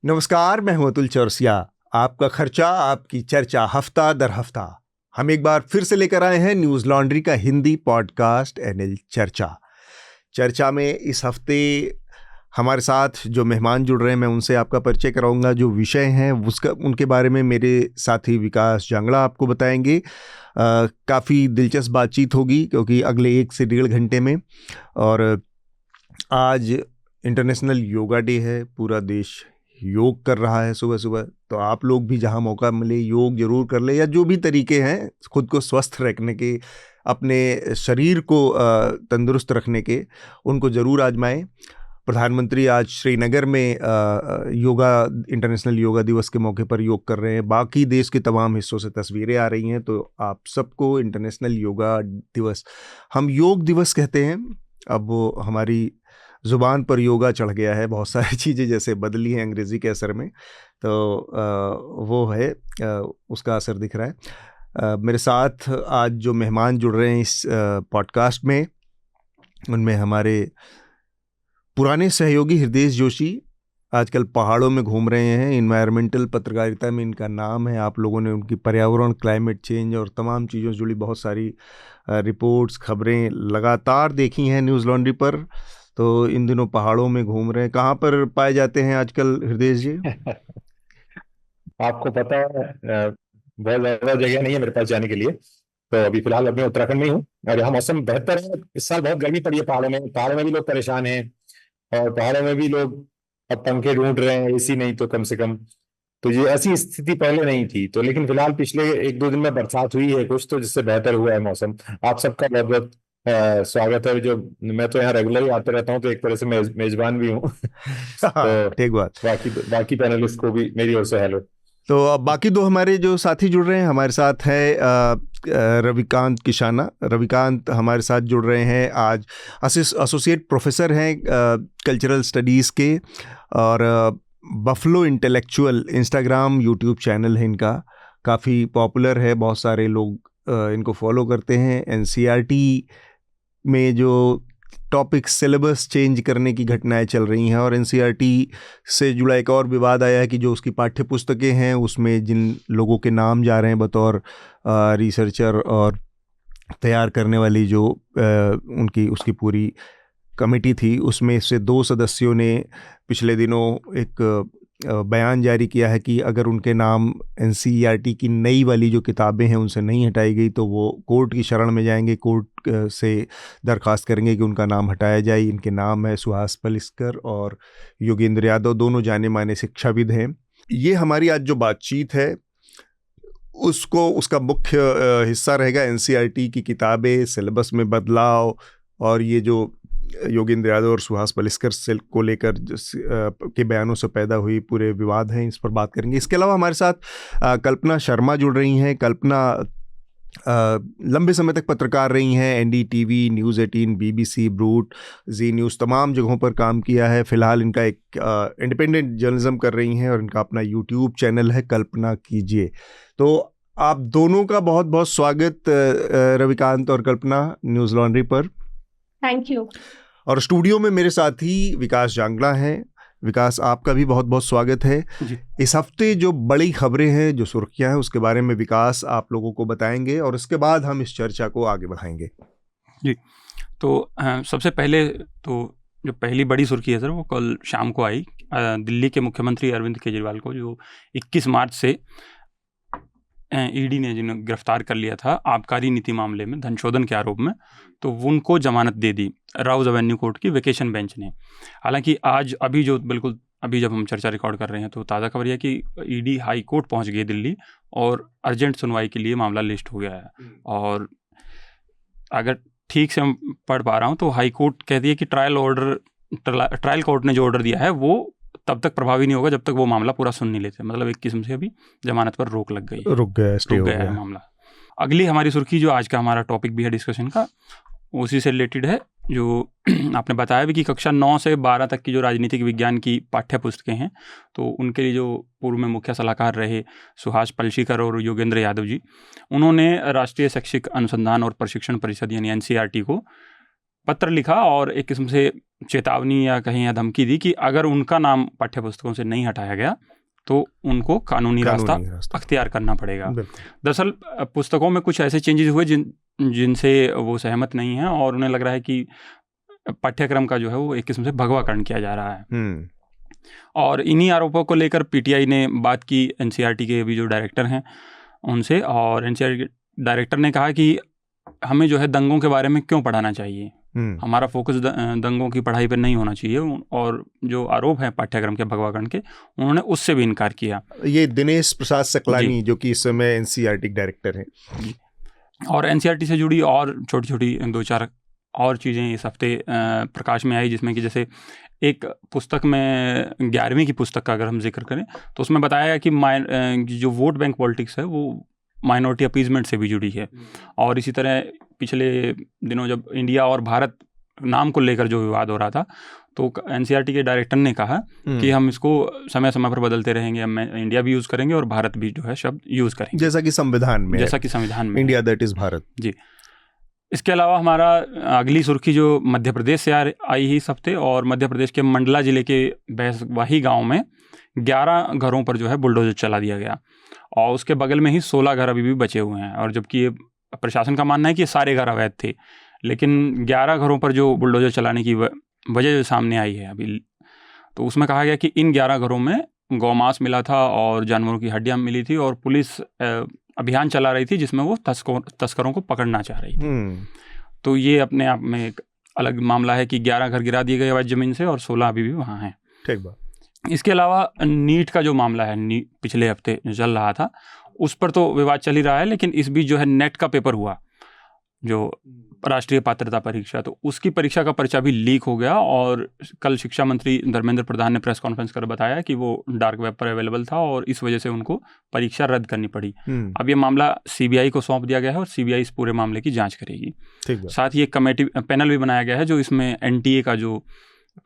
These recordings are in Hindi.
नमस्कार, मैं हूं अतुल चौरसिया। आपका खर्चा आपकी चर्चा हफ्ता दर हफ्ता हम एक बार फिर से लेकर आए हैं न्यूज लॉन्ड्री का हिंदी पॉडकास्ट एनएल चर्चा में इस हफ्ते हमारे साथ जो मेहमान जुड़ रहे हैं मैं उनसे आपका परिचय कराऊंगा। जो विषय हैं उसका उनके बारे में मेरे साथी विकास जांगड़ा आपको बताएंगे। काफ़ी दिलचस्प बातचीत होगी क्योंकि अगले 1 से 1.5 घंटे में, और आज इंटरनेशनल योगा डे है। पूरा देश योग कर रहा है सुबह सुबह, तो आप लोग भी जहां मौका मिले योग जरूर कर ले, या जो भी तरीके हैं खुद को स्वस्थ रखने के, अपने शरीर को तंदुरुस्त रखने के, उनको जरूर आजमाएं। प्रधानमंत्री आज श्रीनगर में योगा इंटरनेशनल योगा दिवस के मौके पर योग कर रहे हैं। बाकी देश के तमाम हिस्सों से तस्वीरें आ रही हैं, तो आप सबको इंटरनेशनल योगा दिवस, हम योग दिवस कहते हैं, अब वो हमारी ज़ुबान पर योगा चढ़ गया है। बहुत सारी चीज़ें जैसे बदली हैं अंग्रेज़ी के असर में, तो वो है, उसका असर दिख रहा है। मेरे साथ आज जो मेहमान जुड़ रहे हैं इस पॉडकास्ट में, उनमें हमारे पुराने सहयोगी हृदय जोशी आजकल पहाड़ों में घूम रहे हैं। इन्वायरमेंटल पत्रकारिता में इनका नाम है। आप लोगों ने उनकी पर्यावरण, क्लाइमेट चेंज और तमाम चीज़ों से जुड़ी बहुत सारी रिपोर्ट्स, खबरें लगातार देखी हैं न्यूज़ लॉन्ड्री पर। तो इन दिनों पहाड़ों में घूम रहे हैं। कहाँ पर पाए जाते हैं आजकल हृदय जी? आपको पता है, बहुत ज्यादा जगह नहीं है मेरे पास जाने के लिए। तो अभी फिलहाल मैं उत्तराखंड में ही हूँ और यहाँ मौसम बेहतर है। इस साल बहुत गर्मी पड़ी है पहाड़ों में भी लोग परेशान हैं। और पहाड़ों में भी लोग अब पंखे ढूंढ रहे हैं, एसी नहीं तो कम से कम। तो ये ऐसी स्थिति पहले नहीं थी, तो लेकिन फिलहाल पिछले 1-2 दिन में बरसात हुई है कुछ, तो जिससे बेहतर हुआ है मौसम। आप सबका बहुत बहुत स्वागत है। जो मैं तो यहाँ रेगुलर ही आते रहता हूँ, तो एक तरह से मेजबान भी हूँ। हाँ, तो ठीक बात। बाकी पैनलिस्ट को भी मेरी ओर से हेलो। तो अब बाकी दो हमारे जो साथी जुड़ रहे हैं, हमारे साथ है रविकांत किशाना। रविकांत हमारे साथ जुड़ रहे हैं आज। एसोसिएट प्रोफेसर हैं कल्चरल स्टडीज़ के, और buffalo intellectual Instagram YouTube channel है इनका, काफ़ी पॉपुलर है। बहुत सारे लोग इनको फॉलो करते हैं। एनसीईआरटी में जो टॉपिक सिलेबस चेंज करने की घटनाएं चल रही हैं, और एनसीईआरटी से जुड़ा एक और विवाद आया है कि जो उसकी पाठ्य पुस्तकें हैं उसमें जिन लोगों के नाम जा रहे हैं बतौर रिसर्चर और तैयार करने वाली जो उनकी उसकी पूरी कमेटी थी, उसमें से 2 सदस्यों ने पिछले दिनों एक बयान जारी किया है कि अगर उनके नाम एनसीईआरटी की नई वाली जो किताबें हैं उनसे नहीं हटाई गई तो वो कोर्ट की शरण में जाएंगे, कोर्ट से दरख्वास्त करेंगे कि उनका नाम हटाया जाए। इनके नाम है सुहास पलिस्कर और योगेंद्र यादव, दोनों जाने माने शिक्षाविद हैं। ये हमारी आज जो बातचीत है उसका मुख्य हिस्सा रहेगा एनसीईआरटी की किताबें, सिलेबस में बदलाव, और ये जो योगेंद्र यादव और सुहास पलिस्कर से को लेकर के बयानों से पैदा हुई पूरे विवाद हैं, इस पर बात करेंगे। इसके अलावा हमारे साथ कल्पना शर्मा जुड़ रही हैं। कल्पना लंबे समय तक पत्रकार रही हैं। एनडीटीवी, न्यूज़ 18, बीबीसी, ब्रूट, जी न्यूज़, तमाम जगहों पर काम किया है। फिलहाल इनका एक इंडिपेंडेंट जर्नलिज्म कर रही हैं और इनका अपना यूट्यूब चैनल है, कल्पना कीजिए। तो आप दोनों का बहुत बहुत स्वागत, रविकांत और कल्पना, न्यूज़ लॉन्ड्री पर। Thank you. और स्टूडियो में मेरे साथ ही विकास जांगड़ा हैं। विकास, आपका भी बहुत बहुत स्वागत है जी। इस हफ्ते जो बड़ी खबरें हैं, जो सुर्खियां हैं, उसके बारे में विकास आप लोगों को बताएंगे और उसके बाद हम इस चर्चा को आगे बढ़ाएंगे जी। तो सबसे पहले तो जो पहली बड़ी सुर्खी है सर, वो कल शाम को आई। दिल्ली के मुख्यमंत्री अरविंद केजरीवाल को जो 21 मार्च से ईडी ने जिन्हें गिरफ्तार कर लिया था आबकारी नीति मामले में धनशोधन के आरोप में, तो उनको जमानत दे दी राउज एवेन्यू कोर्ट की वेकेशन बेंच ने। हालांकि आज अभी जब हम चर्चा रिकॉर्ड कर रहे हैं तो ताज़ा खबर यह कि ईडी हाई कोर्ट पहुंच गई दिल्ली और अर्जेंट सुनवाई के लिए मामला लिस्ट हो गया है। और अगर ठीक से मैं पढ़ पा रहा हूँ तो हाई कोर्ट कहती है कि ट्रायल कोर्ट ने जो ऑर्डर दिया है वो तब तक प्रभावी नहीं होगा जब तक वो मामला पूरा सुन नहीं लेते। मतलब एक किस्म से अभी जमानत पर रोक गया है मामला। अगली हमारी सुर्खी, जो आज का हमारा टॉपिक भी है डिस्कशन का, उसी से रिलेटेड है। जो आपने बताया भी कि कक्षा 9 से 12 तक की जो राजनीतिक विज्ञान की पाठ्य पुस्तकें हैं, तो उनके लिए जो पूर्व में मुख्य सलाहकार रहे सुहास पलिस्कर और योगेंद्र यादव जी, उन्होंने राष्ट्रीय शैक्षिक अनुसंधान और प्रशिक्षण परिषद यानी एनसीईआरटी को पत्र लिखा और एक किस्म से चेतावनी या कहीं या धमकी दी कि अगर उनका नाम पाठ्य पुस्तकों से नहीं हटाया गया तो उनको कानूनी रास्ता अख्तियार करना पड़ेगा। दरअसल पुस्तकों में कुछ ऐसे चेंजेस हुए जिनसे वो सहमत नहीं है और उन्हें लग रहा है कि पाठ्यक्रम का जो है वो एक किस्म से भगवाकरण किया जा रहा है। और इन्हीं आरोपों को लेकर पीटीआई ने बात की एनसीईआरटी के अभी जो डायरेक्टर हैं उनसे, और एनसीईआरटी डायरेक्टर ने कहा कि हमें जो है दंगों के बारे में क्यों पढ़ाना चाहिए, हमारा फोकस दंगों की पढ़ाई पर नहीं होना चाहिए। और जो आरोप है पाठ्यक्रम के भगवाकरण के, उन्होंने उससे भी इनकार किया। ये दिनेश प्रसाद सकलानी जो कि इस समय एनसीईआरटी डायरेक्टर हैं। और एनसीईआरटी से जुड़ी और छोटी छोटी 2-4 और चीज़ें इस हफ्ते प्रकाश में आई, जिसमें कि जैसे एक पुस्तक में 11वीं की पुस्तक का अगर हम जिक्र करें तो उसमें बताया गया कि जो वोट बैंक पॉलिटिक्स है वो माइनॉरिटी अपीजमेंट से भी जुड़ी है। और इसी तरह पिछले दिनों जब इंडिया और भारत नाम को लेकर जो विवाद हो रहा था तो एनसीईआरटी के डायरेक्टर ने कहा कि हम इसको समय समय पर बदलते रहेंगे, हम इंडिया भी यूज़ करेंगे और भारत भी जो है शब्द यूज़ करेंगे, जैसा कि संविधान में इंडिया दैट इज़ भारत। जी। इसके अलावा हमारा अगली सुर्खी जो मध्य प्रदेश से आई ही इस हफ्ते, और मध्य प्रदेश के मंडला जिले के बैसवाही गांव में 11 घरों पर जो है बुलडोजर चला दिया गया और उसके बगल में ही 16 घर अभी भी बचे हुए हैं। और जबकि ये प्रशासन का मानना है कि ये सारे घर अवैध थे, लेकिन 11 घरों पर जो बुलडोजर चलाने की वजह जो सामने आई है अभी, तो उसमें कहा गया कि इन 11 घरों में गौमांस मिला था और जानवरों की हड्डियाँ मिली थी और पुलिस अभियान चला रही थी जिसमें वो तस्करों को पकड़ना चाह रही थी। तो ये अपने आप में एक अलग मामला है कि 11 घर गिरा दिए गए अवैध जमीन से और 16 अभी भी वहाँ हैं। ठीक बात। इसके अलावा नीट का जो मामला है, पिछले हफ्ते जो चल रहा था उस पर तो विवाद चल ही रहा है, लेकिन इस बीच जो है नेट का पेपर हुआ, जो राष्ट्रीय पात्रता परीक्षा, तो उसकी परीक्षा का पर्चा भी लीक हो गया। और कल शिक्षा मंत्री धर्मेंद्र प्रधान ने प्रेस कॉन्फ्रेंस कर बताया कि वो डार्क वेब पर अवेलेबल था और इस वजह से उनको परीक्षा रद्द करनी पड़ी। अब ये मामला सीबीआई को सौंप दिया गया है और सीबीआई इस पूरे मामले की जांच करेगी। साथ ही एक कमेटी पैनल भी बनाया गया है जो इसमें एनटीए का जो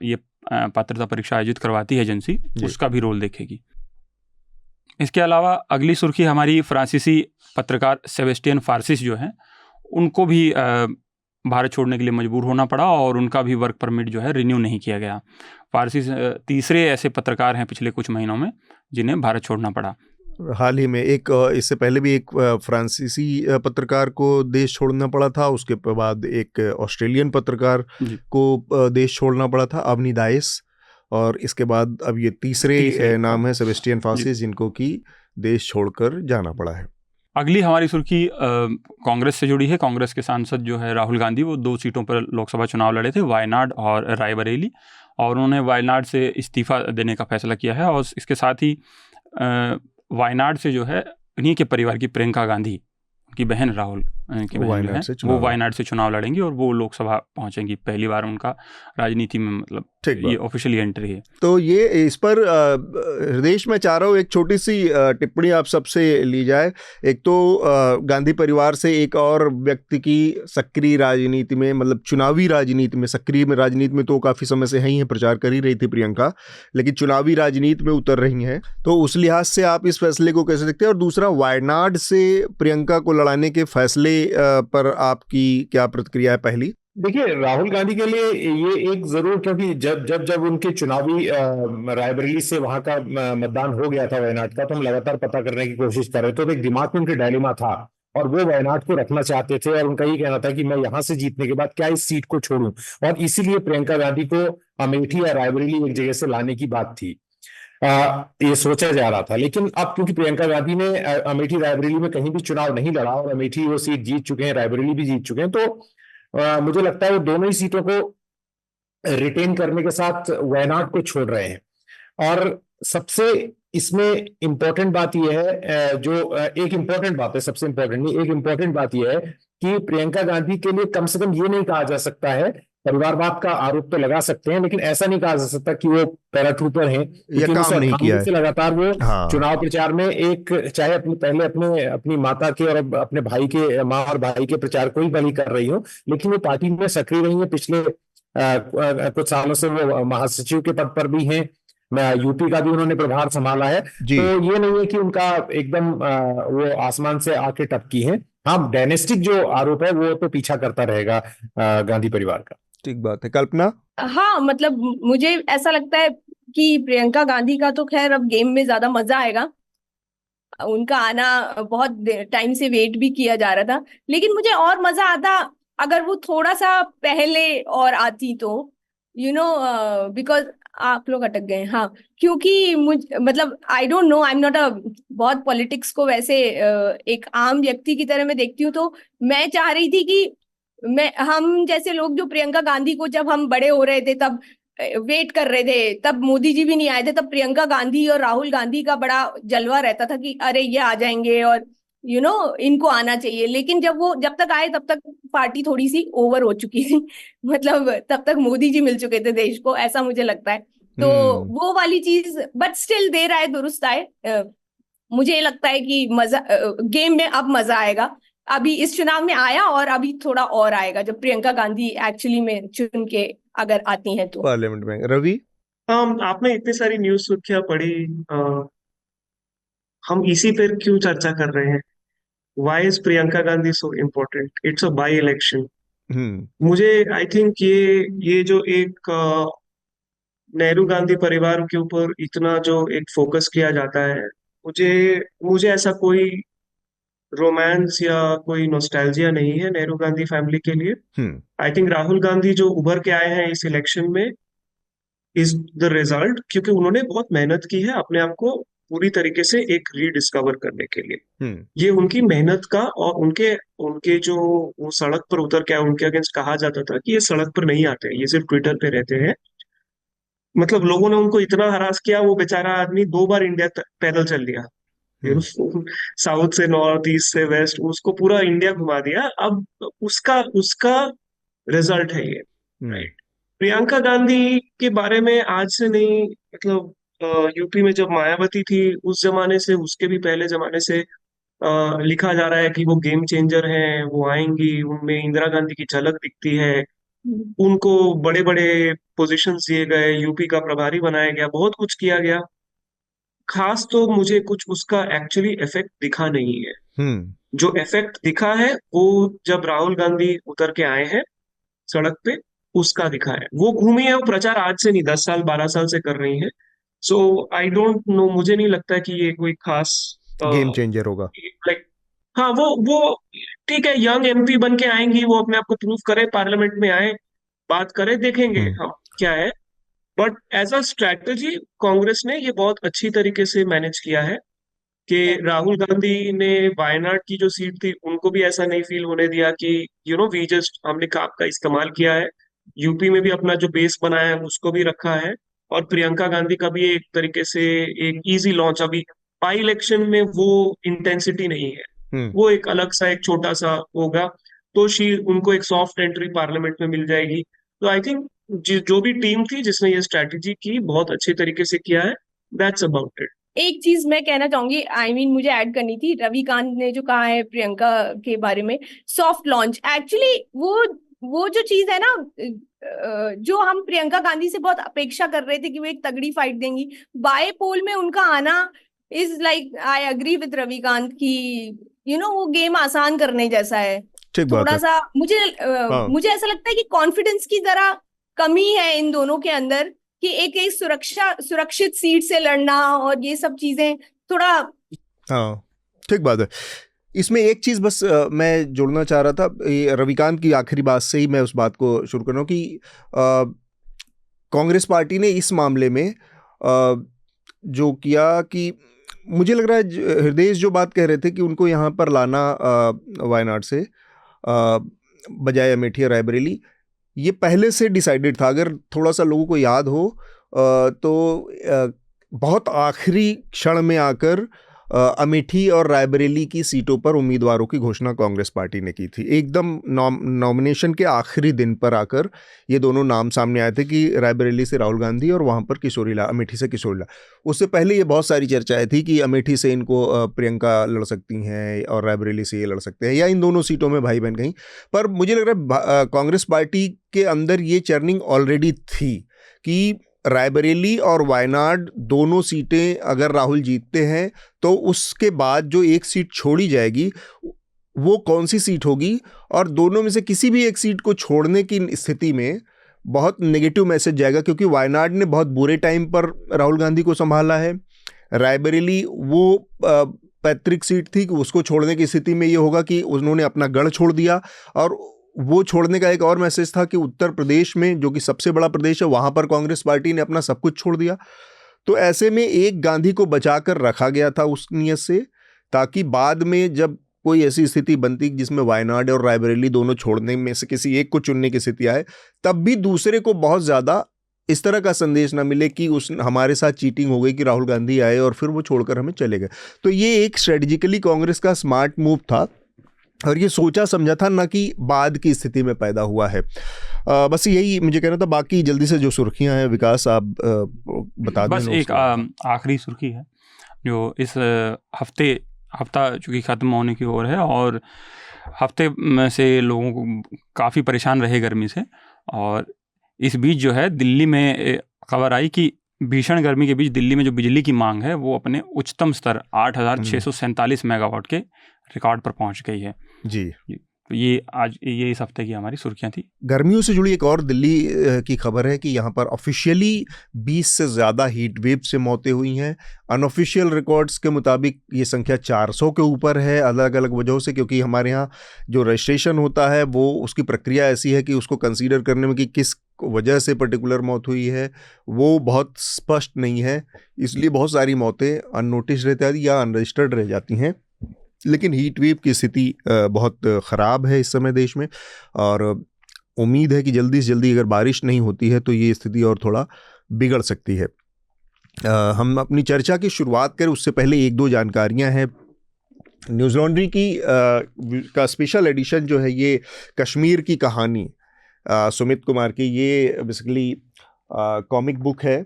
ये पात्रता परीक्षा आयोजित करवाती है एजेंसी, उसका भी रोल देखेगी। इसके अलावा अगली सुर्खी हमारी फ्रांसीसी पत्रकार सेबेस्टियन फार्सिस जो हैं उनको भी भारत छोड़ने के लिए मजबूर होना पड़ा और उनका भी वर्क परमिट जो है रिन्यू नहीं किया गया। फार्सिस तीसरे ऐसे पत्रकार हैं पिछले कुछ महीनों में जिन्हें भारत छोड़ना पड़ा। हाल ही में एक, इससे पहले भी एक फ्रांसीसी पत्रकार को देश छोड़ना पड़ा था, उसके बाद एक ऑस्ट्रेलियन पत्रकार को देश छोड़ना पड़ा था, अवनी दाइस, और इसके बाद अब ये तीसरे नाम है सेबेस्टियन फार्सिस जिनको कि देश छोड़कर जाना पड़ा है। अगली हमारी सुर्खी कांग्रेस से जुड़ी है। कांग्रेस के सांसद जो है राहुल गांधी, वो 2 सीटों पर लोकसभा चुनाव लड़े थे, वायनाड और रायबरेली, और उन्होंने वायनाड से इस्तीफा देने का फैसला किया है। और इसके साथ ही वायनाड से जो है उन्हीं के परिवार की प्रियंका गांधी की बहन राहुल की बहन है, वो वायनाड से चुनाव लड़ेंगी और वो लोकसभा पहुंचेंगी। पहली बार उनका राजनीति में मतलब ये ऑफिशियली एंट्री है। तो ये इस पर हृदय मैं चाह रहा हूँ एक छोटी सी टिप्पणी आप सबसे ली जाए। एक तो गांधी परिवार से एक और व्यक्ति की सक्रिय राजनीति में, मतलब चुनावी राजनीति में, सक्रिय में राजनीति में तो काफ़ी समय से ही हैं, प्रचार कर ही रही थी प्रियंका, लेकिन चुनावी राजनीति में उतर रही हैं, तो उस लिहाज से आप इस फैसले को कैसे देखते हैं? और दूसरा, वायनाड से प्रियंका को लड़ाने के फैसले पर आपकी क्या प्रतिक्रिया है? पहली, देखिए, राहुल गांधी के लिए ये एक जरूर, क्योंकि जब उनके चुनावी रायबरेली से वहां का मतदान हो गया था वायनाड का, तो हम लगातार पता करने की कोशिश कर रहे थे। तो एक दिमाग में उनके डायलेमा था और वो वायनाड को रखना चाहते थे और उनका ये कहना था कि मैं यहां से जीतने के बाद क्या इस सीट को छोड़ूं, और इसीलिए प्रियंका गांधी को अमेठी या रायबरेली एक जगह से लाने की बात थी, ये सोचा जा रहा था। लेकिन अब क्योंकि प्रियंका गांधी ने अमेठी रायबरेली में कहीं भी चुनाव नहीं लड़ा और अमेठी वो सीट जीत चुके हैं, रायबरेली भी जीत चुके हैं, तो मुझे लगता है वो दोनों ही सीटों को रिटेन करने के साथ वायनाड को छोड़ रहे हैं। और सबसे इसमें इंपॉर्टेंट बात यह है, जो एक इंपॉर्टेंट बात है, सबसे इंपॉर्टेंट नहीं, एक इंपॉर्टेंट बात यह है कि प्रियंका गांधी के लिए कम से कम ये नहीं कहा जा सकता है, परिवारवाद का आरोप तो लगा सकते हैं, लेकिन ऐसा नहीं कहा जा सकता कि वो पैराट्रूपर हैं, काम नहीं किया है। लगातार वो चुनाव प्रचार में एक, चाहे अपनी माता के और अपने भाई के, माँ और भाई के प्रचार को ही भली कर रही हो, लेकिन वो पार्टी में सक्रिय रही है। पिछले कुछ सालों से वो महासचिव के पद पर भी हैं, यूपी का भी उन्होंने प्रभार संभाला है। तो ये नहीं है कि उनका एकदम वो आसमान से आके टपकी है। हाँ, डायनेस्टिक जो आरोप है वो तो पीछा करता रहेगा गांधी परिवार का। ठीक बात है। कल्पना? हाँ, मतलब मुझे ऐसा लगता है कि प्रियंका गांधी का तो खैर अब गेम में ज्यादा मजा आएगा। उनका आना बहुत टाइम से वेट भी किया जा रहा था, लेकिन मुझे और मजा आता अगर वो थोड़ा सा पहले और आती तो, बिकॉज आप लोग अटक गए। हाँ, क्योंकि मतलब I don't know, I am not बहुत पॉलिटिक्स को वैसे एक आम व्यक्ति की तरह मैं देखती हूँ, तो मैं चाह रही थी कि हम जैसे लोग जो प्रियंका गांधी को जब हम बड़े हो रहे थे तब वेट कर रहे थे, तब मोदी जी भी नहीं आए थे, तब प्रियंका गांधी और राहुल गांधी का बड़ा जलवा रहता था कि अरे ये आ जाएंगे और इनको आना चाहिए। लेकिन जब तक आए तब तक पार्टी थोड़ी सी ओवर हो चुकी थी मतलब तब तक मोदी जी मिल चुके थे देश को, ऐसा मुझे लगता है। तो वो वाली चीज, बट स्टिल देर आए दुरुस्त आए। मुझे लगता है कि गेम में अब मजा आएगा। अभी इस चुनाव में आया और अभी थोड़ा और आएगा जब प्रियंका गांधी एक्चुअली में चुन के अगर आती हैं तो पार्लियामेंट में। रवि? आपने इतनी सारी न्यूज सुर्खियां पढ़ी, हम इसी पर क्यों चर्चा कर रहे हैं? Why is Priyanka Gandhi so important? It's a by election. मुझे आई थिंक ये जो एक नेहरू गांधी परिवार के ऊपर इतना जो एक फोकस किया जाता है, मुझे ऐसा कोई रोमांस या कोई नॉस्टैल्जिया नहीं है नेहरू गांधी फैमिली के लिए। आई थिंक राहुल गांधी जो उभर के आए हैं इस इलेक्शन में इज द रिजल्ट, क्योंकि उन्होंने बहुत मेहनत की है अपने आप को पूरी तरीके से एक रीडिस्कवर करने के लिए। ये उनकी मेहनत का, और उनके जो वो सड़क पर उतर के उनके अगेंस्ट कहा जाता था कि ये सड़क पर नहीं आते, ये सिर्फ ट्विटर पे रहते हैं। मतलब लोगों ने उनको इतना हरास किया, वो बेचारा आदमी 2 बार इंडिया पैदल चल लिया, साउथ से नॉर्थ, ईस्ट से वेस्ट, उसको पूरा इंडिया घुमा दिया। अब उसका रिजल्ट है ये, राइट? प्रियंका गांधी के बारे में आज से नहीं, मतलब यूपी में जब मायावती थी उस जमाने से, उसके भी पहले जमाने से लिखा जा रहा है कि वो गेम चेंजर हैं, वो आएंगी, उनमें इंदिरा गांधी की झलक दिखती है, उनको बड़े बड़े पोजीशंस दिए गए, यूपी का प्रभारी बनाया गया, बहुत कुछ किया गया। खास तो मुझे कुछ उसका एक्चुअली इफेक्ट दिखा नहीं है। जो इफेक्ट दिखा है वो जब राहुल गांधी उतर के आए हैं सड़क पे, उसका दिखा है। वो घूमी है, वो प्रचार आज से नहीं 10 साल 12 साल से कर रही है। सो आई डोंट नो, मुझे नहीं लगता कि ये कोई खास गेम चेंजर होगा। लाइक हाँ, वो ठीक है, यंग एमपी बन के आएंगी, वो अपने आप को प्रूव करे, पार्लियामेंट में आए, बात करे, देखेंगे हम क्या है। But as a strategy Congress ने ये बहुत अच्छी तरीके से मैनेज किया है कि राहुल गांधी ने वायनाड की जो सीट थी उनको भी ऐसा नहीं फील होने दिया कि वी जस्ट हमने आपका इस्तेमाल किया है। यूपी में भी अपना जो बेस बनाया है उसको भी रखा है, और प्रियंका गांधी का भी एक तरीके से एक इजी लॉन्च। अभी बाई इलेक्शन में वो इंटेंसिटी नहीं है, वो एक अलग सा एक छोटा सा होगा, तो उनको एक सॉफ्ट एंट्री पार्लियामेंट में मिल जाएगी। तो आई थिंक जो भी टीम थी जिसने ये स्ट्रैटेजी की, बहुत अच्छे तरीके से किया है। That's about it. एक चीज मैं कहना चाहूंगी, मुझे ऐड करनी थी। रविकांत ने जो कहा है प्रियंका के बारे में, सॉफ्ट लॉन्च, एक्चुअली वो जो चीज है ना, जो हम प्रियंका गांधी से बहुत अपेक्षा कर रहे थे कि वो एक तगड़ी फाइट देंगी, बाय पोल में उनका आना is like, I agree with Ravikant की वो गेम आसान करने जैसा है। थोड़ा सा मुझे ऐसा लगता है कि कॉन्फिडेंस की जरा कमी है इन दोनों के अंदर, कि एक सुरक्षित सीट से लड़ना और ये सब चीजें थोड़ा। हाँ, ठीक बात है। इसमें एक चीज़ बस मैं जोड़ना चाह रहा था, रविकांत की आखिरी बात से ही मैं उस बात को शुरू कर रहा हूँ कि कांग्रेस पार्टी ने इस मामले में जो किया, कि मुझे लग रहा है हृदय जो बात कह रहे थे कि उनको यहाँ पर लाना वायनाड से बजाय अमेठी और रायबरेली, ये पहले से डिसाइडेड था। अगर थोड़ा सा लोगों को याद हो तो बहुत आखिरी क्षण में आकर अमेठी और रायबरेली की सीटों पर उम्मीदवारों की घोषणा कांग्रेस पार्टी ने की थी। एकदम नॉमिनेशन के आखिरी दिन पर आकर ये दोनों नाम सामने आए थे कि रायबरेली से राहुल गांधी और वहाँ पर किशोरीलाल, अमेठी से किशोरीलाल। उससे पहले ये बहुत सारी चर्चाएं थी कि अमेठी से इनको प्रियंका लड़ सकती हैं और रायबरेली से ये लड़ सकते हैं, या इन दोनों सीटों में भाई बहन कहीं। पर मुझे लग रहा है कांग्रेस पार्टी के अंदर ये चर्निंग ऑलरेडी थी कि रायबरेली और वायनाड दोनों सीटें अगर राहुल जीतते हैं तो उसके बाद जो एक सीट छोड़ी जाएगी वो कौन सी सीट होगी, और दोनों में से किसी भी एक सीट को छोड़ने की स्थिति में बहुत नेगेटिव मैसेज जाएगा, क्योंकि वायनाड ने बहुत बुरे टाइम पर राहुल गांधी को संभाला है। रायबरेली वो पैतृक सीट थी कि उसको छोड़ने की स्थिति में ये होगा कि उन्होंने अपना गढ़ छोड़ दिया, और वो छोड़ने का एक और मैसेज था कि उत्तर प्रदेश में, जो कि सबसे बड़ा प्रदेश है, वहाँ पर कांग्रेस पार्टी ने अपना सब कुछ छोड़ दिया। तो ऐसे में एक गांधी को बचाकर रखा गया था उस नियत से, ताकि बाद में जब कोई ऐसी स्थिति बनती जिसमें वायनाड और रायबरेली दोनों छोड़ने में से किसी एक को चुनने की स्थिति आए, तब भी दूसरे को बहुत ज़्यादा इस तरह का संदेश ना मिले कि उस हमारे साथ चीटिंग हो गई, कि राहुल गांधी आए और फिर वो छोड़कर हमें चले गए। तो ये एक स्ट्रेटेजिकली कांग्रेस का स्मार्ट मूव था, और ये सोचा समझा था, ना कि बाद की स्थिति में पैदा हुआ है। बस यही मुझे कहना था। बाकी जल्दी से जो सुर्खियां हैं विकास आप बता दें। बस एक आखिरी सुर्खी है जो इस हफ्ता चूँकि ख़त्म होने की ओर है, और हफ्ते में से लोगों को काफ़ी परेशान रहे गर्मी से, और इस बीच जो है दिल्ली में खबर आई कि भीषण गर्मी के बीच दिल्ली में जो बिजली की मांग है वो अपने उच्चतम स्तर 8,647 मेगावाट के रिकॉर्ड पर पहुंच गई है। जी, तो ये इस हफ्ते की हमारी सुर्खियां थी। गर्मियों से जुड़ी एक और दिल्ली की खबर है कि यहाँ पर ऑफिशियली 20 से ज़्यादा हीट वेव से मौतें हुई हैं। अनऑफिशियल रिकॉर्ड्स के मुताबिक ये संख्या 400 के ऊपर है, अलग अलग वजहों से, क्योंकि हमारे यहाँ जो रजिस्ट्रेशन होता है वो उसकी प्रक्रिया ऐसी है कि उसको कंसीडर करने में कि किस वजह से पर्टिकुलर मौत हुई है वो बहुत स्पष्ट नहीं है, इसलिए बहुत सारी मौतें अननोटिस रहती हैं या अनरजिस्टर्ड रह जाती हैं। लेकिन हीट वेव की स्थिति बहुत ख़राब है इस समय देश में, और उम्मीद है कि जल्दी से जल्दी अगर बारिश नहीं होती है तो ये स्थिति और थोड़ा बिगड़ सकती है। हम अपनी चर्चा की शुरुआत करें उससे पहले एक दो जानकारियां हैं। न्यूज़ लॉन्ड्री का स्पेशल एडिशन जो है ये कश्मीर की कहानी सुमित कुमार की, ये बेसिकली कॉमिक बुक है,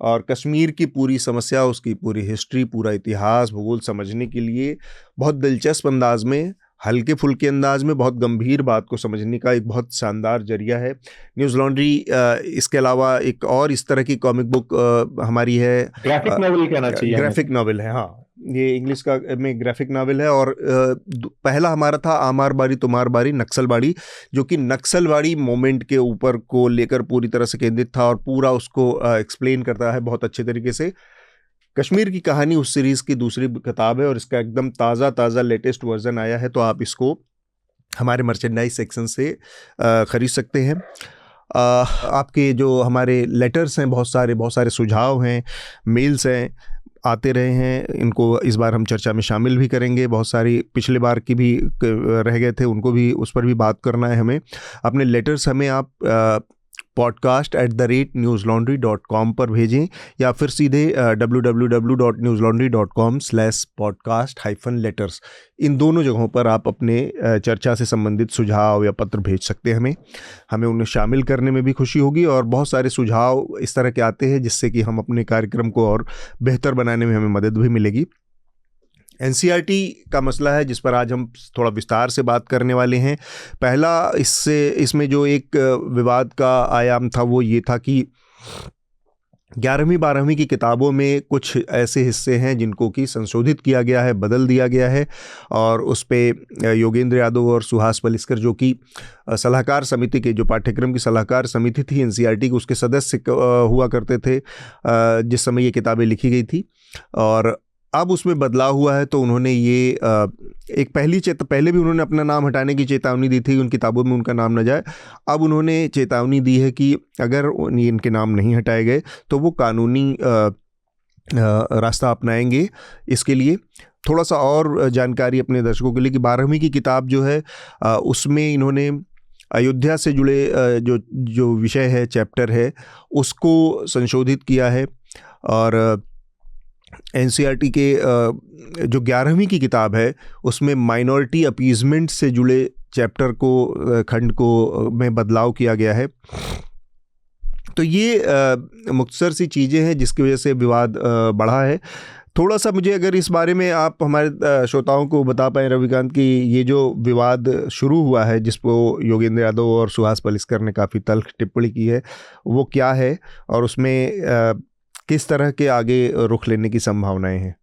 और कश्मीर की पूरी समस्या, उसकी पूरी हिस्ट्री, पूरा इतिहास, भूगोल समझने के लिए बहुत दिलचस्प अंदाज में, हल्के फुल्के अंदाज में, बहुत गंभीर बात को समझने का एक बहुत शानदार जरिया है न्यूज़ लॉन्ड्री। इसके अलावा एक और इस तरह की कॉमिक बुक हमारी है, ग्राफिक नॉवेल कहना चाहिए, ग्राफिक नॉवेल है, हाँ, ये इंग्लिश का में ग्राफिक नॉवेल है। और पहला हमारा था आमार बारी तुम्हार बारी नक्सलबाड़ी, जो कि नक्सलबाड़ी मोमेंट के ऊपर को लेकर पूरी तरह से केंद्रित था और पूरा उसको एक्सप्लेन करता है बहुत अच्छे तरीके से। कश्मीर की कहानी उस सीरीज़ की दूसरी किताब है, और इसका एकदम ताज़ा लेटेस्ट वर्जन आया है, तो आप इसको हमारे मर्चेंडाइज सेक्शन से ख़रीद सकते हैं। आपके जो हमारे लेटर्स हैं, बहुत सारे सुझाव हैं, मेल्स हैं, आते रहे हैं, इनको इस बार हम चर्चा में शामिल भी करेंगे। बहुत सारी पिछले बार की भी रह गए थे, उनको भी, उस पर भी बात करना है हमें। अपने लेटर्स हमें आप podcast@newslaundry.com पर भेजें, या फिर सीधे www.newslaundry.com/podcast-letters इन दोनों जगहों पर आप अपने चर्चा से संबंधित सुझाव या पत्र भेज सकते हैं हमें उन्हें शामिल करने में भी खुशी होगी। और बहुत सारे सुझाव इस तरह के आते हैं जिससे कि हम अपने कार्यक्रम को और बेहतर बनाने में हमें मदद भी मिलेगी। NCERT का मसला है जिस पर आज हम थोड़ा विस्तार से बात करने वाले हैं। पहला इसमें जो एक विवाद का आयाम था वो ये था कि 11वीं 12वीं की किताबों में कुछ ऐसे हिस्से हैं जिनको कि संशोधित किया गया है, बदल दिया गया है, और उस पे योगेंद्र यादव और सुहास पलिस्कर, जो कि सलाहकार समिति के, जो पाठ्यक्रम की सलाहकार समिति थी NCERT की, उसके सदस्य हुआ करते थे जिस समय ये किताबें लिखी गई थी, और अब उसमें बदलाव हुआ है। तो उन्होंने ये एक पहले भी उन्होंने अपना नाम हटाने की चेतावनी दी थी, उन किताबों में उनका नाम न जाए। अब उन्होंने चेतावनी दी है कि अगर इनके नाम नहीं हटाए गए तो वो कानूनी रास्ता अपनाएंगे। इसके लिए थोड़ा सा और जानकारी अपने दर्शकों के लिए कि 12वीं की किताब जो है उसमें इन्होंने अयोध्या से जुड़े जो विषय है, चैप्टर है, उसको संशोधित किया है। और NCERT के जो 11वीं की किताब है उसमें माइनॉरिटी अपीजमेंट से जुड़े चैप्टर को, खंड को में बदलाव किया गया है। तो ये मुख्तसर सी चीज़ें हैं जिसकी वजह से विवाद बढ़ा है। थोड़ा सा मुझे अगर इस बारे में आप हमारे श्रोताओं को बता पाएँ रविकांत, कि ये जो विवाद शुरू हुआ है जिसको योगेंद्र यादव और सुहास पलिस्कर ने काफ़ी तल्ख टिप्पणी की है, वो क्या है और उसमें किस तरह के आगे रुख लेने की संभावनाएं हैं?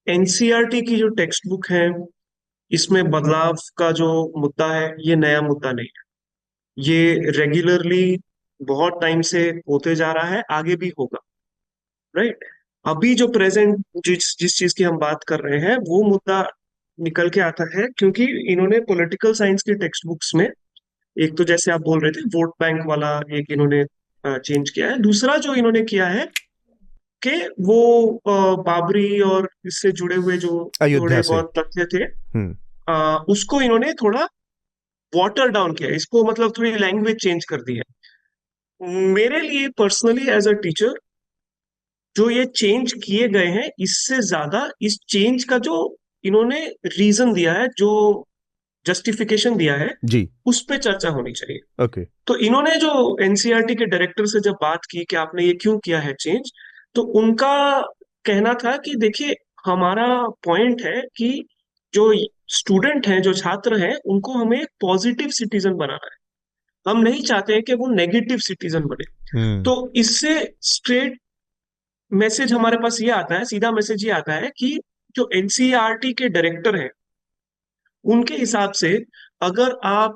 NCERT की जो टेक्स्ट बुक है, इसमें बदलाव का जो मुद्दा है ये नया मुद्दा नहीं है। ये रेगुलरली बहुत टाइम से होते जा रहा है, आगे भी होगा, राइट। अभी जो प्रेजेंट जिस जिस चीज की हम बात कर रहे हैं वो मुद्दा निकल के आता है क्योंकि इन्होंने पॉलिटिकल साइंस की टेक्स्ट बुक्स में एक तो जैसे आप बोल रहे थे वोट बैंक वाला एक इन्होंने चेंज किया है। दूसरा जो इन्होंने किया है कि वो बाबरी और इससे जुड़े हुए जो अयोध्या थोड़े से। बहुत तथ्य थे हम्म। उसको इन्होंने थोड़ा वाटर डाउन किया, इसको मतलब थोड़ी लैंग्वेज चेंज कर दी है। मेरे लिए पर्सनली एज अ टीचर जो ये चेंज किए गए हैं, इससे ज्यादा इस चेंज का जो इन्होंने रीजन दिया है, जो जस्टिफिकेशन दिया है, जी। उस पे चर्चा होनी चाहिए। ओके। तो इन्होंने जो एनसीईआरटी के डायरेक्टर से जब बात की कि आपने ये क्यों किया है चेंज, तो उनका कहना था कि देखिए हमारा पॉइंट है कि जो स्टूडेंट हैं, जो छात्र हैं, उनको हमें पॉजिटिव सिटीजन बनाना है। हम नहीं चाहते हैं कि वो नेगेटिव सिटीजन बने। हम्म। तो इससे स्ट्रेट मैसेज हमारे पास ये आता है, सीधा मैसेज ये आता है कि जो एनसीईआरटी के डायरेक्टर हैं उनके हिसाब से अगर आप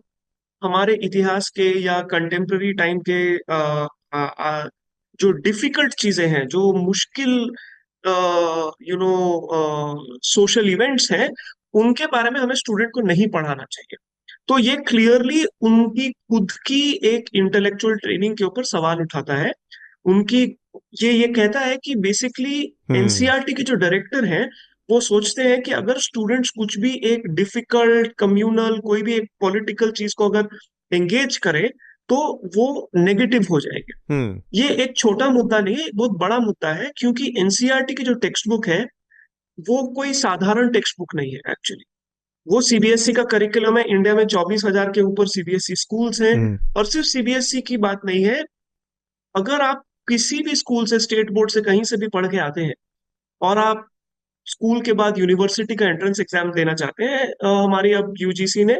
हमारे इतिहास के या कंटेम्प्ररी टाइम के जो डिफिकल्ट चीजें हैं, जो मुश्किल सोशल इवेंट्स हैं, उनके बारे में हमें स्टूडेंट को नहीं पढ़ाना चाहिए। तो ये क्लियरली उनकी खुद की एक इंटेलेक्चुअल ट्रेनिंग के ऊपर सवाल उठाता है। उनकी ये कहता है कि बेसिकली एनसीईआरटी के जो डायरेक्टर हैं वो सोचते हैं कि अगर स्टूडेंट्स कुछ भी एक डिफिकल्ट कम्युनल कोई भी एक पॉलिटिकल चीज को अगर एंगेज करे तो वो नेगेटिव हो जाएंगे। ये एक छोटा मुद्दा नहीं है, बहुत बड़ा मुद्दा है, क्योंकि एनसीईआरटी की जो टेक्स्ट बुक है वो कोई साधारण टेक्स्ट बुक नहीं है एक्चुअली। वो सीबीएसई का करिकुलम है। इंडिया में 24,000 के ऊपर सीबीएसई स्कूल्स हैं। और सिर्फ सीबीएसई की बात नहीं है, अगर आप किसी भी स्कूल से, स्टेट बोर्ड से, कहीं से भी पढ़ के आते हैं और आप स्कूल के बाद यूनिवर्सिटी का एंट्रेंस एग्जाम देना चाहते हैं, हमारी अब यूजीसी ने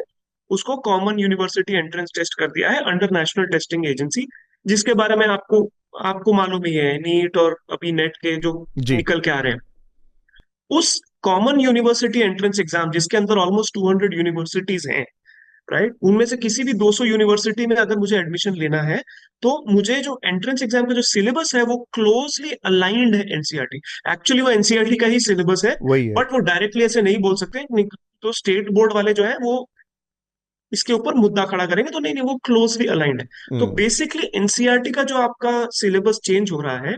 उसको कॉमन यूनिवर्सिटी एंट्रेंस टेस्ट कर दिया है अंडर नेशनल टेस्टिंग एजेंसी, जिसके बारे में आपको आपको मालूम ही है, नीट और अभी नेट के जो जी। निकल के आ रहे हैं। उस कॉमन यूनिवर्सिटी एंट्रेंस एग्जाम जिसके अंदर ऑलमोस्ट 200 यूनिवर्सिटीज हैं, राइट, उनमें से किसी भी 200 यूनिवर्सिटी में अगर मुझे एडमिशन लेना है तो मुझे जो एंट्रेंस एग्जाम का जो सिलेबस है वो क्लोजली अलाइंड है एनसीईआरटी। एक्चुअली वो एनसीईआरटी का ही सिलेबस है, वही है। बट वो डायरेक्टली ऐसे नहीं बोल सकते। तो स्टेट बोर्ड वाले जो है वो इसके ऊपर मुद्दा खड़ा करेंगे, तो नहीं नहीं, वो क्लोजली अलाइंड है। तो बेसिकली एनसीईआरटी का जो आपका सिलेबस चेंज हो रहा है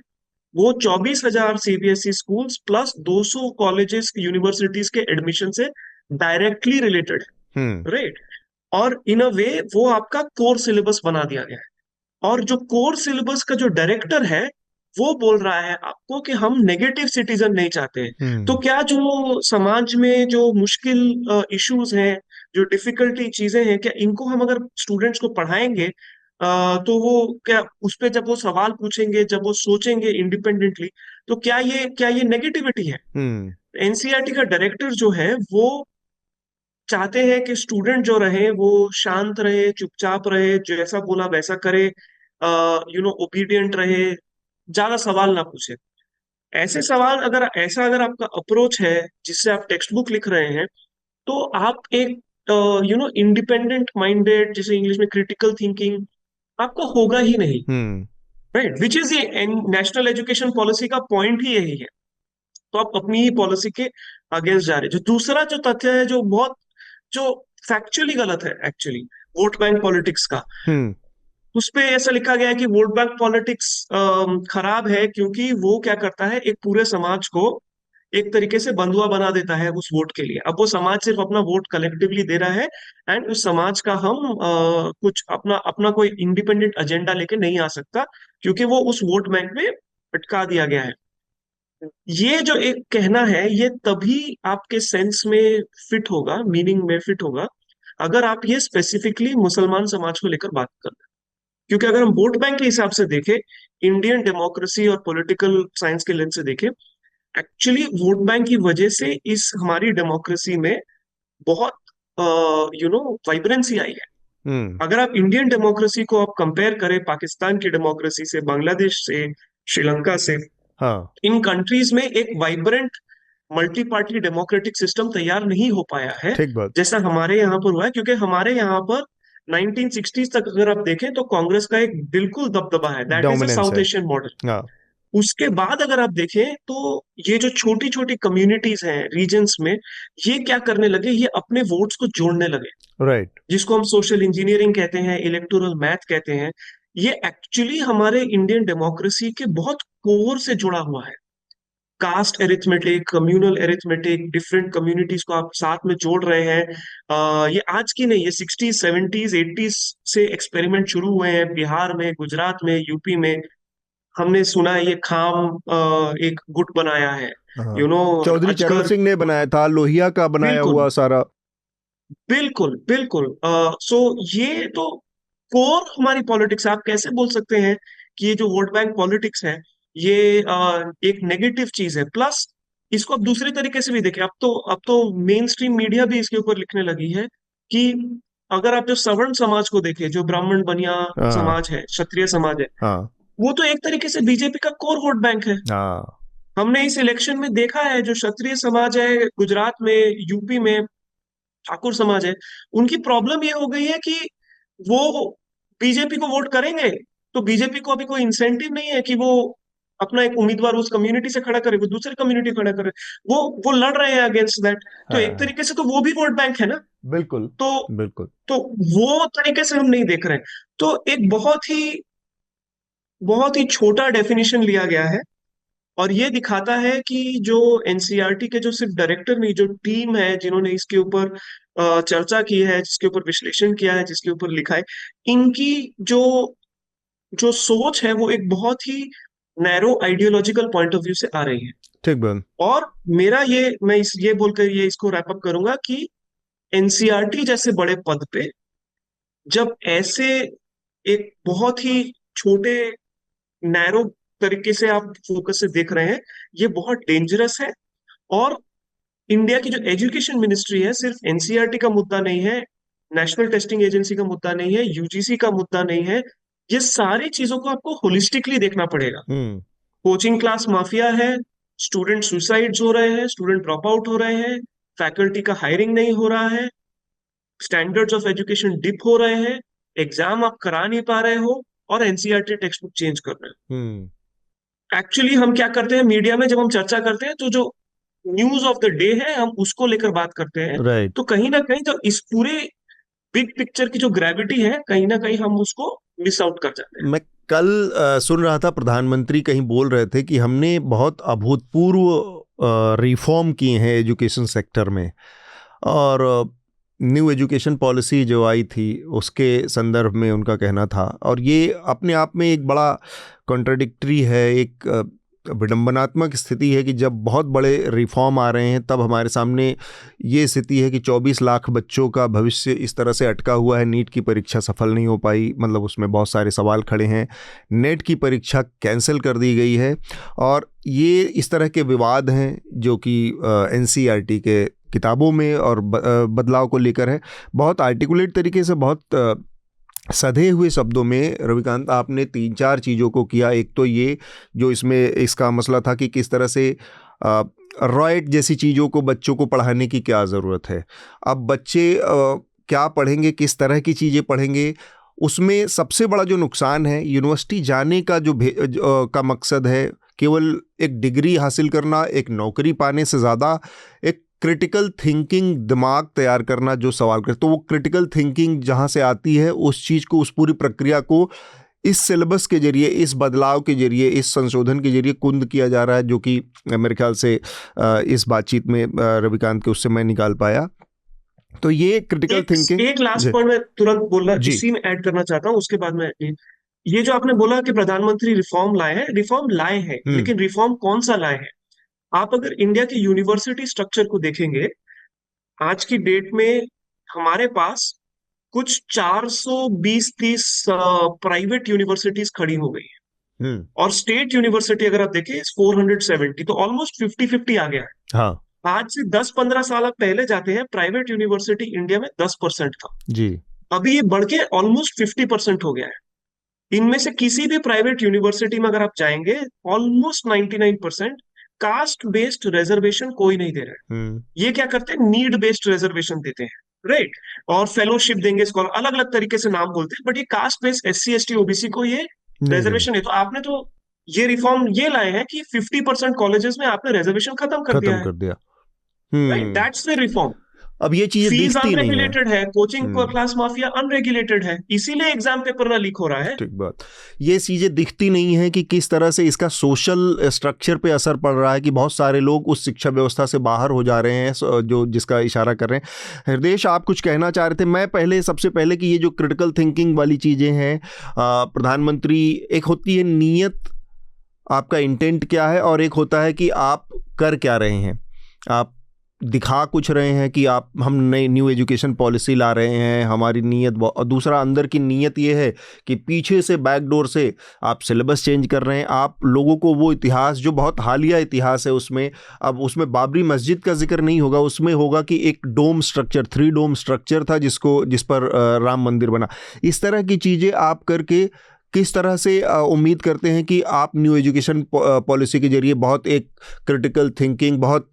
वो 24,000 CBSE schools plus 200 colleges universities के एडमिशन से डायरेक्टली रिलेटेड है, राइट। और इन अ वे वो आपका कोर सिलेबस बना दिया गया है। और जो कोर सिलेबस का जो डायरेक्टर है वो बोल रहा है आपको कि हम नेगेटिव सिटीजन नहीं चाहते हैं। तो क्या जो समाज में जो मुश्किल इश्यूज हैं, जो डिफिकल्टी चीजें हैं, क्या इनको हम अगर स्टूडेंट्स को पढ़ाएंगे तो वो क्या उस पे जब वो सवाल पूछेंगे, जब वो सोचेंगे इंडिपेंडेंटली, तो क्या ये नेगेटिविटी है? एनसीईआरटी का डायरेक्टर जो है वो चाहते हैं कि स्टूडेंट जो रहे वो शांत रहे, चुपचाप रहे, जैसा बोला वैसा करे, ओबीडियंट रहे, ज्यादा सवाल ना पूछे। ऐसा अगर आपका अप्रोच है जिससे आप टेक्स्ट बुक लिख रहे हैं, तो आप एक इंडिपेंडेंट माइंडेड, जिसे इंग्लिश में क्रिटिकल थिंकिंग, आपका होगा ही नहीं, राइट। विच इज ये नेशनल एजुकेशन पॉलिसी का पॉइंट ही यही है। तो आप अपनी ही पॉलिसी के अगेंस्ट जा रहे हैं। जो दूसरा जो तथ्य है जो फैक्चुअली गलत है एक्चुअली, वोट बैंक पॉलिटिक्स का, उस पे ऐसा लिखा गया है कि वोट बैंक पॉलिटिक्स खराब है क्योंकि वो क्या करता है, एक पूरे समाज को एक तरीके से बंधुआ बना देता है उस वोट के लिए। अब वो समाज सिर्फ अपना वोट कलेक्टिवली दे रहा है एंड उस समाज का हम कुछ अपना अपना कोई इंडिपेंडेंट एजेंडा लेके नहीं आ सकता, क्योंकि वो उस वोट बैंक में अटका दिया गया है। ये जो एक कहना है ये तभी आपके सेंस में फिट होगा, मीनिंग में फिट होगा, अगर आप ये स्पेसिफिकली मुसलमान समाज को लेकर बात करते हैं। क्योंकि अगर हम वोट बैंक के हिसाब से देखें, इंडियन डेमोक्रेसी और पॉलिटिकल साइंस के लेंस से देखें, एक्चुअली वोट बैंक की वजह से इस हमारी डेमोक्रेसी में बहुत वाइब्रेंसी आई है। अगर आप इंडियन डेमोक्रेसी को आप कंपेयर करें पाकिस्तान की डेमोक्रेसी से, बांग्लादेश से, श्रीलंका से, हाँ, इन कंट्रीज में एक vibrant multi party democratic system तैयार नहीं हो पाया है जैसा हमारे यहाँ पर हुआ है। क्योंकि हमारे यहाँ पर 1960s तक अगर आप देखें तो कांग्रेस का एक बिल्कुल दबदबा है, that is a dominance south है। Asian model. हाँ। उसके बाद अगर आप देखें तो ये जो छोटी छोटी कम्युनिटीज हैं रीजन्स में, ये क्या करने लगे, ये अपने वोट्स को जोड़ने लगे, राइट। जिसको हम सोशल इंजीनियरिंग कहते हैं, इलेक्टोरल मैथ कहते हैं। ये एक्चुअली हमारे इंडियन डेमोक्रेसी के बहुत कोर से जुड़ा हुआ है। Caste arithmetic, communal arithmetic, different communities को आप साथ में जोड़ रहे हैं। ये आज की नहीं, ये 60s 70s 80s से एक्सपेरिमेंट शुरू हुए हैं, बिहार में, गुजरात में, यूपी में। हमने सुना है ये खाम एक गुट बनाया है, हाँ, यू नो, चौधरी चरण अजगर। सिंह ने बनाया था, लोहिया का बनाया बिल्कुल हुआ सारा। बिल्कुल बिल्कुल। सो ये तो कोर हमारी पॉलिटिक्स, आप कैसे बोल सकते हैं कि ये जो वोट बैंक पॉलिटिक्स है ये एक नेगेटिव चीज है? प्लस इसको अब दूसरे तरीके से भी देखें, अब तो मेन स्ट्रीम मीडिया भी इसके ऊपर लिखने लगी है कि अगर आप जो सवर्ण समाज को देखें, जो ब्राह्मण बनिया हाँ। समाज है, क्षत्रिय समाज है, हाँ। वो तो एक तरीके से बीजेपी का कोर वोट बैंक है। हाँ। हमने इस इलेक्शन में देखा है, जो क्षत्रिय समाज है गुजरात में, यूपी में, ठाकुर समाज है, उनकी प्रॉब्लम ये हो गई है कि वो बीजेपी को वोट करेंगे तो बीजेपी को अभी कोई इंसेंटिव नहीं है कि वो अपना एक उम्मीदवार उस कम्युनिटी से खड़ा करे, वो दूसरी कम्युनिटी खड़ा करे, वो लड़ रहे हैं अगेंस्ट दैट। तो एक हाँ। तरीके से तो वो भी वोट बैंक है ना। बिल्कुल। तो बिल्कुल। तो वो तरीके से हम नहीं देख रहे हैं। तो एक बहुत ही छोटा डेफिनेशन लिया गया है, और ये दिखाता है कि जो एनसीईआरटी के जो सिर्फ डायरेक्टर नहीं, जो टीम है जिन्होंने इसके ऊपर चर्चा की है, जिसके ऊपर विश्लेषण किया है, जिसके ऊपर लिखा है, इनकी जो जो सोच है वो एक बहुत ही narrow ideological point of view से आ रही है। ठीक बन। और मेरा ये बोलकर ये इसको रैप अप करूंगा कि एनसीईआरटी जैसे बड़े पद पे जब ऐसे एक बहुत ही छोटे नैरो तरीके से आप फोकस से देख रहे हैं, ये बहुत डेंजरस है। और इंडिया की जो एजुकेशन मिनिस्ट्री है, सिर्फ एनसीईआरटी का मुद्दा नहीं है, नेशनल टेस्टिंग एजेंसी का मुद्दा नहीं है, यूजीसी का मुद्दा नहीं है, ये सारी चीजों को आपको होलिस्टिकली देखना पड़ेगा। हम्म। कोचिंग क्लास माफिया है, स्टूडेंट सुसाइड्स हो रहे हैं, स्टूडेंट ड्रॉप आउट हो रहे हैं, फैकल्टी का हायरिंग नहीं हो रहा है, स्टैंडर्ड्स ऑफ एजुकेशन डिप हो रहे हैं, एग्जाम आप करा नहीं पा रहे हो, और एनसीईआरटी टेक्स्ट बुक चेंज कर रहे हो। हम्म। एक्चुअली हम क्या करते हैं मीडिया में, जब हम चर्चा करते हैं तो जो न्यूज ऑफ द डे है हम उसको लेकर बात करते हैं। राइट। तो कहीं ना कहीं तो इस पूरे बिग पिक्चर की जो ग्रेविटी है, कहीं ना कहीं हम उसको मिस आउट कर जाते हैं। मैं कल सुन रहा था, प्रधानमंत्री कहीं बोल रहे थे कि हमने बहुत अभूतपूर्व रिफॉर्म किए हैं एजुकेशन सेक्टर में, और न्यू एजुकेशन पॉलिसी जो आई थी उसके संदर्भ में उनका कहना था। और ये अपने आप में एक बड़ा कॉन्ट्रडिक्टरी है, एक विडंबनात्मक स्थिति है कि जब बहुत बड़े रिफॉर्म आ रहे हैं तब हमारे सामने ये स्थिति है कि 24 लाख बच्चों का भविष्य इस तरह से अटका हुआ है। नीट की परीक्षा सफल नहीं हो पाई, मतलब उसमें बहुत सारे सवाल खड़े हैं। नेट की परीक्षा कैंसिल कर दी गई है, और ये इस तरह के विवाद हैं जो कि एनसीईआरटी के किताबों में और बदलाव को लेकर है। बहुत आर्टिकुलेट तरीके से, बहुत सधे हुए शब्दों में रविकांत आपने 3-4 चीज़ों को किया। एक तो ये जो इसमें इसका मसला था कि किस तरह से रॉयट जैसी चीज़ों को बच्चों को पढ़ाने की क्या ज़रूरत है। अब बच्चे क्या पढ़ेंगे, किस तरह की चीज़ें पढ़ेंगे, उसमें सबसे बड़ा जो नुकसान है, यूनिवर्सिटी जाने का जो का मकसद है केवल एक डिग्री हासिल करना, एक नौकरी पाने से ज़्यादा एक क्रिटिकल थिंकिंग दिमाग तैयार करना जो सवाल करे। तो वो क्रिटिकल थिंकिंग जहाँ से आती है, उस चीज़ को, उस पूरी प्रक्रिया को इस सिलेबस के जरिए, इस बदलाव के जरिए, इस संशोधन के जरिए कुंद किया जा रहा है, जो कि मेरे ख्याल से इस बातचीत में रविकांत के उससे मैं निकाल पाया। तो ये क्रिटिकल थिंकिंग। एक लास्ट पॉइंट मैं तुरंत बोलना, जी। इसी में ऐड करना चाहता हूँ, उसके बाद मैं ये जो आपने बोला कि प्रधानमंत्री रिफॉर्म लाए हैं, रिफॉर्म लाए हैं, लेकिन रिफॉर्म कौन सा लाए हैं? आप अगर इंडिया के यूनिवर्सिटी स्ट्रक्चर को देखेंगे, आज की डेट में हमारे पास कुछ 420-30 प्राइवेट यूनिवर्सिटीज खड़ी हो गई है, और स्टेट यूनिवर्सिटी अगर आप देखें 470, तो ऑलमोस्ट 50-50 आ गया है। हाँ। आज से 10-15 साल पहले जाते हैं, प्राइवेट यूनिवर्सिटी इंडिया में 10% था जी। अभी ये बढ़ के ऑलमोस्ट 50% हो गया है। इनमें से किसी भी प्राइवेट यूनिवर्सिटी में अगर आप जाएंगे, ऑलमोस्ट 99% कास्ट बेस्ड रिजर्वेशन कोई नहीं दे रहा है। ये क्या करते हैं, नीड बेस्ड रिजर्वेशन देते हैं। राइट, और फेलोशिप देंगे, स्कॉलर, अलग अलग तरीके से नाम बोलते हैं, बट ये caste based SC ST OBC को ये नहीं देंगे। रिजर्वेशन है। तो आपने तो ये रिफॉर्म ये लाए हैं कि 50% कॉलेजेस में आपने रिजर्वेशन खत्म कर दिया खत्म है, कर दिया। Right, that's the reform. अब ये चीजें फीस दिखती नहीं है। अनरेगुलेटेड है, कोचिंग क्लास माफिया अनरेगुलेटेड है, इसीलिए एग्जाम पेपर ना लीक हो रहा है। ठीक बात। ये चीजें दिखती नहीं है कि किस तरह से इसका सोशल स्ट्रक्चर पे असर पड़ रहा है, कि बहुत सारे लोग उस शिक्षा व्यवस्था से बाहर हो जा रहे हैं, जो जिसका इशारा कर रहे हैं। हृदयेश, आप कुछ कहना चाह रहे थे? मैं सबसे पहले कि ये जो क्रिटिकल थिंकिंग वाली चीजें हैं, प्रधानमंत्री, एक होती है नीयत, आपका इंटेंट क्या है, और एक होता है कि आप कर क्या रहे हैं। आप दिखा कुछ रहे हैं कि हम नई न्यू एजुकेशन पॉलिसी ला रहे हैं, हमारी नीयत, और दूसरा अंदर की नीयत ये है कि पीछे से बैकडोर से आप सिलेबस चेंज कर रहे हैं। आप लोगों को वो इतिहास जो बहुत हालिया इतिहास है, उसमें अब उसमें बाबरी मस्जिद का जिक्र नहीं होगा, उसमें होगा कि एक डोम स्ट्रक्चर, 3 डोम स्ट्रक्चर था जिस पर राम मंदिर बना। इस तरह की चीज़ें आप करके किस तरह से उम्मीद करते हैं कि आप न्यू एजुकेशन पॉलिसी के जरिए बहुत एक क्रिटिकल थिंकिंग, बहुत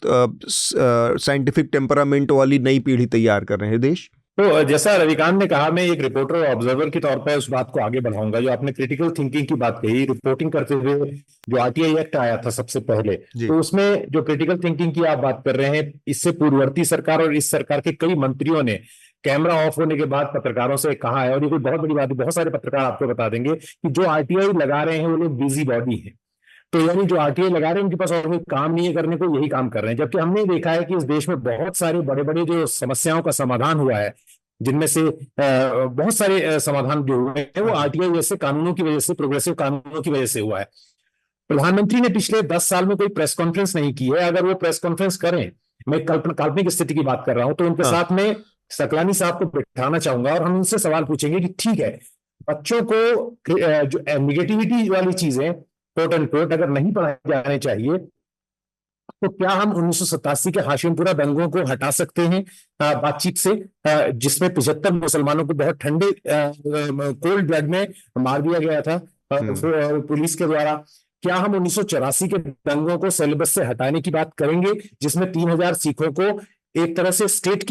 साइंटिफिक टेम्परामेंट वाली नई पीढ़ी तैयार कर रहे हैं? देश, तो जैसा रविकांत ने कहा, मैं एक रिपोर्टर और ऑब्जर्वर के तौर पर उस बात को आगे बढ़ाऊंगा। जो आपने क्रिटिकल थिंकिंग की बात कही, रिपोर्टिंग करते हुए जो RTI एक्ट आया था सबसे पहले, तो उसमें जो क्रिटिकल थिंकिंग की आप बात कर रहे हैं, इससे पूर्ववर्ती सरकार और इस सरकार के कई मंत्रियों ने कैमरा ऑफ होने के बाद पत्रकारों से कहा है, और ये कोई बहुत बड़ी बात है, बहुत सारे पत्रकार आपको बता देंगे कि जो RTI लगा रहे हैं वो लोग बिजी बॉडी है। तो यानी जो RTI लगा रहे हैं उनके पास और कोई काम नहीं है करने को, यही काम कर रहे हैं। जबकि हमने देखा है कि इस देश में बहुत सारे बड़े बड़े जो समस्याओं का समाधान हुआ है, जिनमें से बहुत सारे समाधान जो हुए हैं वो RTI जैसे कानूनों की वजह से, प्रोग्रेसिव कानूनों की वजह से हुआ है। प्रधानमंत्री ने पिछले 10 साल में कोई प्रेस कॉन्फ्रेंस नहीं की है। अगर वो प्रेस कॉन्फ्रेंस करें, मैं काल्पनिक स्थिति की बात कर रहा हूं, तो उनके साथ में सकलानी साहब को बिठाना चाहूंगा और हम उनसे सवाल पूछेंगे कि ठीक है, बच्चों को जो निगेटिविटी वाली चीजें कोट एंड कोट अगर नहीं पढ़ाई जाने चाहिए, तो क्या हम 1987 के हाशिमपुरा दंगों को हटा सकते हैं बातचीत से, जिसमें 75 मुसलमानों को बहुत ठंडे कोल्ड ब्लड में मार दिया गया था पुलिस के द्वारा? क्या हम 1984 के दंगों को सिलेबस से हटाने की बात करेंगे, जिसमें 3000 सिखों को एक तरह से state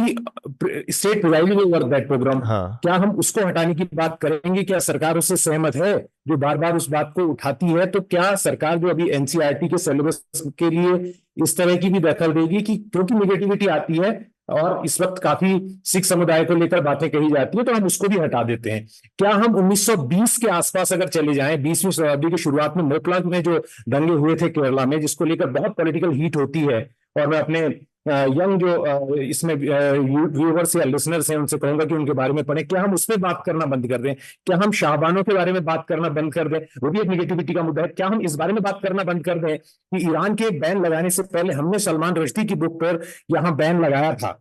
provided over that program, क्या हम उसको हटाने की बात करेंगे? क्या सरकार उससे सहमत है जो बार बार उस बात को उठाती है? तो क्या सरकार जो अभी NCERT के सिलेबस के लिए इस तरह की भी दखल देगी कि क्योंकि निगेटिविटी आती है और इस वक्त काफी सिख समुदाय को लेकर बातें कही जाती है, तो हम उसको भी हटा देते हैं? क्या हम 1920 के आसपास अगर चले जाएं, 20वीं शताब्दी की शुरुआत में मोकलांग में जो दंगे हुए थे केरला में, जिसको लेकर बहुत पॉलिटिकल हीट होती है, और मैं अपने यंग जो इसमें व्यूअर्स या लिसनर्स हैं उनसे कहूंगा कि उनके बारे में पढ़ें। क्या हम उस पर बात करना बंद कर दें? क्या हम शाहबानों के बारे में बात करना बंद कर दें? वो भी एक निगेटिविटी का मुद्दा है। क्या हम इस बारे में बात करना बंद कर दें कि ईरान के बैन लगाने से पहले हमने सलमान रुश्दी की बुक पर यहाँ बैन लगाया था,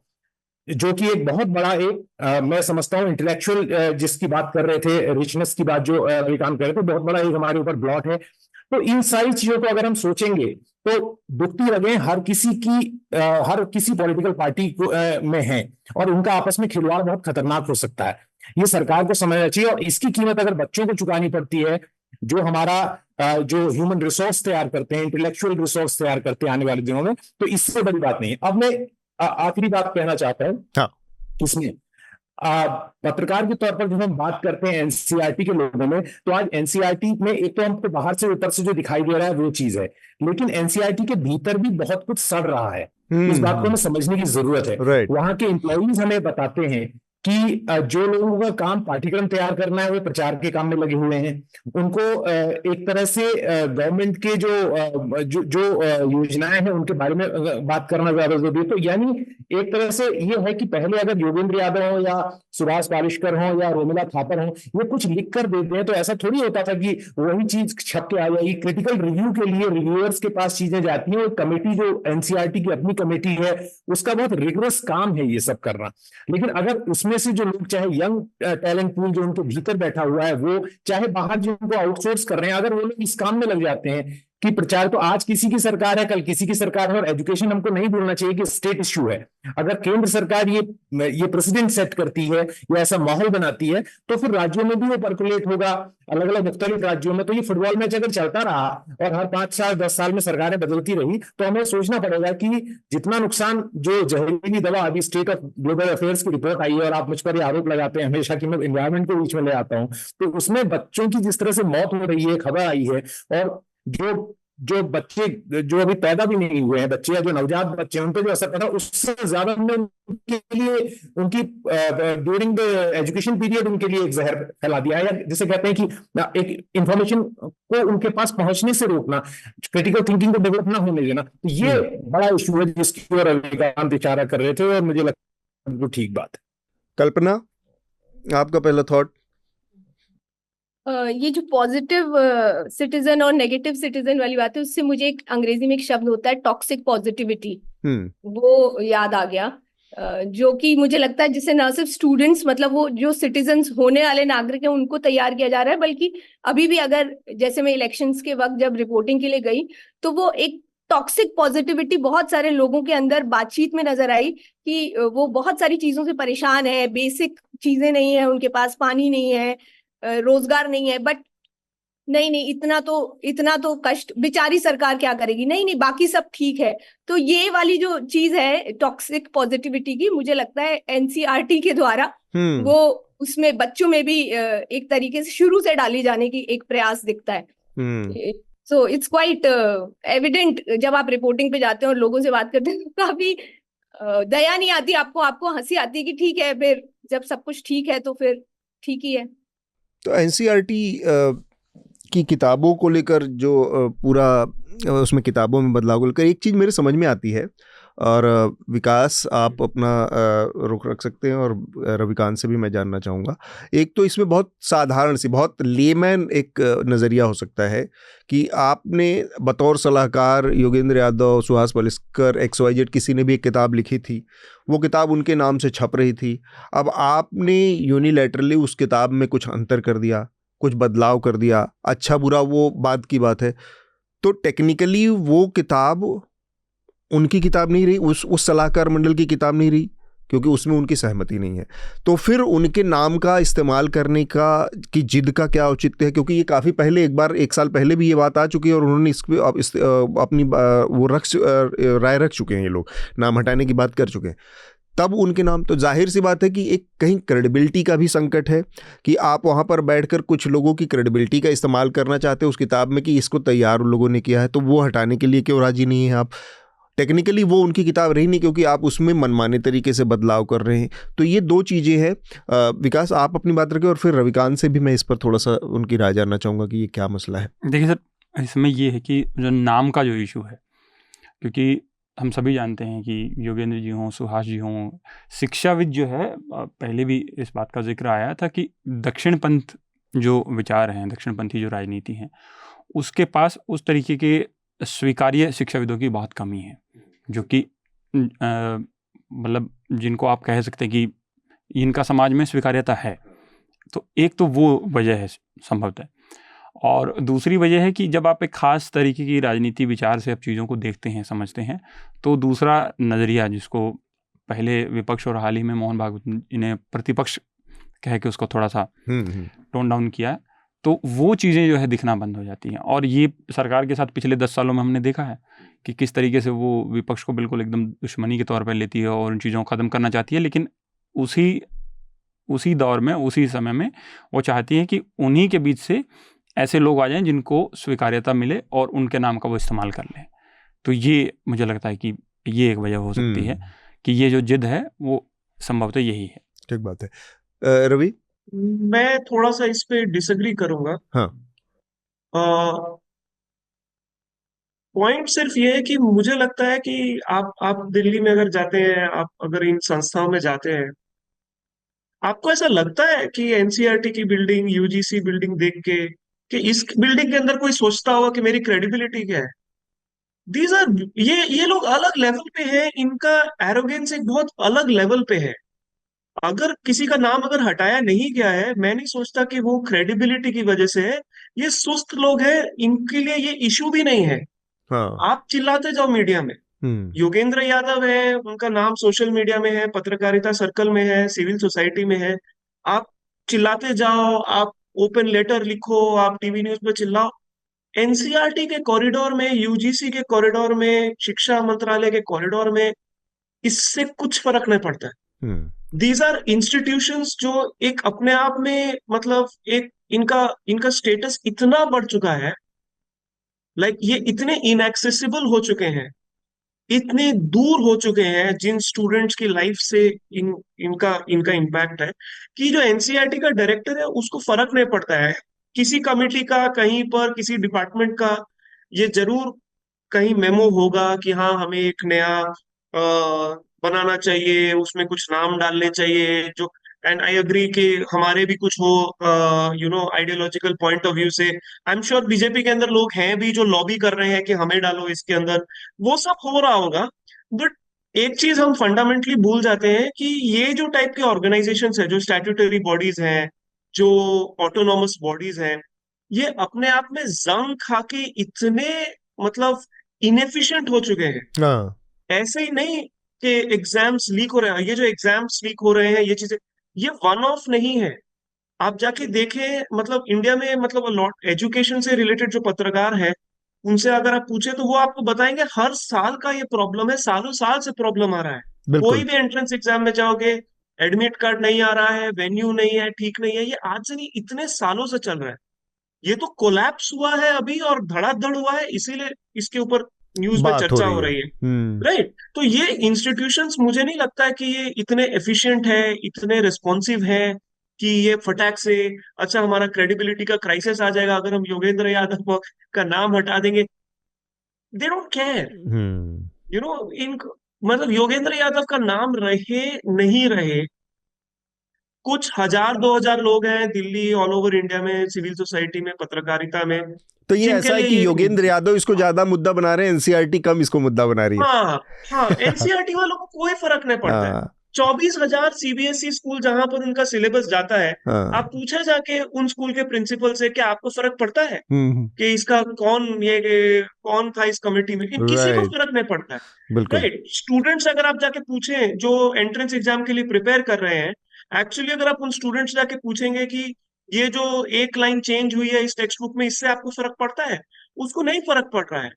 जो कि एक बहुत बड़ा मैं समझता हूँ इंटेलेक्चुअल जिसकी बात कर रहे थे, रिचनेस की बात जो रविकांत कर रहे थे, बहुत बड़ा एक हमारे ऊपर ब्लॉट है। तो इन सारी चीजों को अगर हम सोचेंगे तो दुखती रगें हर किसी पॉलिटिकल पार्टी को में है, और उनका आपस में खिलवाड़ बहुत खतरनाक हो सकता है। ये सरकार को समझना चाहिए, और इसकी कीमत अगर बच्चों को चुकानी पड़ती है, जो हमारा जो ह्यूमन रिसोर्स तैयार करते हैं, इंटेलेक्चुअल रिसोर्स तैयार करते हैं आने वाले दिनों में, तो इससे बड़ी बात नहीं है। अब मैं आखिरी बात कहना चाहता हूं इसमें, पत्रकार के तौर पर जब हम बात करते हैं NCERT के लोगों में, तो आज NCERT में एक तो हमको बाहर से ऊपर से जो दिखाई दे रहा है वो चीज है, लेकिन NCERT के भीतर भी बहुत कुछ सड़ रहा है। इस बात को हमें समझने की जरूरत है। वहां के एम्प्लॉइज हमें बताते हैं कि जो लोगों का काम पाठ्यक्रम तैयार करना है वो प्रचार के काम में लगे हुए हैं। उनको एक तरह से गवर्नमेंट के जो योजनाएं हैं उनके बारे में बात करना ज्यादा जरूरी है। तो यानी एक तरह से ये है कि पहले अगर योगेंद्र यादव हो या सुभाष पालेशकर हो या रोमिला थापर हो, ये कुछ लिख कर देते हैं तो ऐसा थोड़ी होता था कि वही चीज छप के आ जाएगी। क्रिटिकल रिव्यू के लिए रिव्यूअर्स के पास चीजें जाती हैं, और कमेटी जो NCERT की अपनी कमेटी है उसका बहुत रिगरस काम है ये सब करना। लेकिन अगर उसमें से जो लोग, चाहे यंग टैलेंट पूल जो उनके भीतर बैठा हुआ है, वो चाहे बाहर जिनको आउटसोर्स कर रहे हैं, अगर वो लोग इस काम में लग जाते हैं कि प्रचार तो आज किसी की सरकार है, कल किसी की सरकार है, और एजुकेशन हमको नहीं भूलना चाहिए कि स्टेट इश्यू है। अगर केंद्र सरकार ये प्रेसिडेंट सेट करती है या ऐसा माहौल बनाती है, तो फिर राज्यों में भी वो पर्कुलेट होगा, अलग अलग मुख्तलिफ राज्यों में। तो ये फुटबॉल मैच अगर चलता रहा और हर 5 साल 10 साल में सरकारें बदलती रही, तो हमें सोचना पड़ेगा कि जितना नुकसान, जो जहरीली दवा अभी स्टेट ऑफ ग्लोबल अफेयर्स की रिपोर्ट आई है, और आप मुझ पर ये आरोप लगाते हैं हमेशा कि मैं एनवायरमेंट को बीच में ले आता हूं, तो उसमें बच्चों की जिस तरह से मौत हो रही है, खबर आई है, और जो जो बच्चे जो अभी पैदा भी नहीं हुए हैं बच्चे, या जो नवजात बच्चे हैं, उन पर जो असर पड़ा, उससे ज्यादा हमने उनके लिए, उनकी ड्यूरिंग द एजुकेशन पीरियड उनके लिए एक जहर फैला दिया है, या जिसे कहते हैं कि एक इंफॉर्मेशन को उनके पास पहुंचने से रोकना, क्रिटिकल थिंकिंग को डेवलप ना होने देना। तो ये बड़ा इशू है जिसकी ओर रविकांत इशारा कर रहे थे, और मुझे लगता है वो ठीक बात है। कल्पना, आपका पहला थॉट? ये जो पॉजिटिव सिटीजन और नेगेटिव सिटीजन वाली बात है, उससे मुझे एक अंग्रेजी में एक शब्द होता है टॉक्सिक पॉजिटिविटी, वो याद आ गया। जो कि मुझे लगता है जिससे न सिर्फ स्टूडेंट्स, मतलब वो जो सिटीजन्स होने वाले नागरिक हैं उनको तैयार किया जा रहा है, बल्कि अभी भी अगर जैसे मैं इलेक्शंस के वक्त जब रिपोर्टिंग के लिए गई, तो वो एक टॉक्सिक पॉजिटिविटी बहुत सारे लोगों के अंदर बातचीत में नजर आई कि वो बहुत सारी चीजों से परेशान है, बेसिक चीजें नहीं है उनके पास, पानी नहीं है, रोजगार नहीं है, बट नहीं इतना तो कष्ट, बेचारी सरकार क्या करेगी, नहीं बाकी सब ठीक है। तो ये वाली जो चीज है टॉक्सिक पॉजिटिविटी की, मुझे लगता है एनसीईआरटी के द्वारा वो उसमें बच्चों में भी एक तरीके से शुरू से डाली जाने की एक प्रयास दिखता है। सो इट्स क्वाइट एविडेंट, जब आप रिपोर्टिंग पे जाते हैं और लोगों से बात करते हैं, तो काफी दया नहीं आती आपको हंसी आती है कि ठीक है, फिर जब सब कुछ ठीक है तो फिर ठीक ही है। तो एनसीईआरटी की किताबों को लेकर जो पूरा उसमें किताबों में बदलाव को लेकर एक चीज़ मेरे समझ में आती है, और विकास आप अपना रुख रख सकते हैं, और रविकांत से भी मैं जानना चाहूँगा। एक तो इसमें बहुत साधारण सी, बहुत लेमैन एक नज़रिया हो सकता है कि आपने बतौर सलाहकार योगेंद्र यादव, सुहास पलिस्कर, XYZ किसी ने भी एक किताब लिखी थी, वो किताब उनके नाम से छप रही थी। अब आपने यूनिलैटरली उस किताब में कुछ अंतर कर दिया, कुछ बदलाव कर दिया, अच्छा बुरा वो बात की बात है। तो टेक्निकली वो किताब उनकी किताब नहीं रही, उस सलाहकार मंडल की किताब नहीं रही, क्योंकि उसमें उनकी सहमति नहीं है। तो फिर उनके नाम का इस्तेमाल करने की जिद का क्या औचित्य है? क्योंकि ये काफ़ी पहले, एक साल पहले भी ये बात आ चुकी है, और उन्होंने अपनी वो राय रख चुके हैं, ये लोग नाम हटाने की बात कर चुके हैं। तब उनके नाम, तो जाहिर सी बात है कि एक कहीं क्रेडिबिलिटी का भी संकट है कि आप वहाँ पर बैठकर कुछ लोगों की क्रेडिबिलिटी का इस्तेमाल करना चाहते हैं उस किताब में कि इसको तैयार उन लोगों ने किया है, तो वो हटाने के लिए क्यों राजी नहीं है आप? टेक्निकली वो उनकी किताब रही नहीं, क्योंकि आप उसमें मनमाने तरीके से बदलाव कर रहे हैं। तो ये दो चीज़ें हैं। विकास, आप अपनी बात रखें, और फिर रविकांत से भी मैं इस पर थोड़ा सा उनकी राय जानना चाहूँगा कि ये क्या मसला है। देखिए सर, इसमें ये है कि जो नाम का जो इशू है, क्योंकि हम सभी जानते हैं कि योगेंद्र जी हों, सुहास जी हों, शिक्षाविद जो है, पहले भी इस बात का जिक्र आया था कि दक्षिणपंथ जो विचार हैं, दक्षिणपंथी जो राजनीति है, उसके पास उस तरीके के स्वीकार्य शिक्षाविदों की बहुत कमी है, जो कि मतलब जिनको आप कह सकते हैं कि इनका समाज में स्वीकार्यता है। तो एक तो वो वजह है संभवतः, और दूसरी वजह है कि जब आप एक ख़ास तरीके की राजनीति विचार से आप चीज़ों को देखते हैं, समझते हैं, तो दूसरा नज़रिया, जिसको पहले विपक्ष और हाल ही में मोहन भागवत इन्हें प्रतिपक्ष कह के उसको थोड़ा सा टोन डाउन किया, तो वो चीज़ें जो है दिखना बंद हो जाती हैं। और ये सरकार के साथ पिछले 10 सालों में हमने देखा है कि किस तरीके से वो विपक्ष को बिल्कुल एकदम दुश्मनी के तौर पर लेती है और उन चीज़ों को ख़त्म करना चाहती है, लेकिन उसी दौर में, उसी समय में वो चाहती है कि उन्हीं के बीच से ऐसे लोग आ जाएं जिनको स्वीकार्यता मिले और उनके नाम का वो इस्तेमाल कर लें। तो ये मुझे लगता है कि ये एक वजह हो सकती है कि ये जो जिद है वो संभवतः यही है। ठीक बात है। रवि, मैं थोड़ा सा इस पे डिसएग्री करूंगा। हाँ, पॉइंट सिर्फ ये है कि मुझे लगता है कि आप दिल्ली में अगर जाते हैं, आप अगर इन संस्थाओं में जाते हैं, आपको ऐसा लगता है कि एनसीईआरटी की बिल्डिंग, यूजीसी बिल्डिंग देख के कि इस बिल्डिंग के अंदर कोई सोचता होगा कि मेरी क्रेडिबिलिटी क्या है? दीज आर ये लोग अलग लेवल पे हैं, इनका एरोगेंस एक बहुत अलग लेवल पे है। अगर किसी का नाम अगर हटाया नहीं गया है, मैं नहीं सोचता कि वो क्रेडिबिलिटी की वजह से है। ये सुस्त लोग हैं, इनके लिए ये इशू भी नहीं है। हाँ। आप चिल्लाते जाओ मीडिया में। योगेंद्र यादव है, उनका नाम सोशल मीडिया में है, पत्रकारिता सर्कल में है, सिविल सोसाइटी में है। आप चिल्लाते जाओ, आप ओपन लेटर लिखो, आप टीवी न्यूज पे चिल्लाओ। एनसीईआरटी के कॉरिडोर में, यूजीसी के कॉरिडोर में, शिक्षा मंत्रालय के कॉरिडोर में इससे कुछ फर्क नहीं पड़ता है। दीज आर इंस्टीट्यूशंस जो एक अपने आप में मतलब एक इनका इनका स्टेटस इतना बढ़ चुका है, लाइक ये इतने इनएक्सेसिबल हो चुके हैं, इतने दूर हो चुके हैं जिन स्टूडेंट्स की लाइफ से इनका इनका इम्पैक्ट है, कि जो एनसीईआरटी का डायरेक्टर है उसको फर्क नहीं पड़ता है किसी कमिटी का, कहीं पर किसी डिपार्टमेंट का। ये जरूर कहीं मेमो होगा कि हाँ हमें एक नया बनाना चाहिए, उसमें कुछ नाम डालने चाहिए जो, एंड आई अग्री कि हमारे भी कुछ हो आइडियोलॉजिकल पॉइंट ऑफ व्यू से। आई एम श्योर बीजेपी के अंदर लोग हैं भी जो लॉबी कर रहे हैं कि हमें डालो इसके अंदर, वो सब हो रहा होगा। बट एक चीज हम फंडामेंटली भूल जाते हैं कि ये जो टाइप के ऑर्गेनाइजेशंस है, जो स्टैट्यूटरी बॉडीज हैं, जो ऑटोनॉमस बॉडीज हैं, ये अपने आप में जंग खा के इतने मतलब इनएफिशिएंट हो चुके हैं। हाँ। ऐसे ही नहीं कि एग्जाम्स लीक हो रहे हैं, ये जो एग्जाम्स लीक हो रहे हैं, ये चीजें, ये वन ऑफ नहीं है। आप जाके देखें, मतलब इंडिया में मतलब लॉट एजुकेशन से रिलेटेड जो पत्रकार है, उनसे अगर आप पूछे तो वो आपको बताएंगे हर साल का ये प्रॉब्लम है, सालों साल से प्रॉब्लम आ रहा है। कोई बिल्कुल। भी एंट्रेंस एग्जाम में जाओगे, एडमिट कार्ड नहीं आ रहा है, वेन्यू नहीं है, ठीक नहीं है, ये आज से नहीं इतने सालों से चल रहा है। ये तो कोलैप्स हुआ है अभी और धड़ाधड़ हुआ है, इसीलिए इसके ऊपर न्यूज में बात हो चर्चा रही हो है। रही है, राइट। तो ये इंस्टीट्यूशंस मुझे नहीं लगता है कि ये इतने एफिशिएंट है, इतने रिस्पॉन्सिव है कि ये फटाक से, अच्छा हमारा क्रेडिबिलिटी का क्राइसिस आ जाएगा अगर हम योगेंद्र यादव का नाम हटा देंगे। दे डोंट केयर, इन मतलब योगेंद्र यादव का नाम रहे नहीं रहे, कुछ हजार 2000 लोग हैं दिल्ली, ऑल ओवर इंडिया में, सिविल सोसाइटी में, पत्रकारिता में, तो ये जिनके ऐसा है लिए कि ये योगेंद्र यादव इसको ज्यादा मुद्दा बना रहे हैं, एनसीईआरटी कम इसको मुद्दा बना रही है। हाँ हाँ, एनसीईआरटी वालों को कोई फर्क नहीं पड़ता है। हाँ। 24,000 सीबीएसई स्कूल जहां पर उनका सिलेबस जाता है, हाँ। आप पूछे जाके उन स्कूल के प्रिंसिपल से क्या आपको फर्क पड़ता है हम्म। कि इसका कौन था इस कमेटी में? किसी को राइट। फर्क नहीं पड़ता है, बिल्कुल। राइट। स्टूडेंट्स अगर आप जाके पूछें जो एंट्रेंस एग्जाम के लिए प्रिपेयर कर रहे हैं, एक्चुअली अगर आप उन स्टूडेंट्स जाके पूछेंगे कि ये जो एक लाइन चेंज हुई है इस टेक्स्ट बुक में, इससे आपको फर्क पड़ता है? उसको नहीं फर्क पड़ रहा है।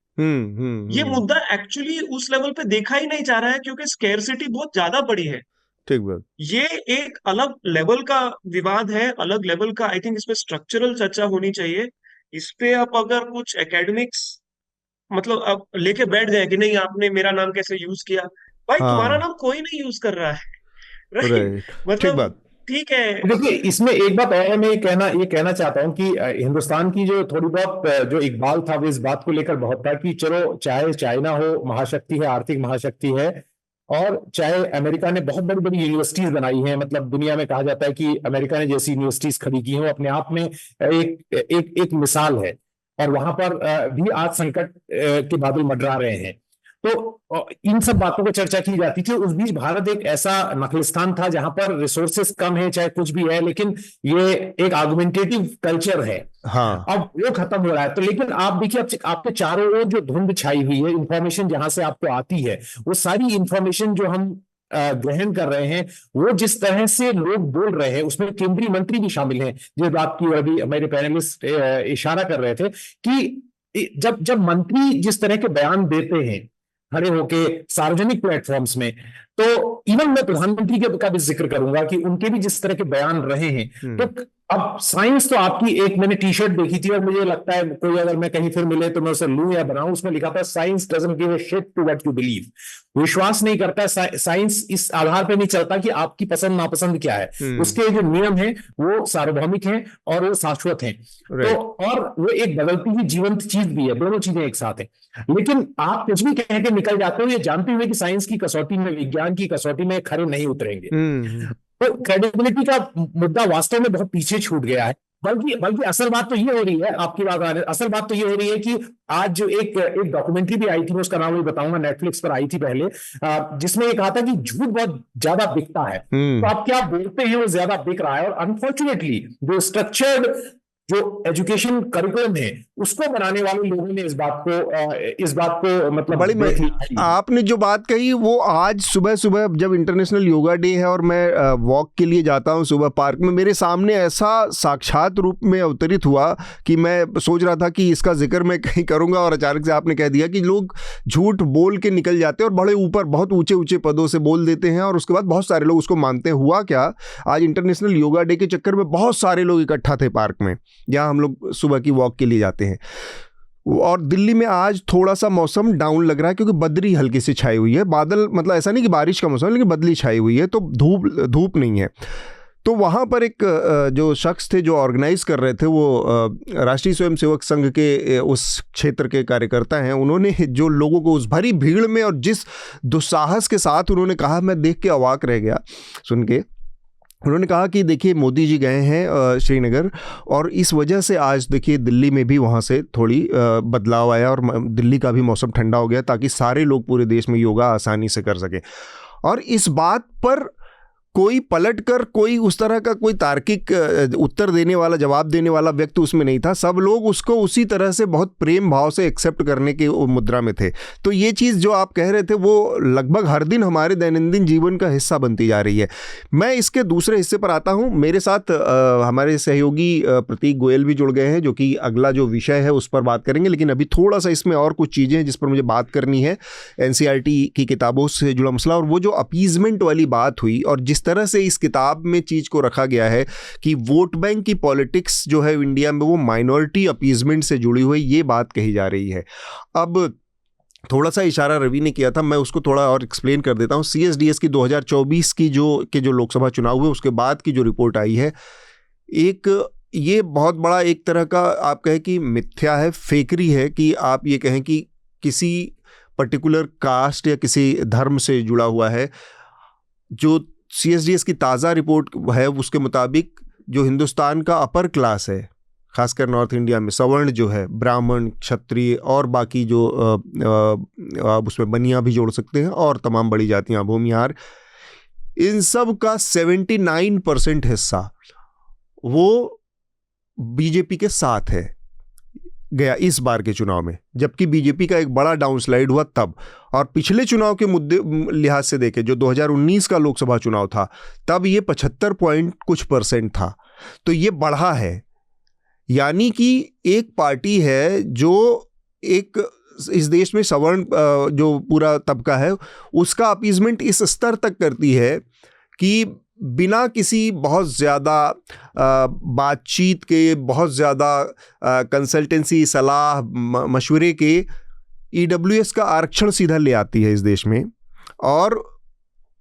ये मुद्दा एक्चुअली उस लेवल पे देखा ही नहीं जा रहा है क्योंकि स्केर्सिटी बहुत ज्यादा बड़ी है। ठीक बात। ये एक अलग लेवल का विवाद है, अलग लेवल का, आई थिंक इसमें स्ट्रक्चरल चर्चा होनी चाहिए। इस पे आप अगर कुछ एकेडमिक्स मतलब अब लेके बैठ जाए कि नहीं आपने मेरा नाम कैसे यूज किया, भाई तुम्हारा हाँ। नाम कोई नहीं यूज कर रहा है, राइट। राइट। ठीक मतलब बात। ठीक है। देखिए इसमें एक बात और है, मैं ये कहना चाहता हूं कि हिंदुस्तान की जो थोड़ी बहुत जो इकबाल था वो इस बात को लेकर बहुत था कि चलो चाहे चाइना हो महाशक्ति है, आर्थिक महाशक्ति है, और चाहे अमेरिका ने बहुत बड़ी बड़ी यूनिवर्सिटीज बनाई हैं, मतलब दुनिया में कहा जाता है कि अमेरिका ने जैसी यूनिवर्सिटीज खड़ी की हैं, वो अपने आप में एक मिसाल है, और वहां पर भी आज संकट के बादल मंडरा रहे हैं। तो इन सब बातों पर चर्चा की जाती थी। उस बीच भारत एक ऐसा नखलिस्तान था जहां पर रिसोर्सेस कम है, चाहे कुछ भी है, लेकिन ये एक आर्गुमेंटेटिव कल्चर है। हाँ। अब वो खत्म हो रहा है। तो लेकिन आप देखिए, आपके चारों ओर जो धुंध छाई हुई है, इंफॉर्मेशन जहां से आपको आती है, वो सारी इंफॉर्मेशन जो हम ग्रहण कर रहे हैं, वो जिस तरह से लोग बोल रहे हैं, उसमें केंद्रीय मंत्री भी शामिल हैं, जिस बात की अभी मेरे पैनलिस्ट इशारा कर रहे थे कि जब मंत्री जिस तरह के बयान देते हैं खड़े होके सार्वजनिक प्लेटफॉर्म्स में, तो इवन मैं प्रधानमंत्री का भी जिक्र करूंगा कि उनके भी जिस तरह के बयान रहे हैं, तो अब साइंस तो आपकी, एक मैंने टी शर्ट देखी थी और मुझे लगता है कोई अगर मैं कहीं फिर मिले तो मैं उसे लूं या बनाऊं, उसमें लिखा था science doesn't give a shit to what you believe. विश्वास नहीं करता साइंस, इस आधार पर नहीं चलता कि आपकी पसंद नापसंद क्या है। उसके जो नियम है वो सार्वभौमिक हैं और वो शाश्वत हैं। तो और वो एक बदलती हुई जीवंत चीज भी है, दोनों चीजें एक साथ हैं। लेकिन आप कुछ भी कह के निकल जाते हो ये जानते हुए कि साइंस की कसौटी में, विज्ञान की कसौटी में खरे नहीं उतरेंगे। तो क्रेडिबिलिटी का मुद्दा वास्तव में बहुत पीछे छूट गया है। बल्कि असल बात तो ये हो रही है, आपकी बात आ रही है, असल बात तो ये हो रही है कि आज जो एक डॉक्यूमेंट्री भी आई थी, मैं उसका नाम भी बताऊंगा, नेटफ्लिक्स पर आई थी पहले, जिसमें ये कहा था कि झूठ बहुत ज्यादा बिकता है। तो आप क्या बोलते हैं वो ज्यादा बिक रहा है। और अनफॉर्चुनेटली जो स्ट्रक्चर्ड जो एजुकेशन करिकुलम है उसको बनाने वाले लोगों ने इस बात को मतलब बड़ी देख लिया। आपने जो बात कही वो आज सुबह सुबह जब इंटरनेशनल योगा डे है और मैं वॉक के लिए जाता हूँ सुबह पार्क में, मेरे सामने ऐसा साक्षात रूप में अवतरित हुआ कि मैं सोच रहा था कि इसका जिक्र मैं कहीं करूंगा, और अचानक से आपने कह दिया कि लोग झूठ बोल के निकल जाते हैं और बड़े ऊपर बहुत ऊंचे ऊंचे पदों से बोल देते हैं और उसके बाद बहुत सारे लोग उसको मानते हैं। हुआ क्या, आज इंटरनेशनल योगा डे के चक्कर में बहुत सारे लोग इकट्ठा थे पार्क में जहाँ हम लोग सुबह की वॉक के लिए जाते हैं। और दिल्ली में आज थोड़ा सा मौसम डाउन लग रहा है क्योंकि बदरी हल्की सी छाई हुई है, बादल, मतलब ऐसा नहीं कि बारिश का मौसम है लेकिन बदली छाई हुई है, तो धूप नहीं है। तो वहाँ पर एक जो शख्स थे जो ऑर्गेनाइज कर रहे थे, वो राष्ट्रीय स्वयंसेवक संघ के उस क्षेत्र के कार्यकर्ता हैं, उन्होंने जो लोगों को उस भरी भीड़ में और जिस दुस्साहस के साथ उन्होंने कहा, मैं देख के अवाक रह गया सुन के। उन्होंने कहा कि देखिए मोदी जी गए हैं श्रीनगर और इस वजह से आज देखिए दिल्ली में भी वहाँ से थोड़ी बदलाव आया और दिल्ली का भी मौसम ठंडा हो गया ताकि सारे लोग पूरे देश में योगा आसानी से कर सकें। और इस बात पर कोई पलटकर कोई उस तरह का कोई तार्किक उत्तर देने वाला, जवाब देने वाला व्यक्ति उसमें नहीं था। सब लोग उसको उसी तरह से बहुत प्रेम भाव से एक्सेप्ट करने की मुद्रा में थे। तो ये चीज़ जो आप कह रहे थे वो लगभग हर दिन हमारे दैनंदिन जीवन का हिस्सा बनती जा रही है। मैं इसके दूसरे हिस्से पर आता हूँ। मेरे साथ हमारे सहयोगी प्रतीक गोयल भी जुड़ गए हैं जो कि अगला जो विषय है उस पर बात करेंगे, लेकिन अभी थोड़ा सा इसमें और कुछ चीज़ें हैं जिस पर मुझे बात करनी है। NCERT की किताबों से जुड़ा मसला और वो जो अपीजमेंट वाली बात हुई और जिस तरह से इस किताब में चीज को रखा गया है कि वोट बैंक की पॉलिटिक्स जो है इंडिया में वो माइनॉरिटी अपीजमेंट से जुड़ी हुई, ये बात कही जा रही है। अब थोड़ा सा इशारा रवि ने किया था, मैं उसको थोड़ा और एक्सप्लेन कर देता हूं। CSDS की 2024 की जो लोकसभा चुनाव हुए उसके बाद की जो रिपोर्ट आई है, ये बहुत बड़ा एक तरह का आप कहें कि मिथ्या है, फेकरी है कि आप ये कहें कि किसी पर्टिकुलर कास्ट या किसी धर्म से जुड़ा हुआ है। जो CSDS की ताज़ा रिपोर्ट है उसके मुताबिक जो हिंदुस्तान का अपर क्लास है, खासकर नॉर्थ इंडिया में सवर्ण जो है, ब्राह्मण, क्षत्रिय और बाकी जो आप उसमें बनिया भी जोड़ सकते हैं और तमाम बड़ी जातियां, भूमिहार, इन सब का 79% हिस्सा वो बीजेपी के साथ है गया इस बार के चुनाव में, जबकि बीजेपी का एक बड़ा डाउनस्लाइड हुआ तब। और पिछले चुनाव के मुद्दे लिहाज से देखें, जो 2019 का लोकसभा चुनाव था, तब ये 75% था। तो ये बढ़ा है, यानी कि एक पार्टी है जो एक इस देश में सवर्ण जो पूरा तबका है उसका अपीजमेंट इस स्तर तक करती है कि बिना किसी बहुत ज़्यादा बातचीत के, बहुत ज़्यादा कंसल्टेंसी, सलाह मशवरे के, EWS का आरक्षण सीधा ले आती है इस देश में और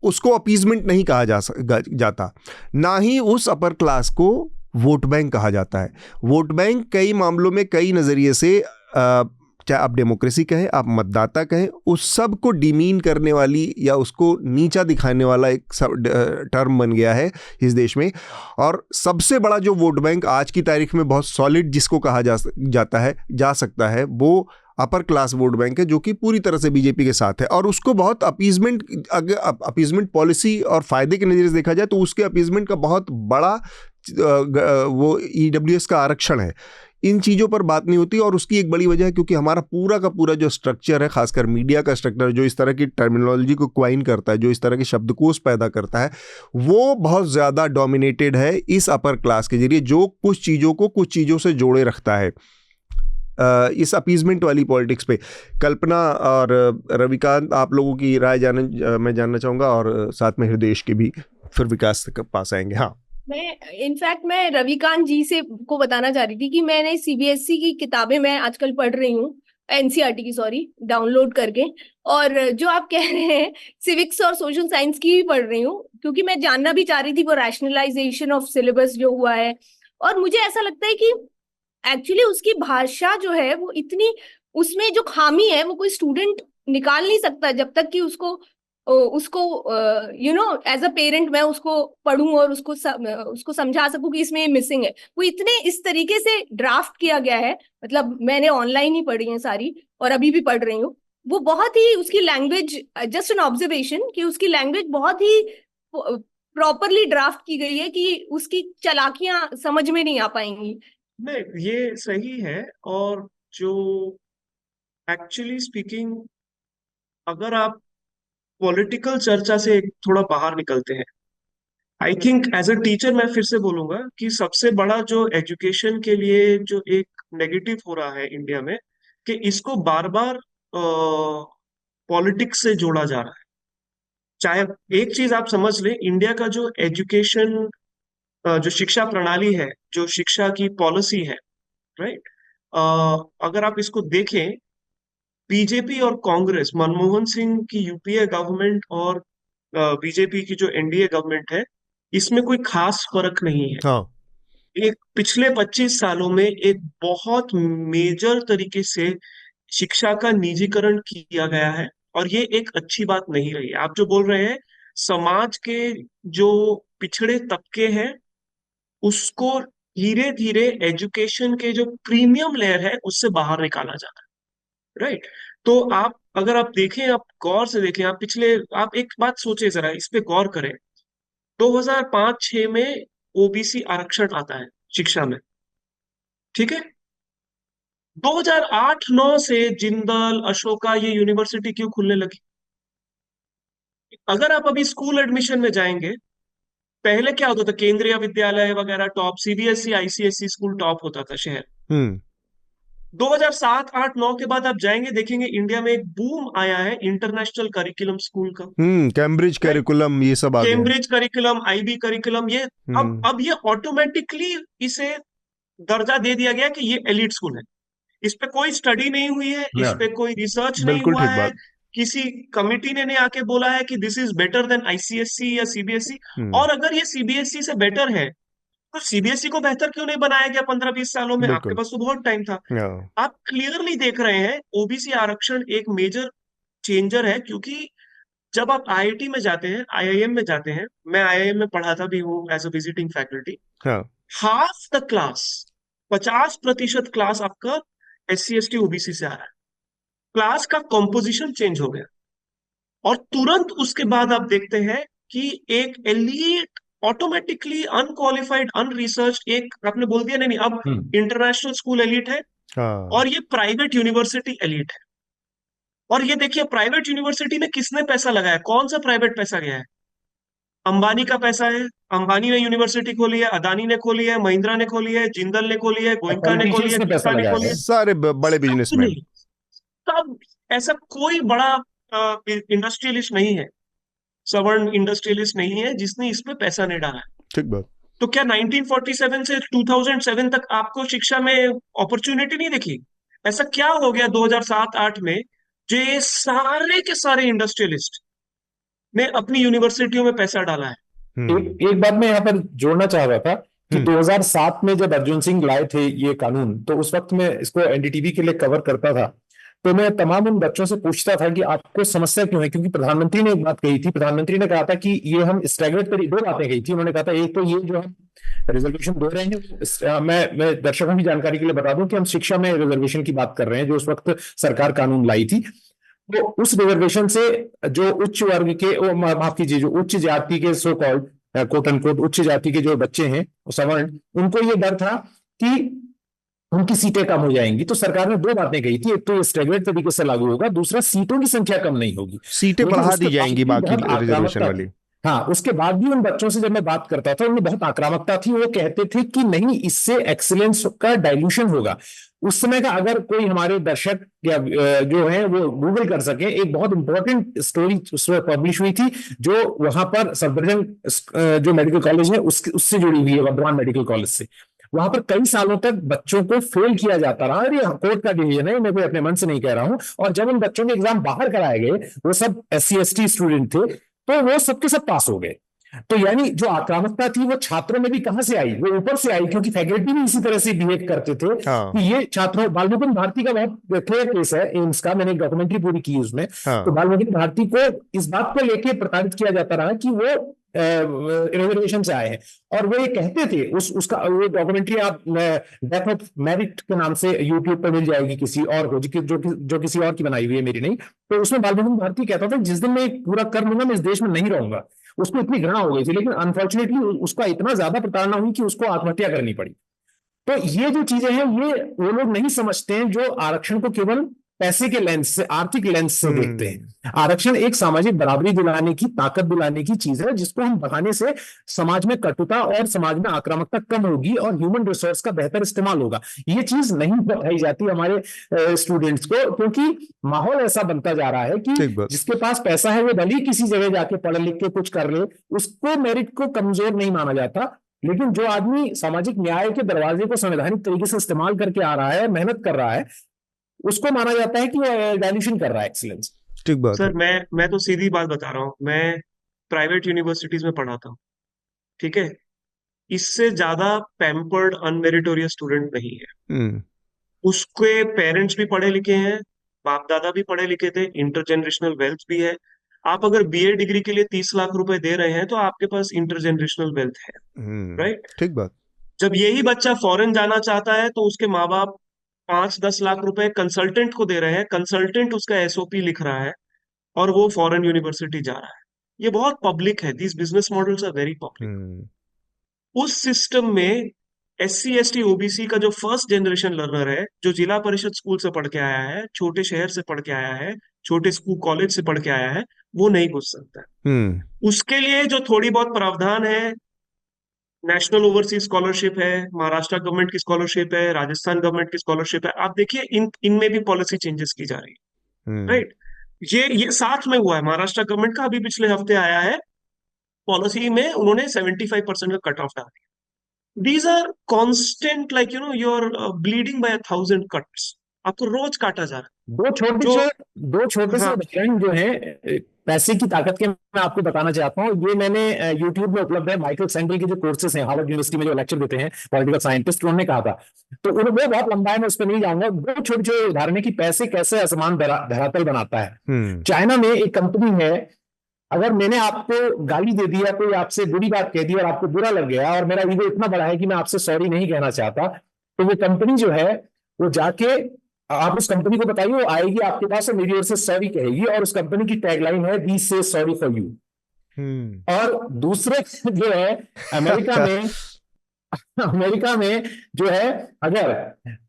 उसको अपीजमेंट नहीं कहा जाता, ना ही उस अपर क्लास को वोट बैंक कहा जाता है। वोट बैंक कई मामलों में कई नज़रिए से, चाहे आप डेमोक्रेसी कहें, आप मतदाता कहें, उस सब को डिमीन करने वाली या उसको नीचा दिखाने वाला एक टर्म बन गया है इस देश में। और सबसे बड़ा जो वोट बैंक आज की तारीख में बहुत सॉलिड जिसको कहा जा सकता है वो अपर क्लास वोट बैंक है, जो कि पूरी तरह से बीजेपी के साथ है। और उसको बहुत अपीजमेंट पॉलिसी और फायदे के नज़रिए से देखा जाए तो उसके अपीजमेंट का बहुत बड़ा वो EWS का आरक्षण है। इन चीज़ों पर बात नहीं होती और उसकी एक बड़ी वजह है क्योंकि हमारा पूरा का पूरा जो स्ट्रक्चर है, खासकर मीडिया का स्ट्रक्चर, जो इस तरह की टर्मिनोलॉजी को क्वाइन करता है, जो इस तरह के शब्दकोश पैदा करता है, वो बहुत ज़्यादा डोमिनेटेड है इस अपर क्लास के जरिए, जो कुछ चीज़ों को कुछ चीज़ों से जोड़े रखता है इस अपीजमेंट वाली पॉलिटिक्स पे। कल्पना और रविकांत, आप लोगों की राय मैं जानना चाहूँगा और साथ में हृदयेश के भी, फिर विकास के पास आएंगे। हाँ, मैं रविकांत जी से को बताना चाह रही थी कि मैंने CBSE की किताबें मैं आजकल पढ़ रही हूँ, NCERT की, सॉरी, डाउनलोड करके, और जो आप कह रहे हैं सिविक्स और सोशल साइंस की भी पढ़ रही हूँ क्योंकि मैं जानना भी चाह रही थी वो रैशनलाइजेशन ऑफ सिलेबस जो हुआ है। और मुझे ऐसा लगता है कि एक्चुअली उसकी भाषा जो है वो इतनी, उसमें जो खामी है वो कोई स्टूडेंट निकाल नहीं सकता जब तक कि उसको एज अ पेरेंट मैं उसको पढ़ूं और उसको समझा सकूं कि इसमें मिसिंग है। वो इतने इस तरीके से ड्राफ्ट किया गया है, मतलब मैंने ऑनलाइन ही पढ़ी है सारी और अभी भी पढ़ रही हूँ। वो बहुत ही, उसकी लैंग्वेज, जस्ट एन ऑब्जर्वेशन कि उसकी लैंग्वेज बहुत ही प्रॉपरली ड्राफ्ट की गई है कि उसकी चालाकियां समझ में नहीं आ पाएंगी। नहीं, ये सही है। और जो एक्चुअली स्पीकिंग, अगर आप पॉलिटिकल चर्चा से थोड़ा बाहर निकलते हैं, I think as a teacher मैं फिर से बोलूंगा कि सबसे बड़ा जो एजुकेशन के लिए जो एक नेगेटिव हो रहा है इंडिया में, कि इसको बार बार पॉलिटिक्स से जोड़ा जा रहा है। चाहे एक चीज आप समझ लें, इंडिया का जो एजुकेशन, जो शिक्षा प्रणाली है, जो शिक्षा की पॉलिसी है, राइट, अगर आप इसको देखें, बीजेपी और कांग्रेस, मनमोहन सिंह की यूपीए गवर्नमेंट और बीजेपी की जो एनडीए गवर्नमेंट है, इसमें कोई खास फर्क नहीं है। हाँ। एक पिछले 25 सालों में एक बहुत मेजर तरीके से शिक्षा का निजीकरण किया गया है, और ये एक अच्छी बात नहीं रही। आप जो बोल रहे हैं, समाज के जो पिछड़े तबके हैं, उसको धीरे धीरे एजुकेशन के जो प्रीमियम लेयर है उससे बाहर निकाला जाता है, राइट। तो आप अगर आप देखें, आप गौर से देखें, आप पिछले, आप एक बात सोचे जरा, इस पे गौर करें। 2005-6 में ओबीसी आरक्षण आता है शिक्षा में, ठीक है। 2008-9 से जिंदल, अशोका, ये यूनिवर्सिटी क्यों खुलने लगी? अगर आप अभी स्कूल एडमिशन में जाएंगे, पहले क्या होता था, केंद्रीय विद्यालय वगैरह top, CBSE ICSE school top होता था शहर। हम्म 2007, 8, 9 के बाद आप जाएंगे, देखेंगे इंडिया में एक बूम आया है इंटरनेशनल करिकुलम स्कूल का, कैम्ब्रिज कैरिकुलम ये सब आ गए हैं। कैम्ब्रिज करिकुलम, आईबी करिकुलम, ये अब ये ऑटोमेटिकली इसे दर्जा दे दिया गया कि ये एलिट स्कूल है। इस पे कोई स्टडी नहीं हुई है, इस पे कोई रिसर्च नहीं बिल्कुल हुआ ठीक है, बात। किसी कमिटी ने नहीं आके बोला है कि this is better than ICSE या सीबीएसई। और अगर ये सीबीएसई से बेटर है, तो सीबीएसई को बेहतर क्यों नहीं बनाया गया 15-20 सालों में? आपके बिल्कुल। पास तो बहुत टाइम था। हाँ। आप क्लियरली देख रहे हैं, ओबीसी आरक्षण एक मेजर चेंजर है, क्योंकि जब आप आईआईटी में जाते हैं, आईआईएम में जाते हैं, मैं आईआईएम में पढ़ाता भी हूँ एज अ विजिटिंग फैकल्टी, हाँ। हाफ द क्लास, 50% क्लास आपका एससी एसटी ओबीसी से आ रहा है। क्लास का कॉम्पोजिशन चेंज हो गया, और तुरंत उसके बाद आप देखते हैं कि एक एलीट, ऑटोमेटिकली अनक्वालिफाइड, अनरिसर्च, एक आपने बोल दिया, नहीं नहीं, अब इंटरनेशनल स्कूल एलीट है, हाँ। और ये प्राइवेट यूनिवर्सिटी एलीट है। और ये देखिए, प्राइवेट यूनिवर्सिटी में किसने पैसा लगाया? कौन सा प्राइवेट पैसा गया है? अंबानी का पैसा है। अंबानी ने यूनिवर्सिटी खोली है, अदानी ने खोली है, महिंद्रा ने खोली है, जिंदल ने खोली है, गोयनका ने खोली पॉलिटिशियंस है, ने पैसा गीता ने लगाया खोली है। है। सारे बड़े बिजनेसमैन। नहीं, तब ऐसा कोई बड़ा इंडस्ट्रियलिस्ट नहीं है, सवर्ण इंडस्ट्रियलिस्ट नहीं है जिसने इसमें पैसा नहीं डाला है। ठीक बात। तो क्या 1947 से 2007 तक आपको शिक्षा में अपॉर्चुनिटी नहीं दिखी? ऐसा क्या हो गया 2007-8 में, जो ये सारे के सारे इंडस्ट्रियलिस्ट ने अपनी यूनिवर्सिटियों में पैसा डाला है? एक बात मैं यहाँ पर जोड़ना चाह रहा था कि 2007 में जब अर्जुन सिंह लाए थे ये कानून, तो उस वक्त मैं इसको एनडीटीवी के लिए कवर करता था, तो मैं तमाम उन बच्चों से पूछता था कि आपको समस्या क्यों है, क्योंकि प्रधानमंत्री ने एक बात कही थी। प्रधानमंत्री ने कहा था कि ये हम स्टैगर्ड तरीके, दो बातें कही थी उन्होंने। कहा था एक तो ये जो हम रिजर्वेशन दे रहे हैं, मैं दर्शकों की जानकारी के लिए बता दूं कि हम शिक्षा में रिजर्वेशन की बात कर रहे हैं, जो उस वक्त सरकार कानून लाई थी। तो उस रिजर्वेशन से जो उच्च वर्ग के, माफ कीजिए, जो उच्च जाति के, सो कॉल्ड कोट अनकोट उच्च जाति के जो बच्चे हैं सवर्ण, उनको ये डर था कि उनकी सीटें कम हो जाएंगी। तो सरकार ने दो बातें कही थी, एक तो स्टैगर्ड तरीके से लागू होगा, दूसरा सीटों की संख्या कम नहीं होगी, सीटें लेकिन बढ़ा उसके दी जाएंगी बाद भी बाकी बहुत रिजर्वेशन आक्रामकता वाली। थी। हाँ, उसके बाद भी उन बच्चों से जब मैं बात करता था, उनमें बहुत आक्रामकता थी। वो कहते थे कि नहीं, इससे एक्सीलेंस का डाइल्यूशन होगा। उस समय का अगर कोई हमारे दर्शक या जो है वो गूगल कर सके, एक बहुत इंपॉर्टेंट स्टोरी उसमें पब्लिश हुई थी, जो वहां पर सफदरजंग जो मेडिकल कॉलेज है उससे जुड़ी हुई है, वर्धमान मेडिकल कॉलेज से। वहां पर कई सालों तक बच्चों को फेल किया जाता रहा, और ये कोर्ट का डिसीजन है, मैं कोई अपने मन से नहीं कह रहा हूं। और जब उन बच्चों के एग्जाम बाहर कराए गए, वो सब SC ST स्टूडेंट थे, तो वो सबके सब पास हो गए। तो यानी जो आक्रामकता थी वो छात्रों में भी कहां से आई? वो ऊपर से आई, क्योंकि फैकल्टी भी इसी तरह से बिहेव करते थे कि ये छात्रों, बालमुकुंद भारती का बहुत क्लियर केस है एम्स का, मैंने एक डॉक्यूमेंट्री पूरी की उसमें। तो बालमुकुंद भारती को इस बात को लेकर प्रताड़ित किया जाता रहा कि वो रिजर्वेशन से आए हैं, और वो ये कहते थे, उसका वो डॉक्यूमेंट्री आप डेथ ऑफ मेरिट के नाम से यूट्यूब पर मिल जाएगी, किसी और को, जो किसी और की बनाई हुई है, मेरी नहीं। तो उसमें बालमुकुंद भारती कहता था, जिस दिन मैं पूरा कर लूंगा मैं इस देश में नहीं रहूंगा। उसको इतनी घृणा हो गई थी, लेकिन अनफॉर्चुनेटली उसका इतना ज्यादा प्रताड़ना हुई कि उसको आत्महत्या करनी पड़ी। तो ये जो चीजें हैं ये वो लोग नहीं समझते हैं जो आरक्षण को केवल पैसे के लेंस से, आर्थिक लेंस से देखते हैं। आरक्षण एक सामाजिक बराबरी दिलाने की, ताकत दिलाने की चीज है, जिसको हम बढ़ाने से समाज में कटुता और समाज में आक्रामकता कम होगी और ह्यूमन रिसोर्स का बेहतर इस्तेमाल होगा। ये चीज नहीं बताई जाती हमारे स्टूडेंट्स को, क्योंकि माहौल ऐसा बनता जा रहा है कि ठीक बात। जिसके पास पैसा है वो भले ही किसी जगह जाके पढ़ लिख के कुछ कर ले, उसको मेरिट को कमजोर नहीं माना जाता। लेकिन जो आदमी सामाजिक न्याय के दरवाजे को संवैधानिक तरीके से इस्तेमाल करके आ रहा है, मेहनत कर रहा है, उसको माना जाता है कि वो डायल्यूशन कर रहा है एक्सीलेंस। ठीक बात है। सर मैं तो सीधी बात बता रहा हूँ, मैं प्राइवेट यूनिवर्सिटीज में पढ़ाता हूँ, ठीक है। इससे ज्यादा पैम्पर्ड अनमेरिटोरियस स्टूडेंट नहीं है। हम्म, उसके पेरेंट्स भी पढ़े लिखे हैं, बाप दादा भी पढ़े लिखे थे, इंटरजेनरेशनल वेल्थ भी है। आप अगर बीए डिग्री के लिए 30 लाख रुपए दे रहे हैं तो आपके पास इंटरजेनरेशनल वेल्थ है, राइट। ठीक बात। जब यही बच्चा फॉरेन जाना चाहता है तो उसके माँ बाप 5-10 लाख रुपए कंसल्टेंट को दे रहे हैं, कंसल्टेंट उसका एसओपी लिख रहा है और वो फॉरेन यूनिवर्सिटी जा रहा है। ये बहुत पब्लिक है, these business models are very public. Hmm, उस सिस्टम में SC ST OBC का जो फर्स्ट जनरेशन लर्नर है, जो जिला परिषद स्कूल से पढ़ के आया है, छोटे शहर से पढ़ के आया है, छोटे स्कूल कॉलेज से पढ़ के आया है, वो नहीं घुस सकता है। हम्म, उसके लिए जो थोड़ी बहुत प्रावधान है, नेशनल ओवरसीज स्कॉलरशिप है, महाराष्ट्र गवर्नमेंट की स्कॉलरशिप है, राजस्थान गवर्नमेंट की स्कॉलरशिप है, आप देखिए इनमें भी पॉलिसी चेंजेस की जा रही है, हम्म, राइट। ये साथ में हुआ है, महाराष्ट्र गवर्नमेंट का अभी पिछले हफ्ते आया है पॉलिसी में, उन्होंने 75% का कट ऑफ डाल दिया। These are constant, like you are bleeding by 1000 cuts, आपको रोज काटा जा रहा है। जो दो छोटे से हाँ उदाहरण जो है पैसे की ताकत के, मैं आपको बताना चाहता हूँ। ये मैंने यूट्यूब में उपलब्ध है, माइकल सैंडल के जो कोर्सेस हैं, हार्वर्ड यूनिवर्सिटी में जो लेक्चर देते हैं पॉलिटिकल साइंटिस्ट, उन्होंने कहा था। तो उन्होंने बहुत लंबा है, मैं उस पर नहीं जाऊंगा। दो छोटे छोटे उदाहरण है कि पैसे कैसे असमान धरातल बनाता है। चाइना में एक कंपनी है, अगर मैंने आपको गाली दे दी या कोई आपसे बुरी बात कह दी और आपको बुरा लग गया और मेरा ईगो इतना बड़ा है कि मैं आपसे सॉरी नहीं कहना चाहता, तो वो कंपनी जो है वो जाके, आप उस कंपनी को बताइए, वो आएगी आपके पास और मेरी ओर से सॉरी कहेगी, और उस कंपनी की टैगलाइन है वी से सॉरी फॉर यू। और दूसरे जो है अमेरिका में जो है, अगर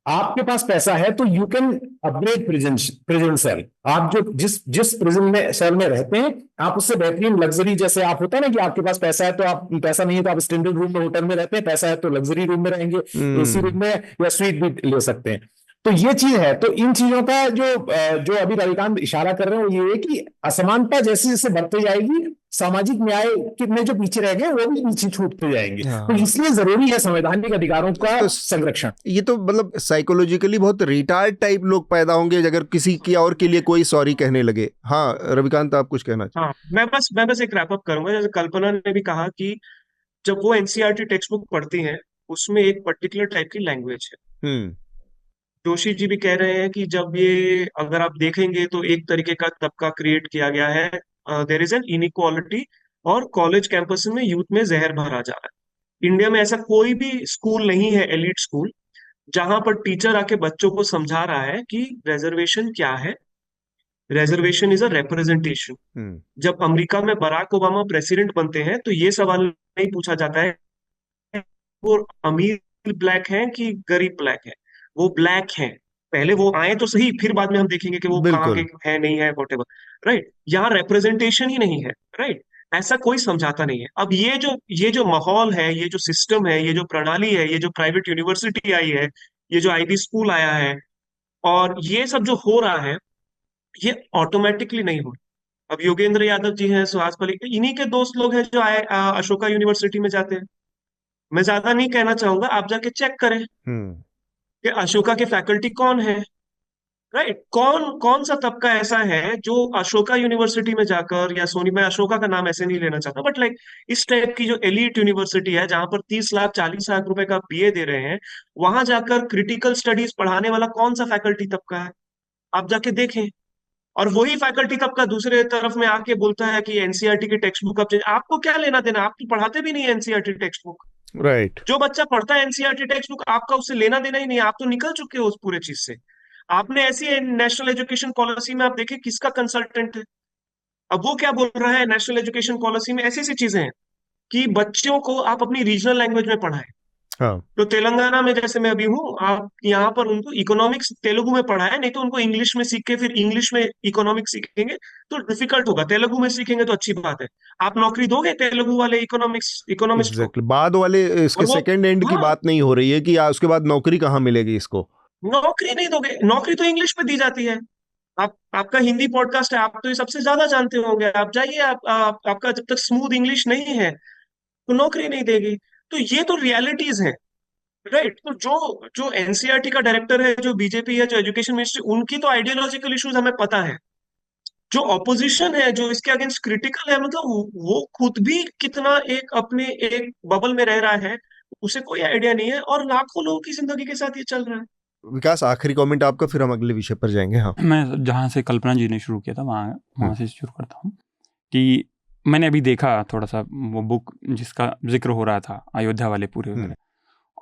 आपके पास पैसा है तो you can upgrade prison cell. आप जो जिस प्रिजन में सेल में रहते हैं, आप उससे बेहतरीन लग्जरी, जैसे आप होता है ना कि आपके पास पैसा है तो आप, पैसा नहीं है तो आप स्टैंडर्ड रूम में होटल में रहते हैं, पैसा है तो लग्जरी रूम में रहेंगे, AC रूम में या स्वीट भी ले सकते हैं। तो ये चीज है। तो इन चीजों का जो अभी रविकांत इशारा कर रहे हैं वो ये है कि असमानता जैसे जैसे बढ़ती जाएगी, सामाजिक न्याय में जो पीछे रह गए वो भी पीछे छूटते जाएंगे। तो इसलिए जरूरी है संवैधानिक अधिकारों का संरक्षण। ये तो मतलब साइकोलॉजिकली बहुत रिटार्ड टाइप लोग पैदा होंगे अगर किसी की और के लिए कोई सॉरी कहने लगे। हाँ रविकांत, आप कुछ कहना चाहिए? हाँ, मैं बस एक रैप अप करूंगा। जैसे कल्पना ने भी कहा कि जब वो NCERT टेक्स्ट बुक पढ़ती हैं, उसमें एक पर्टिकुलर टाइप की लैंग्वेज है। जोशी जी भी कह रहे हैं कि जब ये, अगर आप देखेंगे तो एक तरीके का तबका क्रिएट किया गया है, देयर इज एन इनइक्वालिटी, और कॉलेज कैंपस में यूथ में जहर भरा जा रहा है। इंडिया में ऐसा कोई भी स्कूल नहीं है, एलिट स्कूल, जहां पर टीचर आके बच्चों को समझा रहा है कि रिजर्वेशन क्या है। Reservation is a representation. जब अमेरिका में बराक ओबामा प्रेसिडेंट बनते हैं तो ये सवाल नहीं पूछा जाता है वो अमीर ब्लैक है कि गरीब ब्लैक है, वो ब्लैक है। पहले वो आए तो सही, फिर बाद में हम देखेंगे कि वो कहाँ के है, नहीं है, वॉटेवर, राइट। यहाँ रिप्रेजेंटेशन ही नहीं है, राइट। ऐसा कोई समझाता नहीं है। अब ये जो माहौल है, ये जो सिस्टम है, ये जो प्रणाली है, ये जो प्राइवेट यूनिवर्सिटी आई है, ये जो IB स्कूल आया है, और ये सब जो हो रहा है, ये ऑटोमेटिकली नहीं हो रहा। अब योगेंद्र यादव जी हैं, सुहास पलिक, इन्हीं के दोस्त लोग हैं जो अशोका यूनिवर्सिटी में जाते हैं। मैं ज्यादा नहीं कहना चाहूंगा, आप जाके चेक करें कि अशोका के फैकल्टी कौन है, राइट। कौन कौन सा तबका ऐसा है जो अशोका यूनिवर्सिटी में जाकर, या सोनी, मैं अशोका का नाम ऐसे नहीं लेना चाहता, बट लाइक इस टाइप की जो एलिट यूनिवर्सिटी है जहां पर 30 लाख 40 लाख रुपए का BA दे रहे हैं, वहां जाकर क्रिटिकल स्टडीज पढ़ाने वाला कौन सा फैकल्टी तबका है, आप जाके देखें। और वही फैकल्टी तबका दूसरे तरफ में आके बोलता है कि NCERT की टेक्स्ट बुक अब आपको क्या लेना देना, आप तो पढ़ाते भी नहीं NCERT टेक्स्ट बुक, राइट। जो बच्चा पढ़ता है NCERT टेक्स्ट बुक, आपका उससे लेना देना ही नहीं, आप तो निकल चुके हो उस पूरे चीज से। आपने ऐसी नेशनल एजुकेशन पॉलिसी में आप देखिए किसका कंसल्टेंट है। अब वो क्या बोल रहा है, नेशनल एजुकेशन पॉलिसी में ऐसी ऐसी चीजें हैं कि बच्चों को आप अपनी रीजनल लैंग्वेज में पढ़ाएं। हाँ तो तेलंगाना में जैसे मैं अभी हूँ, आप यहाँ पर उनको इकोनॉमिक्स तेलुगु में पढ़ाए, नहीं तो उनको इंग्लिश में सीख के फिर इंग्लिश में इकोनॉमिक्स सीखेंगे तो डिफिकल्ट होगा। तेलुगु में सीखेंगे तो अच्छी बात है। आप नौकरी दोगे तेलुगु वाले इकोनॉमिस्ट को? एग्जैक्टली बाद वाले इसके और वो, सेकंड एंड की हाँ, बात नहीं हो रही है कि उसके बाद नौकरी कहाँ मिलेगी इसको। नौकरी नहीं दोगे, नौकरी तो इंग्लिश में दी जाती है। आपका हिंदी पॉडकास्ट है, आप तो ये सबसे ज्यादा जानते होंगे। आप जाइए, आपका जब तक स्मूथ इंग्लिश नहीं है तो नौकरी नहीं देगी। तो ये तो रियलिटीज हैं, राइट? तो जो जो एनसीईआरटी का डायरेक्टर है, जो बीजेपी है, जो एजुकेशन मिनिस्ट्री, उनकी तो आइडियोलॉजिकल इश्यूज हमें पता है। जो ऑपोजिशन है, जो इसके अगेंस्ट क्रिटिकल है, मतलब वो खुद भी कितना एक अपने एक बबल में रह रहा है, उसे कोई आइडिया नहीं है, और लाखों लोगों की जिंदगी के साथ ये चल रहा है। विकास, आखिरी कमेंट आपका, फिर हम अगले विषय पर जाएंगे। हाँ, मैं जहाँ से कल्पना जी ने शुरू किया था वहाँ से शुरू करता हूँ कि मैंने अभी देखा थोड़ा सा वो बुक जिसका जिक्र हो रहा था, अयोध्या वाले पूरे वगैरह,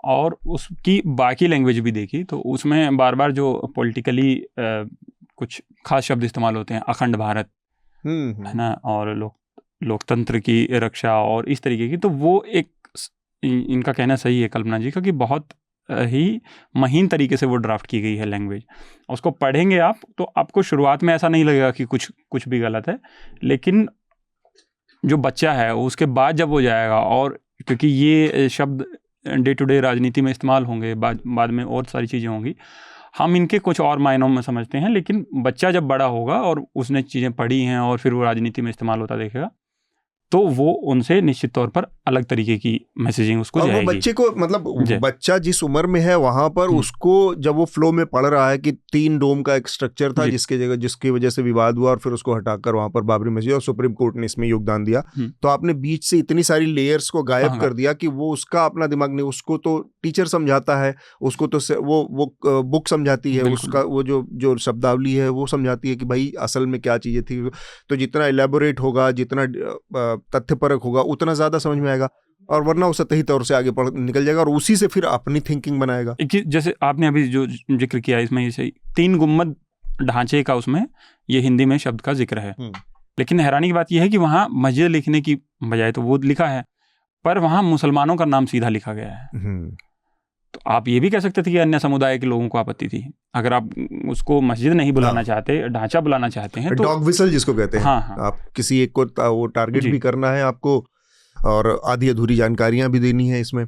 और उसकी बाकी लैंग्वेज भी देखी, तो उसमें बार बार जो पॉलिटिकली कुछ खास शब्द इस्तेमाल होते हैं, अखंड भारत है ना, और लोकतंत्र की रक्षा और इस तरीके की, तो वो एक इनका कहना सही है कल्पना जी का कि बहुत ही महीन तरीके से वो ड्राफ्ट की गई है लैंग्वेज। उसको पढ़ेंगे आप तो आपको शुरुआत में ऐसा नहीं लगेगा कि कुछ भी गलत है, लेकिन जो बच्चा है उसके बाद जब वो जाएगा, और क्योंकि ये शब्द डे टू डे राजनीति में इस्तेमाल होंगे, बाद में और सारी चीज़ें होंगी, हम इनके कुछ और मायनों में समझते हैं, लेकिन बच्चा जब बड़ा होगा और उसने चीज़ें पढ़ी हैं और फिर वो राजनीति में इस्तेमाल होता देखेगा, तो वो उनसे निश्चित तौर पर अलग तरीके की मैसेजिंग उसको और जाएगी। वो बच्चे को, मतलब बच्चा जिस उम्र में है वहां पर उसको जब वो फ्लो में पढ़ रहा है कि 3 डोम का एक स्ट्रक्चर था जिसकी वजह से विवाद हुआ और फिर उसको हटाकर वहां पर बाबरी मस्जिद और सुप्रीम कोर्ट ने इसमें योगदान दिया, तो आपने बीच से इतनी सारी लेयर्स को गायब कर दिया कि वो उसका अपना दिमाग नहीं, उसको तो टीचर समझाता है, उसको तो वो बुक समझाती है, उसका वो जो शब्दावली है वो समझाती है कि भाई असल में क्या चीजें थी। तो जितना इलेबोरेट होगा, जितना तथ्यपरक होगा, उतना ज्यादा समझ में आएगा, और वरना वो सतही तौर से आगे निकल जाएगा और उसी से फिर अपनी थिंकिंग बनाएगा। जैसे आपने अभी जो जिक्र किया इसमें, ये 3 गुम्बद ढांचे का उसमें ये हिंदी में शब्द का जिक्र है, लेकिन हैरानी की बात यह है कि वहाँ मस्जिद लिखने की बजाय तो वो लिखा है, पर वहाँ मुसलमानों का नाम सीधा लिखा गया है। तो आप ये भी कह सकते थे कि अन्य समुदाय के लोगों को आपत्ति थी। अगर आप उसको मस्जिद नहीं बुलाना चाहते, ढांचा बुलाना चाहते हैं, तो डॉग विसल जिसको कहते हैं, हाँ। आप किसी एक को वो टारगेट भी करना है आपको, और आधी अधूरी जानकारियां भी देनी है इसमें।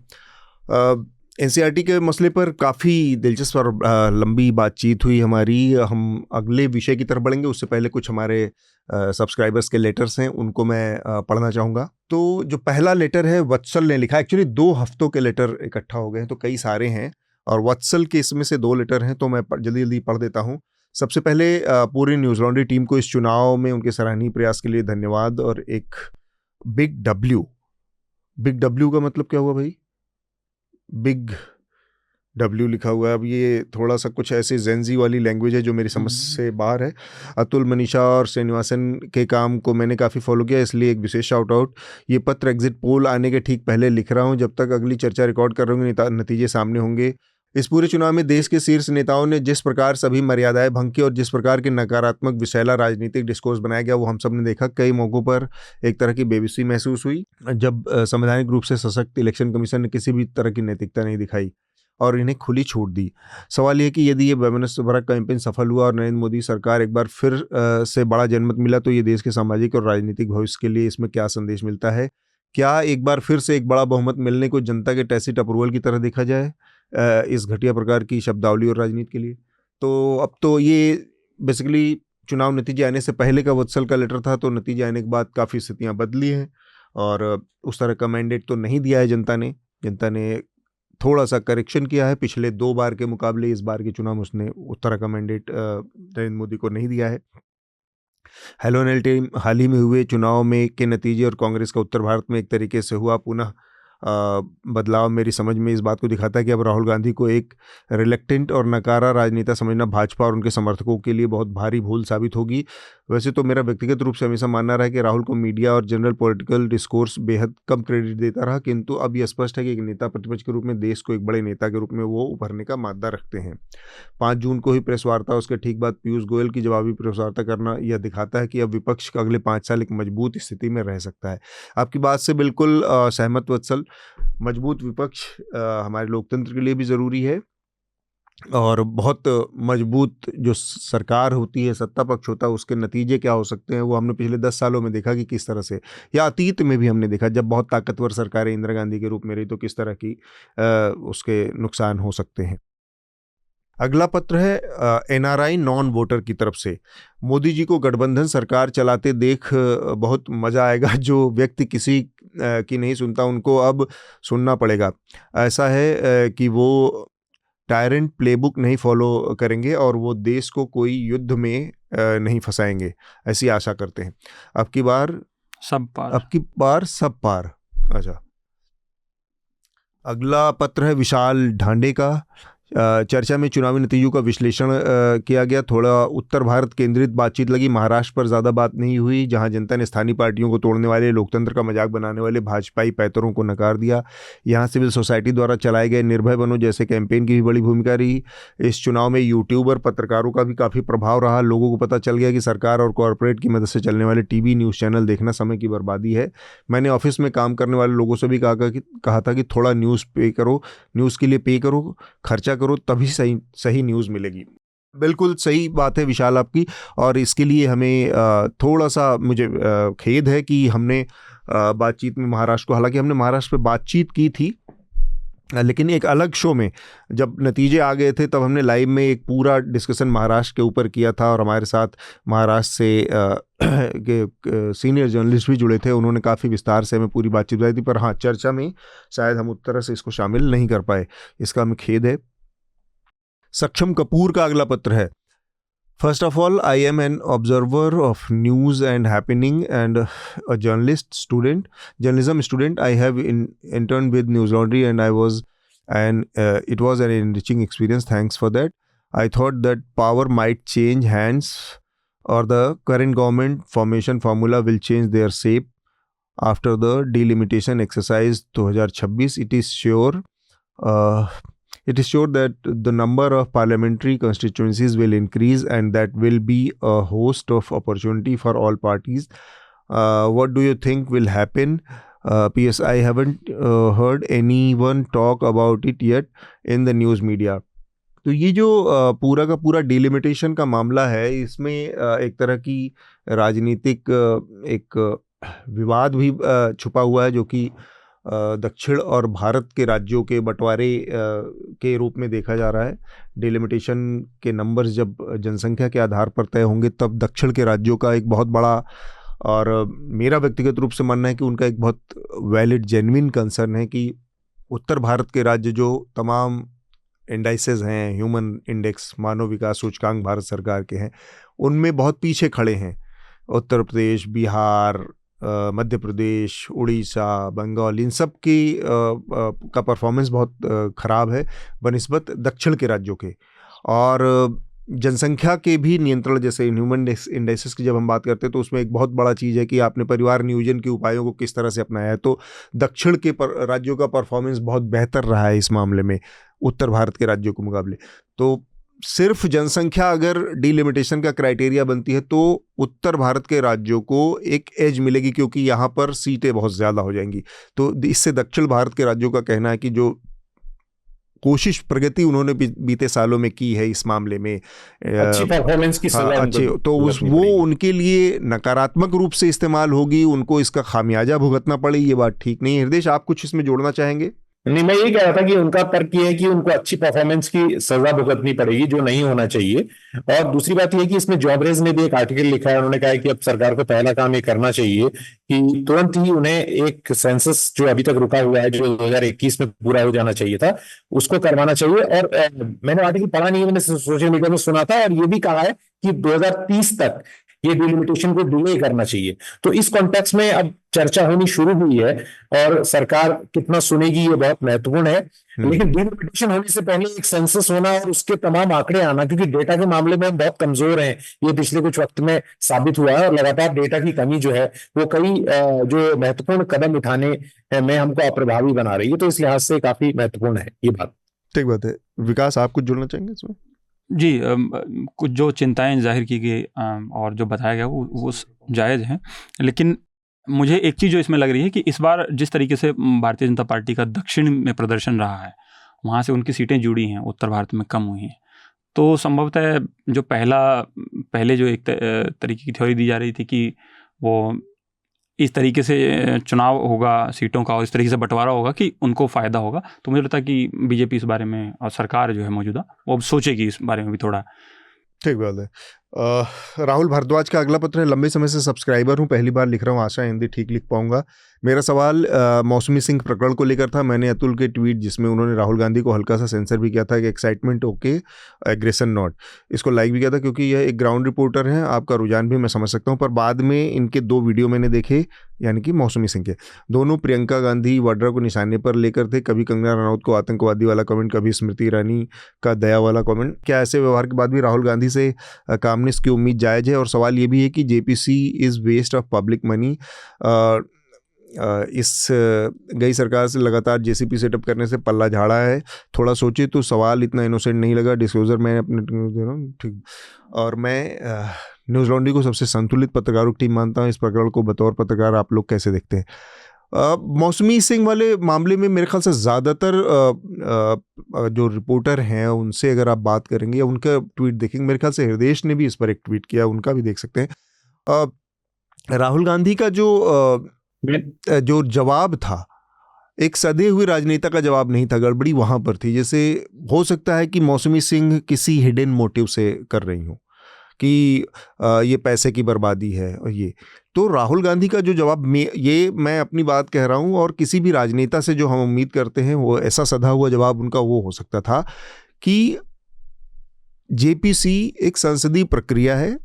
एनसीईआरटी के मसले पर काफ़ी दिलचस्प और लंबी बातचीत हुई हमारी। हम अगले विषय की तरफ बढ़ेंगे, उससे पहले कुछ हमारे सब्सक्राइबर्स के लेटर्स हैं, उनको मैं पढ़ना चाहूँगा। तो जो पहला लेटर है वत्सल ने लिखा, एक्चुअली 2 हफ्तों के लेटर इकट्ठा हो गए हैं, तो कई सारे हैं, और वत्सल के इसमें से 2 लेटर हैं, तो मैं जल्दी जल्दी पढ़ देता हूँ। सबसे पहले पूरी न्यूज़ लॉन्ड्री टीम को इस चुनाव में उनके सराहनीय प्रयास के लिए धन्यवाद, और एक बिग डब्ल्यू का मतलब क्या हुआ भाई? बिग डब्ल्यू लिखा हुआ है। अब ये थोड़ा सा कुछ ऐसे जेंजी वाली लैंग्वेज है जो मेरी समझ से बाहर है। अतुल, मनीषा और श्रीनिवासन के काम को मैंने काफ़ी फॉलो किया, इसलिए एक विशेष शाउट आउट। ये पत्र एग्जिट पोल आने के ठीक पहले लिख रहा हूँ, जब तक अगली चर्चा रिकॉर्ड कर रहा हूँ नतीजे सामने होंगे। इस पूरे चुनाव में देश के शीर्ष नेताओं ने जिस प्रकार सभी मर्यादाएं भंग की और जिस प्रकार के नकारात्मक विषैला राजनीतिक डिस्कोर्स बनाया गया, वो हम सब ने देखा। कई मौक़ों पर एक तरह की बेबसी महसूस हुई जब संवैधानिक रूप से सशक्त इलेक्शन कमीशन ने किसी भी तरह की नैतिकता नहीं दिखाई और इन्हें खुली छूट दी। सवाल यह कि यदि ये वैमनस्य भरा कैंपेन सफल हुआ और नरेंद्र मोदी सरकार एक बार फिर से बड़ा जनमत मिला, तो ये देश के सामाजिक और राजनीतिक भविष्य के लिए इसमें क्या संदेश मिलता है? क्या एक बार फिर से एक बड़ा बहुमत मिलने को जनता के टैसिट अप्रूवल की तरह देखा जाए इस घटिया प्रकार की शब्दावली और राजनीति के लिए? तो अब तो ये बेसिकली चुनाव नतीजे आने से पहले का वत्सल का लेटर था, तो नतीजे आने के बाद काफ़ी स्थितियाँ बदली हैं और उस तरह का मैंडेट तो नहीं दिया है जनता ने थोड़ा सा करेक्शन किया है। पिछले 2 बार के मुकाबले इस बार के चुनाव में उसने उस तरह का मैंडेट नरेंद्र मोदी को नहीं दिया है। हेलो एनएल टीम, हाल ही में हुए चुनाव में के नतीजे और कांग्रेस का उत्तर भारत में एक तरीके से हुआ पुनः बदलाव मेरी समझ में इस बात को दिखाता है कि अब राहुल गांधी को एक रिलेक्टेंट और नकारा राजनेता समझना भाजपा और उनके समर्थकों के लिए बहुत भारी भूल साबित होगी। वैसे तो मेरा व्यक्तिगत रूप से हमेशा मानना रहा है कि राहुल को मीडिया और जनरल पॉलिटिकल डिस्कोर्स बेहद कम क्रेडिट देता रहा, किंतु अब यह स्पष्ट है कि एक नेता प्रतिपक्ष के रूप में देश को एक बड़े नेता के रूप में वो उभरने का मादा रखते हैं। 5 जून को ही प्रेस वार्ता, उसके ठीक बाद पीयूष गोयल की जवाबी प्रेस वार्ता करना यह दिखाता है कि अब विपक्ष का अगले 5 साल एक मजबूत स्थिति में रह सकता है। आपकी बात से बिल्कुल सहमत वत्सल। मजबूत विपक्ष हमारे लोकतंत्र के लिए भी ज़रूरी है, और बहुत मजबूत जो सरकार होती है, सत्ता पक्ष होता है, उसके नतीजे क्या हो सकते हैं वो हमने पिछले 10 सालों में देखा कि किस तरह से, या अतीत में भी हमने देखा जब बहुत ताकतवर सरकारें इंदिरा गांधी के रूप में रही तो किस तरह की उसके नुकसान हो सकते हैं। अगला पत्र है एनआरआई नॉन वोटर की तरफ से। मोदी जी को गठबंधन सरकार चलाते देख बहुत मज़ा आएगा। जो व्यक्ति किसी की नहीं सुनता उनको अब सुनना पड़ेगा। ऐसा है कि वो टायरेंट प्लेबुक नहीं फॉलो करेंगे और वो देश को कोई युद्ध में नहीं फंसाएंगे, ऐसी आशा करते हैं। अब की बार सब पार। अच्छा, अगला पत्र है विशाल ढांडे का। चर्चा में चुनावी नतीजों का विश्लेषण किया गया। थोड़ा उत्तर भारत केंद्रित बातचीत लगी। महाराष्ट्र पर ज़्यादा बात नहीं हुई, जहां जनता ने स्थानीय पार्टियों को तोड़ने वाले, लोकतंत्र का मजाक बनाने वाले भाजपाई पैतरों को नकार दिया। यहां सिविल सोसाइटी द्वारा चलाए गए निर्भय बनो जैसे कैंपेन की भी बड़ी भूमिका रही। इस चुनाव में यूट्यूबर पत्रकारों का भी काफ़ी प्रभाव रहा। लोगों को पता चल गया कि सरकार और कॉरपोरेट की मदद से चलने वाले टीवी न्यूज़ चैनल देखना समय की बर्बादी है। मैंने ऑफिस में काम करने वाले लोगों से भी कहा था कि थोड़ा न्यूज़ के लिए पे करो, खर्चा करो, तभी सही न्यूज़ मिलेगी। बिल्कुल सही बात है विशाल आपकी, और इसके लिए हमें थोड़ा सा मुझे खेद है कि हमने बातचीत में हालांकि हमने महाराष्ट्र पे बातचीत की थी, लेकिन एक अलग शो में जब नतीजे आ गए थे तब हमने लाइव में एक पूरा डिस्कशन महाराष्ट्र के ऊपर किया था, और हमारे साथ महाराष्ट्र से सीनियर जर्नलिस्ट भी जुड़े थे। उन्होंने काफ़ी विस्तार से हमें पूरी बातचीत बताई थी, पर हाँ, चर्चा में शायद हम उस तरह से इसको शामिल नहीं कर पाए, इसका हमें खेद है। सक्षम कपूर का अगला पत्र है। First of all, I am an observer of news and happening and a journalism student. I have interned with News Laundry and it was an enriching experience. Thanks for that. I thought that power might change hands, or the current government formation formula will change their shape after the delimitation exercise 2026. It is sure that the number of parliamentary constituencies will increase, and that will be a host of opportunity for all parties. What do you think will happen? P.S. I haven't heard anyone talk about it yet in the news media. तो ये जो पूरा का पूरा डिलिमिटेशन का मामला है, इसमें एक तरह की राजनीतिक एक विवाद भी छुपा हुआ है, जो कि दक्षिण और भारत के राज्यों के बंटवारे के रूप में देखा जा रहा है। डिलिमिटेशन के नंबर्स जब जनसंख्या के आधार पर तय होंगे तब दक्षिण के राज्यों का एक बहुत बड़ा, और मेरा व्यक्तिगत रूप से मानना है कि उनका एक बहुत वैलिड जेन्युइन कंसर्न है कि उत्तर भारत के राज्य जो तमाम इंडाइसेस हैं, ह्यूमन इंडेक्स, मानव विकास सूचकांक भारत सरकार के हैं, उनमें बहुत पीछे खड़े हैं। उत्तर प्रदेश, बिहार, मध्य प्रदेश, उड़ीसा, बंगाल, इन सब की का परफॉर्मेंस बहुत ख़राब है बनिस्बत दक्षिण के राज्यों के। और जनसंख्या के भी नियंत्रण, जैसे ह्यूमन इंडेक्सेस की जब हम बात करते हैं तो उसमें एक बहुत बड़ा चीज़ है कि आपने परिवार नियोजन के उपायों को किस तरह से अपनाया है। तो दक्षिण के राज्यों का परफॉर्मेंस बहुत बेहतर रहा है इस मामले में उत्तर भारत के राज्यों के मुकाबले। तो सिर्फ जनसंख्या अगर डिलिमिटेशन का क्राइटेरिया बनती है तो उत्तर भारत के राज्यों को एक एज मिलेगी, क्योंकि यहाँ पर सीटें बहुत ज़्यादा हो जाएंगी। तो इससे दक्षिण भारत के राज्यों का कहना है कि जो कोशिश, प्रगति उन्होंने बीते सालों में की है इस मामले में, अच्छी परफॉर्मेंस की सजा अच्छे, तो वो उनके लिए नकारात्मक रूप से इस्तेमाल होगी, उनको इसका खामियाजा भुगतना पड़े, ये बात ठीक नहीं है। हृदय, आप कुछ इसमें जोड़ना चाहेंगे? नहीं, मैं यही कह रहा था कि उनका तर्क ये है कि उनको अच्छी परफॉर्मेंस की सजा भुगतनी पड़ेगी, जो नहीं होना चाहिए। और दूसरी बात ये है कि इसमें जॉबरेज ने भी एक आर्टिकल लिखा है। उन्होंने कहा है कि अब सरकार को पहला काम ये करना चाहिए कि तुरंत ही उन्हें एक सेंसस जो अभी तक रुका हुआ है, जो 2021 में पूरा हो जाना चाहिए था, उसको करवाना चाहिए। और मैंने आर्टिकल पढ़ा नहीं है, मैंने सोशल मीडिया में सुना था, और ये भी कहा है कि 2030 तक ये डिलिमिटेशन को डिले करना चाहिए। तो इस कॉन्टेक्स्ट में अब चर्चा होनी शुरू हुई है और सरकार कितना सुनेगी ये बहुत महत्वपूर्ण है। लेकिन डिलिमिटेशन होने से पहले एक सेंसस होना और उसके तमाम आंकड़े आना, क्योंकि डेटा के मामले में हम बहुत कमजोर हैं, ये पिछले कुछ वक्त में साबित हुआ है, और लगातार डेटा की कमी जो है वो कई जो महत्वपूर्ण कदम उठाने में हमको अप्रभावी बना रही है। तो इस लिहाज से काफी महत्वपूर्ण है ये बात। ठीक बात है। विकास, आप कुछ जुड़ना चाहेंगे इसमें? जी, कुछ जो चिंताएं जाहिर की गई और जो बताया गया वो जायज़ हैं, लेकिन मुझे एक चीज़ जो इसमें लग रही है कि इस बार जिस तरीके से भारतीय जनता पार्टी का दक्षिण में प्रदर्शन रहा है, वहाँ से उनकी सीटें जुड़ी हैं, उत्तर भारत में कम हुई हैं। तो संभवतः जो पहले जो एक तरीके की थ्योरी दी जा रही थी कि वो इस तरीके से चुनाव होगा सीटों का और इस तरीके से बंटवारा होगा कि उनको फ़ायदा होगा, तो मुझे लगता है कि बीजेपी इस बारे में और सरकार जो है मौजूदा वो अब सोचेगी इस बारे में भी थोड़ा। ठीक बात है। राहुल भारद्वाज का अगला पत्र है। लंबे समय से सब्सक्राइबर हूं, पहली बार लिख रहा हूं, आशा हिंदी ठीक लिख पाऊंगा। मेरा सवाल मौसमी सिंह प्रकरण को लेकर था। मैंने अतुल के ट्वीट जिसमें उन्होंने राहुल गांधी को हल्का सा सेंसर भी किया था कि एक्साइटमेंट ओके एग्रेशन नॉट, इसको लाइक भी किया था क्योंकि यह एक ग्राउंड रिपोर्टर है। आपका रुझान भी मैं समझ सकता हूं, पर बाद में इनके 2 वीडियो मैंने देखे, यानी कि मौसमी सिंह के, दोनों प्रियंका गांधी वाड्रा को निशाने पर लेकर थे। कभी कंगना रनौत को आतंकवादी वाला कमेंट, कभी स्मृति ईरानी का दया वाला कमेंट। क्या ऐसे व्यवहार के बाद भी राहुल गांधी से कामनेस की उम्मीद जायज़ है? और सवाल ये भी है कि JPC is waste of public money. इस गई सरकार से लगातार जेसीपी सेटअप करने से पल्ला झाड़ा है। थोड़ा सोचे तो सवाल इतना इनोसेंट नहीं लगा। डिस्क्लोजर मैं अपने दे रहा हूँ, ठीक। और मैं न्यूज़ लॉन्ड्री को सबसे संतुलित पत्रकारों की टीम मानता हूँ। इस प्रकरण को बतौर पत्रकार आप लोग कैसे देखते हैं? मौसमी सिंह वाले मामले में मेरे ख्याल से ज़्यादातर जो रिपोर्टर हैं उनसे अगर आप बात करेंगे या उनका ट्वीट देखेंगे, मेरे ख्याल से हृदय ने भी इस पर एक ट्वीट किया, उनका भी देख सकते हैं। राहुल गांधी का जो जवाब था, एक सधे हुए राजनेता का जवाब नहीं था, गड़बड़ी वहाँ पर थी। जैसे हो सकता है कि मौसमी सिंह किसी हिडन मोटिव से कर रही हूँ कि ये पैसे की बर्बादी है, और ये तो राहुल गांधी का जो जवाब, ये मैं अपनी बात कह रहा हूँ, और किसी भी राजनेता से जो हम उम्मीद करते हैं वो ऐसा सधा हुआ जवाब उनका वो हो सकता था कि जेपीसी एक संसदीय प्रक्रिया है,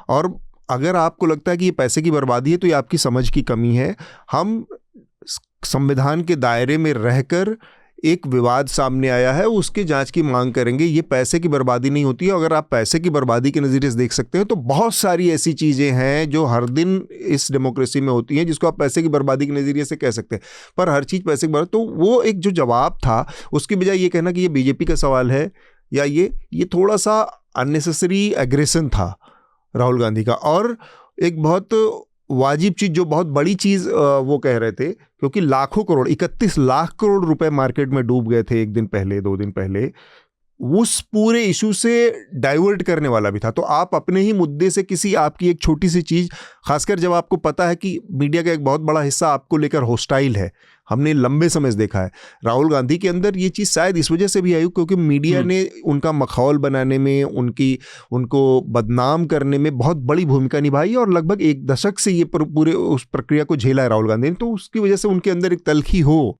और अगर आपको लगता है कि ये पैसे की बर्बादी है तो ये आपकी समझ की कमी है। हम संविधान के दायरे में रहकर एक विवाद सामने आया है, उसके जांच की मांग करेंगे। ये पैसे की बर्बादी नहीं होती है। अगर आप पैसे की बर्बादी के नज़रिए से देख सकते हैं तो बहुत सारी ऐसी चीज़ें हैं जो हर दिन इस डेमोक्रेसी में होती हैं जिसको आप पैसे की बर्बादी के नज़रिए से कह सकते हैं, पर हर चीज़ पैसे की बर्बादी। तो वो एक जो जवाब था, उसकी बजाय ये कहना कि ये बीजेपी का सवाल है या ये थोड़ा सा अननेसेसरी एग्रेशन था राहुल गांधी का। और एक बहुत वाजिब चीज़, जो बहुत बड़ी चीज़ वो कह रहे थे, क्योंकि लाखों करोड़, 31 लाख करोड़ रुपए मार्केट में डूब गए थे 2 दिन पहले, उस पूरे इशू से डाइवर्ट करने वाला भी था। तो आप अपने ही मुद्दे से किसी आपकी एक छोटी सी चीज़, खासकर जब आपको पता है कि मीडिया का एक बहुत बड़ा हिस्सा आपको लेकर हॉस्टाइल है, हमने लंबे समय से देखा है। राहुल गांधी के अंदर ये चीज़ शायद इस वजह से भी आई क्योंकि मीडिया ने उनका मखौल बनाने में, उनको बदनाम करने में बहुत बड़ी भूमिका निभाई, और लगभग 1 दशक से ये पूरे उस प्रक्रिया को झेला है राहुल गांधी ने। तो उसकी वजह से उनके अंदर एक तलखी हो,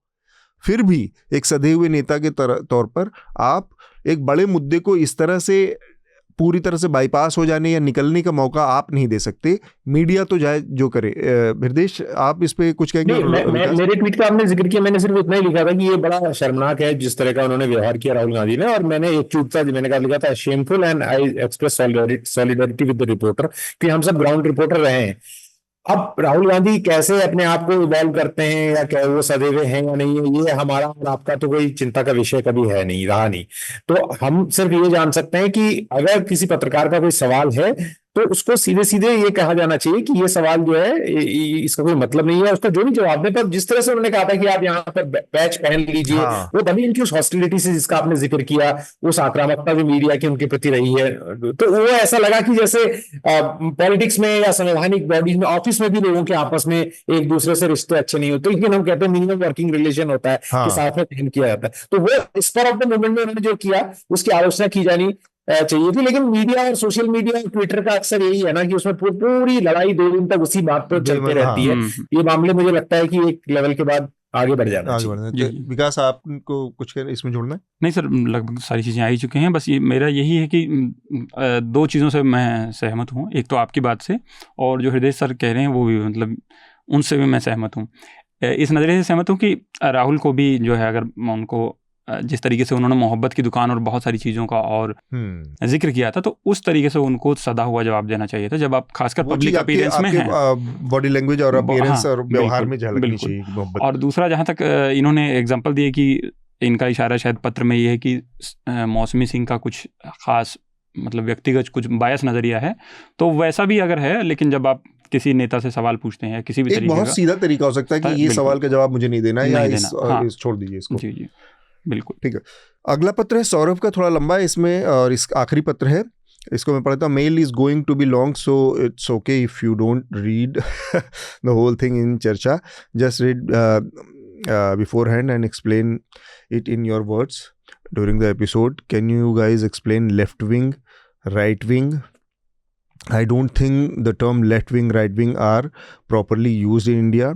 फिर भी एक सधे हुए नेता के तौर पर आप एक बड़े मुद्दे को इस तरह से पूरी तरह से बाईपास हो जाने या निकलने का मौका आप नहीं दे सकते। मीडिया तो जाए जो करे। हृदय, आप इस पे कुछ कहेंगे? मेरे ट्वीट का आपने जिक्र किया, मैंने सिर्फ इतना ही लिखा था कि ये बड़ा शर्मनाक है जिस तरह का उन्होंने व्यवहार किया राहुल गांधी ने। और मैंने एक ट्वीट था, मैंने कहा लिखा था shameful and I express solidarity with the reporter, कि हम सब ग्राउंड रिपोर्टर रहे हैं। अब राहुल गांधी कैसे अपने आप को इवॉल्व करते हैं या क्या वो सदे हुए हैं या नहीं है, ये हमारा और आपका तो कोई चिंता का विषय कभी है नहीं, रहा नहीं। तो हम सिर्फ ये जान सकते हैं कि अगर किसी पत्रकार का कोई सवाल है तो उसको सीधे सीधे ये कहा जाना चाहिए कि ये सवाल जो है इसका कोई मतलब नहीं है, उसका जो भी जवाब दे। पर जिस तरह से उन्होंने कहा था कि आप यहाँ पर बैच पहन लीजिए, वो तभी इनकी उस हॉस्टिलिटी से जिसका आपने जिक्र किया, उस आक्रामकता जो मीडिया की उनके प्रति रही है, तो वो ऐसा लगा कि जैसे पॉलिटिक्स में या संवैधानिक बॉडीज में, ऑफिस में भी लोगों के आपस में एक दूसरे से रिश्ते अच्छे नहीं होते, लेकिन हम कहते हैं मिनिमम वर्किंग रिलेशन होता है कि साथ में पहन किया जाता है। तो वो स्पर ऑफ द मूवमेंट में उन्होंने जो किया उसकी आलोचना की जानी चाहिए थी। लेकिन मीडिया और सोशल मीडिया और ट्विटर का अक्सर यही है ना कि उसमें पूरी लड़ाई 2 दिन तक उसी बात पर चलती रहती है। ये मामले मुझे लगता है कि एक लेवल के बाद आगे बढ़ जाना आगे चाहिए। बढ़ना जी, है। जी। विकास, आपको कुछ इसमें जोड़ना है? नहीं सर, लगभग सारी चीज़ें आ ही चुके हैं। बस ये मेरा यही है कि दो चीज़ों से मैं सहमत हूँ। एक तो आपकी बात से, और जो हृदय सर कह रहे हैं वो भी, मतलब उनसे भी मैं सहमत हूँ। इस नज़रिए से सहमत हूँ कि राहुल को भी जो है, अगर मैं उनको जिस तरीके से उन्होंने मोहब्बत की दुकान और बहुत सारी चीज़ों का और जिक्र किया था, तो उस तरीके से उनको सदा हुआ जवाब देना चाहिए था, जब आप खासकर पब्लिक अपीयरेंस में हैं। बॉडी लैंग्वेज और अपीयरेंस और व्यवहार बिल्कुल, में झलकनी बिल्कुल। चाहिए मोहब्बत। और दूसरा, जहाँ तक इन्होंने एग्जांपल दिए कि इनका इशारा शायद पत्र में ये है कि मौसमी सिंह का कुछ खास, मतलब व्यक्तिगत कुछ बायस नज़रिया है, तो वैसा भी अगर है, लेकिन जब आप किसी नेता से सवाल पूछते हैं किसी भी एक तरीके बहुत का, सीधा तरीका हो सकता है कि ये बिल्कुल। सवाल का जवाब मुझे नहीं देना है, या नहीं देना, हाँ। इस छोड़ दीजिए इसको। जी जी, बिल्कुल। ठीक है, अगला पत्र है सौरभ का, थोड़ा लंबा है इसमें, और इस आखिरी पत्र है, इसको मैं पढ़ता हूँ। Mail is going to be long, so it's okay if you don't read the whole thing in चर्चा, just read beforehand and explain it in your words during the episode. Can you guys explain left wing, right wing? I don't think the term left wing, right wing are properly used in India.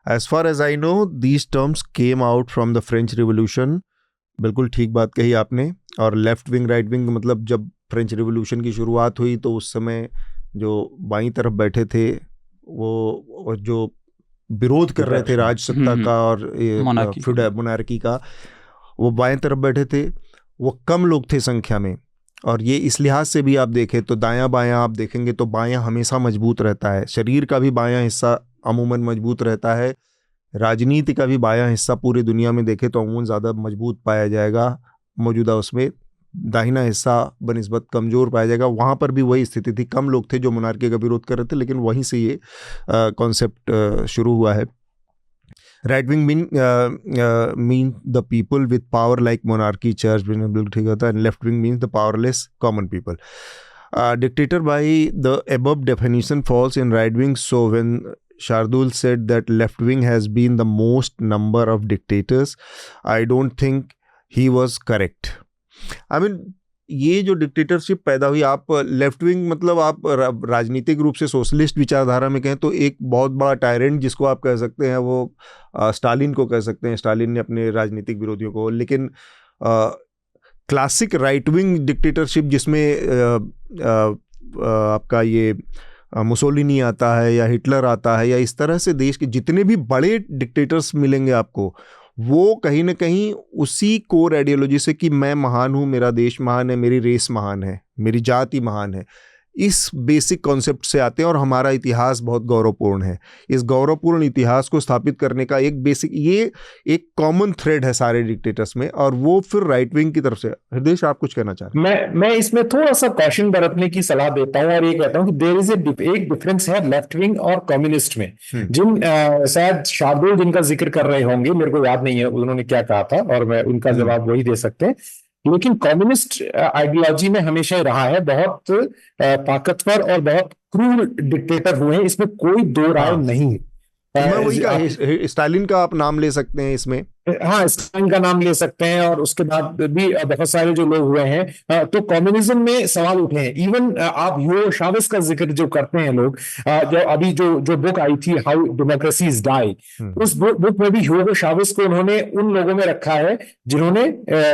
As far as I know, these terms came out from the French Revolution. बिल्कुल ठीक बात कही आपने। और लेफ्ट विंग, राइट विंग, मतलब जब फ्रेंच रिवोल्यूशन की शुरुआत हुई तो उस समय जो बाईं तरफ बैठे थे वो जो विरोध कर रहे थे राज सत्ता का और मोनार्की का, वो बाएं तरफ बैठे थे, वो कम लोग थे संख्या में। और ये इस लिहाज से भी आप देखें तो दायां बायां आप देखेंगे तो बायां हमेशा मजबूत रहता है, शरीर का भी बायां हिस्सा अमूमन मजबूत रहता है, राजनीति का भी बायां हिस्सा पूरी दुनिया में देखें तो अमूमन ज़्यादा मजबूत पाया जाएगा, मौजूदा उसमें दाहिना हिस्सा बनिस्बत कमज़ोर पाया जाएगा। वहाँ पर भी वही स्थिति थी, कम लोग थे जो मोनार्की का विरोध कर रहे थे, लेकिन वहीं से ये कॉन्सेप्ट शुरू हुआ है। Right wing mean the people with power like monarchy, church, बिल्कुल ठीक होता है। Left wing means the powerless common people. Dictator by the above definition falls in right wing. So when Shardul said that left wing has been the most number of dictators, I don't think he was correct. I mean, ये जो डिक्टेटरशिप पैदा हुई, आप लेफ्ट विंग मतलब आप राजनीतिक रूप से सोशलिस्ट विचारधारा में कहें तो एक बहुत बड़ा टायरेंट जिसको आप कह सकते हैं वो स्टालिन को कह सकते हैं। स्टालिन ने अपने राजनीतिक विरोधियों को, लेकिन क्लासिक राइट विंग डिक्टेटरशिप जिसमें आपका ये मुसोलिनी आता है या हिटलर आता है या इस तरह से देश के जितने भी बड़े डिक्टेटर्स मिलेंगे आपको, वो कहीं ना कहीं उसी कोर आइडियोलॉजी से कि मैं महान हूँ, मेरा देश महान है, मेरी रेस महान है, मेरी जाति महान है, इस बेसिक कॉन्सेप्ट से आते हैं। और हमारा इतिहास बहुत गौरवपूर्ण है। इस गौरवपूर्ण इतिहास को स्थापित करने का एक बेसिक, ये एक कॉमन थ्रेड है सारे डिक्टेटर्स में, और वो फिर राइट विंग की तरफ से। हृदय, आप कुछ कहना चाह रहे हैं? मैं इसमें थोड़ा सा कॉशन बरतने की सलाह देता हूं और ये कहता हूं कि देयर इज एक डिफरेंस है लेफ्ट विंग और कम्युनिस्ट में। जिन शायद शार्दुल जिनका जिक्र कर रहे होंगे, मेरे को याद नहीं है उन्होंने क्या कहा था और मैं उनका जवाब वही दे सकते हैं, लेकिन कम्युनिस्ट आइडियोलॉजी में हमेशा ही रहा है, बहुत ताकतवर और बहुत क्रूर डिक्टेटर हुए हैं, इसमें कोई दो राय नहीं। मैं वही कहा, स्टालिन का आप नाम ले सकते हैं इसमें। हाँ, स्टालिन का नाम ले सकते हैं, और उसके बाद भी बहुत सारे जो लोग हुए हैं, तो कम्युनिज्म में सवाल उठे हैं। इवन आप ह्यूगो चावेस का जिक्र जो करते हैं लोग, जो अभी जो बुक आई थी हाउ डेमोक्रेसीज डाई, उस बुक में भी ह्यूगो चावेस को उन्होंने उन लोगों में रखा है जिन्होंने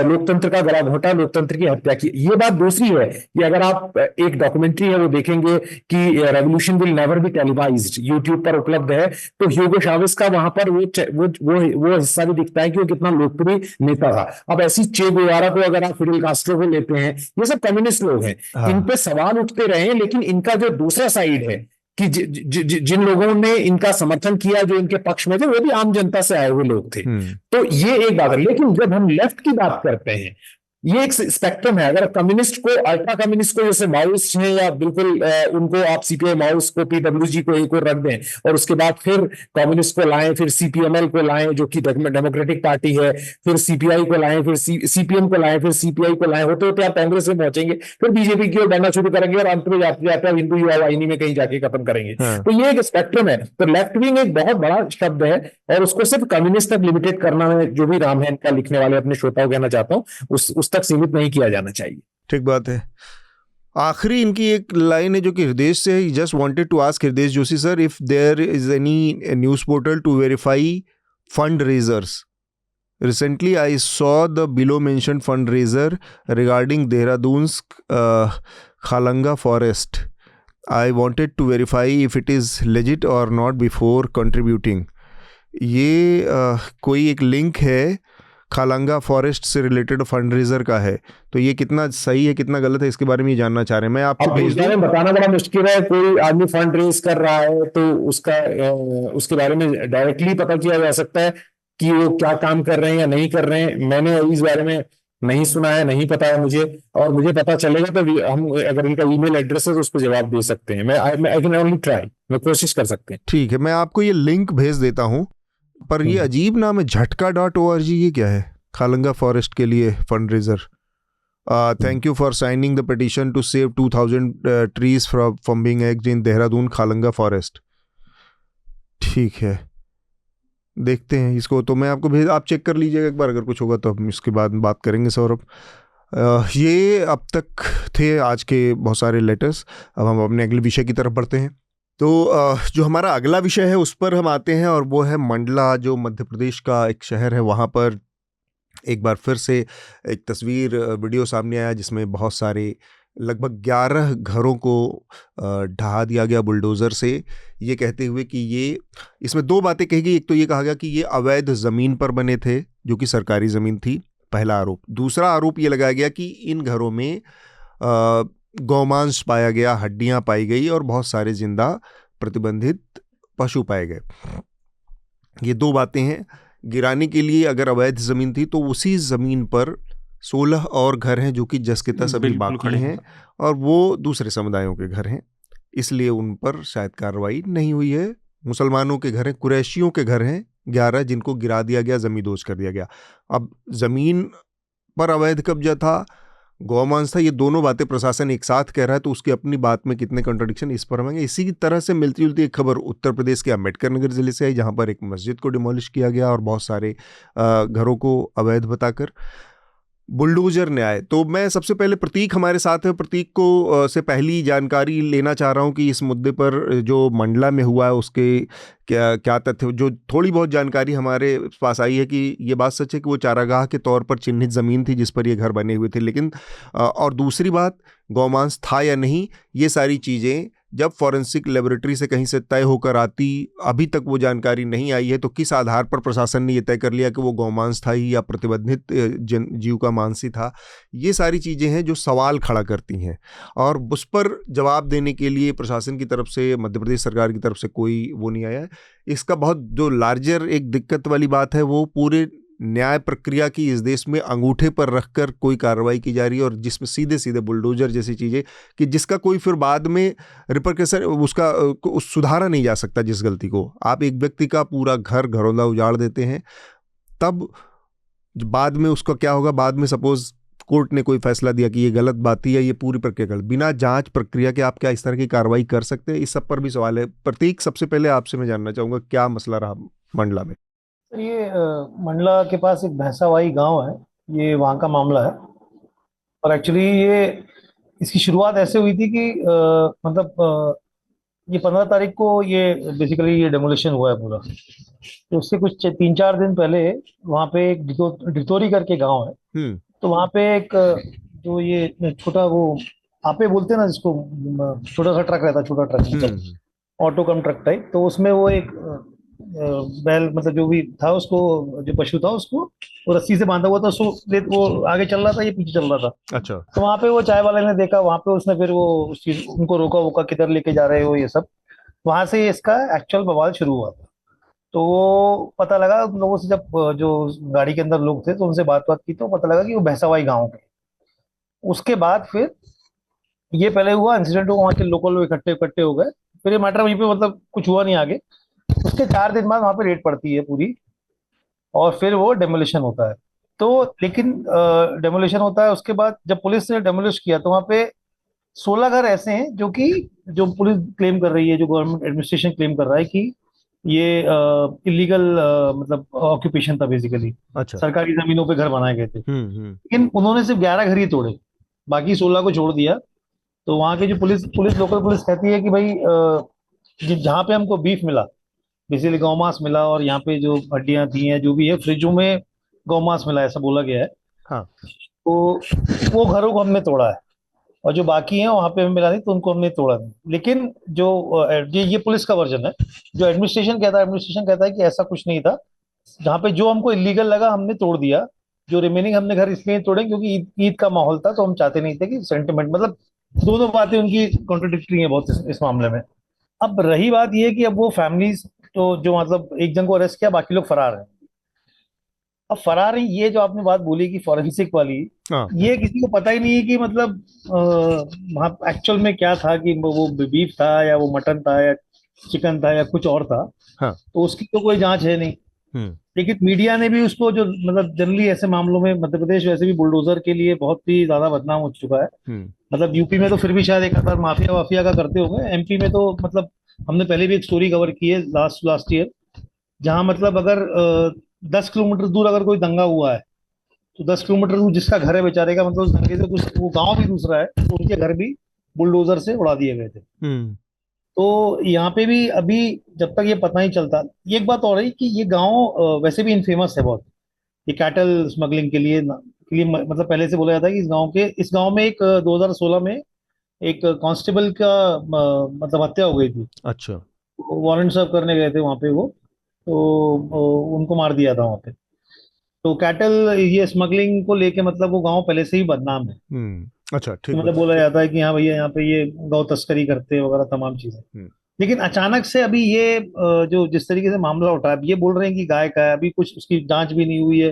लोकतंत्र का गला घोटा, लोकतंत्र की हत्या की। ये बात दूसरी है कि अगर आप एक डॉक्यूमेंट्री है वो देखेंगे कि revolution will never be televised, YouTube पर उपलब्ध है, तो ह्यूगो चावेस का वहां पर वो हिस्सा भी दिखता है कि वो कितना लोकप्रिय नेता था। अब ऐसी चे गुएवारा को अगर आप फिडेल कास्ट्रो को लेते हैं, ये सब कम्युनिस्ट लोग हैं। इन पे सवाल उठते रहे, लेकिन इनका जो दूसरा साइड है कि जिन लोगों ने इनका समर्थन किया, जो इनके पक्ष में थे, वो भी आम जनता से आए हुए लोग थे। तो ये एक बात है। लेकिन जब हम लेफ्ट की बात करते हैं, ये एक स्पेक्ट्रम है। अगर कम्युनिस्ट को, अल्ट्रा कम्युनिस्ट को, जैसे माओइस्ट हैं या बिल्कुल उनको आप सीपीआई माओइस्ट को, पीडब्ल्यूजी को एक और रख दें और उसके बाद फिर कम्युनिस्ट को लाएं, फिर सीपीएमएल को लाएं जो कि डेमोक्रेटिक पार्टी है, फिर सीपीआई को लाएं, फिर सीपीएम को लाएं, फिर सीपीआई को लाएं, होते होते आप कांग्रेस में पहुंचेंगे, फिर बीजेपी की ओर बढ़ना शुरू करेंगे और अंत में जाते जाते हिंदू युवा वाहिनी में कहीं जाके खत्म करेंगे। तो ये एक स्पेक्ट्रम है। तो लेफ्ट विंग एक बहुत बड़ा शब्द है और उसको सिर्फ कम्युनिस्ट तक लिमिटेड करना है, जो भी राम है इनका लिखने वाले अपने श्रोताओं कहना चाहता हूँ, उस तक सीमित नहीं किया जाना चाहिए। ठीक बात है। आखिरी इनकी एक लाइन है जो कि हृदय से, just wanted to ask Hriday Joshi sir, if there is any news portal to verify fundraisers. Recently, I saw the below mentioned fundraiser regarding Dehradun's Khalanga forest. I wanted to verify if it is legit or not before contributing. ये कोई एक लिंक है खालंगा फॉरेस्ट से रिलेटेड फंडरेजर का है, तो ये कितना सही है कितना गलत है इसके बारे में ये जानना चाह रहे हैं। मैं आपको अब इस बारे में बताना बड़ा मुश्किल है। कोई आदमी फंड रेज कर रहा है तो उसके बारे में डायरेक्टली पता किया जा सकता है कि वो क्या काम कर रहे हैं या नहीं कर रहे हैं। मैंने इस बारे में नहीं सुना है, नहीं पता है मुझे, और मुझे पता चलेगा तो हम अगर इनका ईमेल एड्रेस है तो उस पर जवाब दे सकते हैं। आई कैन ओनली ट्राई, मैं कोशिश कर सकते हैं। ठीक है, मैं आपको ये लिंक भेज देता हूँ, पर ये अजीब नाम है झटका.org, ये क्या है? खालंगा फॉरेस्ट के लिए fundraiser. Thank you for signing the petition to save 2000 trees from being axed in Dehradun Khalanga forest. ठीक है, देखते हैं इसको, तो मैं आपको भेज, आप चेक कर लीजिएगा एक बार, अगर कुछ होगा तो हम इसके बाद बात करेंगे सौरभ। ये अब तक थे आज के बहुत सारे लेटर्स। अब हम अपने अगले विषय की तरफ बढ़ते हैं। तो जो हमारा अगला विषय है उस पर हम आते हैं, और वो है मंडला, जो मध्य प्रदेश का एक शहर है। वहाँ पर एक बार फिर से एक तस्वीर वीडियो सामने आया जिसमें बहुत सारे लगभग 11 घरों को ढहा दिया गया बुलडोज़र से, ये कहते हुए कि ये, इसमें दो बातें कही गई। एक तो ये कहा गया कि ये अवैध ज़मीन पर बने थे जो कि सरकारी ज़मीन थी, पहला आरोप। दूसरा आरोप ये लगाया गया कि इन घरों में गौमांस पाया गया, हड्डियां पाई गई और बहुत सारे जिंदा प्रतिबंधित पशु पाए गए। ये दो बातें हैं। गिराने के लिए अगर अवैध ज़मीन थी तो उसी ज़मीन पर 16 और घर हैं जो कि जस के तस अभी बाकी हैं, और वो दूसरे समुदायों के घर हैं, इसलिए उन पर शायद कार्रवाई नहीं हुई है। मुसलमानों के घर हैं, कुरैशियों के घर हैं 11 जिनको गिरा दिया गया, ज़मींदोज़ कर दिया गया। अब ज़मीन पर अवैध कब्जा था, गौमांस था, ये दोनों बातें प्रशासन एक साथ कह रहा है, तो उसकी अपनी बात में कितने कॉन्ट्रडिक्शन, इस पर हमें। इसी की तरह से मिलती जुलती एक खबर उत्तर प्रदेश के अम्बेडकर नगर ज़िले से आई, जहाँ पर एक मस्जिद को डिमोलिश किया गया और बहुत सारे घरों को अवैध बताकर बुलडोजर ने आए। तो मैं सबसे पहले प्रतीक हमारे साथ है, प्रतीक को से पहली जानकारी लेना चाह रहा हूं कि इस मुद्दे पर जो मंडला में हुआ है उसके क्या तथ्य, जो थोड़ी बहुत जानकारी हमारे पास आई है कि ये बात सच है कि वो चारागाह के तौर पर चिन्हित ज़मीन थी जिस पर ये घर बने हुए थे, लेकिन और दूसरी बात गौमांस था या नहीं, ये सारी चीज़ें जब फॉरेंसिक लेबोरेटरी से कहीं से तय होकर आती, अभी तक वो जानकारी नहीं आई है। तो किस आधार पर प्रशासन ने ये तय कर लिया कि वो गौमांस था ही या प्रतिबंधित जीव का मांस ही था? ये सारी चीज़ें हैं जो सवाल खड़ा करती हैं, और उस पर जवाब देने के लिए प्रशासन की तरफ से, मध्य प्रदेश सरकार की तरफ से कोई वो नहीं आया है। इसका बहुत जो लार्जर एक दिक्कत वाली बात है वो पूरे न्याय प्रक्रिया की इस देश में अंगूठे पर रखकर कोई कार्रवाई की जा रही है, और जिसमें सीधे सीधे बुलडोजर जैसी चीज़ें कि जिसका कोई फिर बाद में रिपरकशन उसका सुधारा नहीं जा सकता। जिस गलती को आप एक व्यक्ति का पूरा घरौंदा उजाड़ देते हैं, तब बाद में उसका क्या होगा? बाद में सपोज कोर्ट ने कोई फैसला दिया कि ये गलत बात है या ये पूरी प्रक्रिया गलत, बिना जांच प्रक्रिया के आप क्या इस तरह की कार्रवाई कर सकते हैं? इस सब पर भी सवाल है। प्रतीक, सबसे पहले आपसे मैं जानना चाहूँगा क्या मसला रहा मंडला में? सर, ये मंडला के पास एक भैंसावाई गांव है, ये वहाँ का मामला है। और एक्चुअली ये इसकी शुरुआत ऐसे हुई थी कि ये 15 तारीख को ये बेसिकली ये डेमोलिशन हुआ है पूरा। तो उससे कुछ 3-4 दिन पहले वहाँ पे एक डिटोरी करके गांव है, तो वहाँ पे एक जो ये छोटा वो आपे बोलते हैं ना जिसको, छोटा सा ट्रक रहता है, छोटा ट्रक, ऑटो कम ट्रक टाइप, तो उसमें वो एक बैल मतलब जो भी था उसको, जो पशु था उसको वो रस्सी से बांधा हुआ था, वो आगे चल रहा था, ये पीछे चल रहा था। अच्छा। तो वहाँ पे वो चाय वाले ने देखा, वहाँ पे उसने फिर वो उस चीज उनको रोका वोका, किधर लेके जा रहे हो ये सब। वहां से इसका एक्चुअल बवाल शुरू हुआ था। तो वो पता लगा उन लोगों से, जब जो गाड़ी के अंदर लोग थे तो उनसे बात की तो पता लगा कि वो भैंसावाई गाँव के। उसके बाद फिर ये पहले हुआ इंसिडेंट, वहाँ के लोकल लोग इकट्ठे हो गए, फिर ये मैटर वहीं पे मतलब कुछ हुआ नहीं आगे। उसके 4 दिन बाद वहां पे रेड पड़ती है पूरी, और फिर वो डेमोलिशन होता है। तो लेकिन डेमोलिशन होता है, उसके बाद जब पुलिस ने डेमोलिश किया तो वहां पे 16 घर ऐसे हैं जो पुलिस क्लेम कर रही है, जो गवर्नमेंट एडमिनिस्ट्रेशन क्लेम कर रहा है कि ये इलीगल मतलब ऑक्यूपेशन था बेसिकली। अच्छा। सरकारी जमीनों पे घर बनाए गए थे, लेकिन उन्होंने सिर्फ 11 घर ही तोड़े, बाकी 16 को छोड़ दिया। तो वहां की जो पुलिस लोकल पुलिस कहती है कि भाई जहाँ पे हमको बीफ मिला बेसिकली गौ मांस मिला, और यहाँ पे जो हड्डियां थी हैं जो भी है फ्रिजों में गौ मांस मिला, ऐसा बोला गया है। हाँ। तो वो घरों को हमने तोड़ा है, और जो बाकी हैं वहां पे हमें मिला नहीं, तो उनको हमने तोड़ा नहीं। लेकिन जो ये पुलिस का वर्जन है। जो एडमिनिस्ट्रेशन कहता है कि ऐसा कुछ नहीं था। जहाँ पे जो हमको इलीगल लगा हमने तोड़ दिया। जो रिमेनिंग हमने घर इसलिए तोड़े क्योंकि ईद का माहौल था, तो हम चाहते नहीं थे कि सेंटिमेंट, मतलब दोनों बातें उनकी कॉन्ट्रोडिक्टरी हैं बहुत इस मामले में। अब रही बात ये कि अब वो फैमिलीज, तो जो मतलब एक जन को अरेस्ट किया, बाकी लोग फरार हैं। अब फरार है, ये जो आपने बात बोली कि फॉरेंसिक वाली, हाँ। ये किसी को पता ही नहीं है कि मतलब वहाँ एक्चुअल में क्या था, कि वो बीफ था या वो मटन था या चिकन था या कुछ और था। हाँ। तो उसकी तो कोई जांच है नहीं। लेकिन मीडिया ने भी उसको, जो मतलब जनरली ऐसे मामलों में मध्य प्रदेश वैसे भी बुलडोजर के लिए बहुत ही ज्यादा बदनाम हो चुका है। मतलब यूपी में तो फिर भी शायद एक आध माफिया वाफिया का करते होंगे, एमपी में तो मतलब हमने पहले भी एक स्टोरी कवर की है लास्ट ईयर, जहां मतलब अगर 10 किलोमीटर दूर अगर कोई दंगा हुआ है, तो 10 किलोमीटर दूर जिसका घर है बेचारे का, मतलब उस दंगे से कुछ, वो गांव भी दूसरा है, तो उनके घर भी बुलडोजर से उड़ा दिए गए थे। तो यहाँ पे भी अभी जब तक ये पता नहीं चलता, ये एक बात और है कि ये गांव वैसे भी इनफेमस है बहुत, ये कैटल स्मगलिंग के लिए मतलब पहले से बोला जाता है कि इस गांव में एक 2016 में एक कांस्टेबल का मतलब हत्या हो गई थी। अच्छा। वारंट सर्व करने गए थे वहां पे वो, तो उनको मार दिया था वहां पे। तो कैटल ये स्मगलिंग को लेके मतलब वो गांव पहले से ही बदनाम है। अच्छा, ठीक तो मतलब बोला जाता है कि हाँ भैया यहाँ पे ये गौ तस्करी करते हैं वगैरह तमाम चीजें। लेकिन अचानक से अभी ये जो जिस तरीके से मामला उठा है, अब ये बोल रहे हैं कि गाय का है, अभी कुछ उसकी जांच भी नहीं हुई है,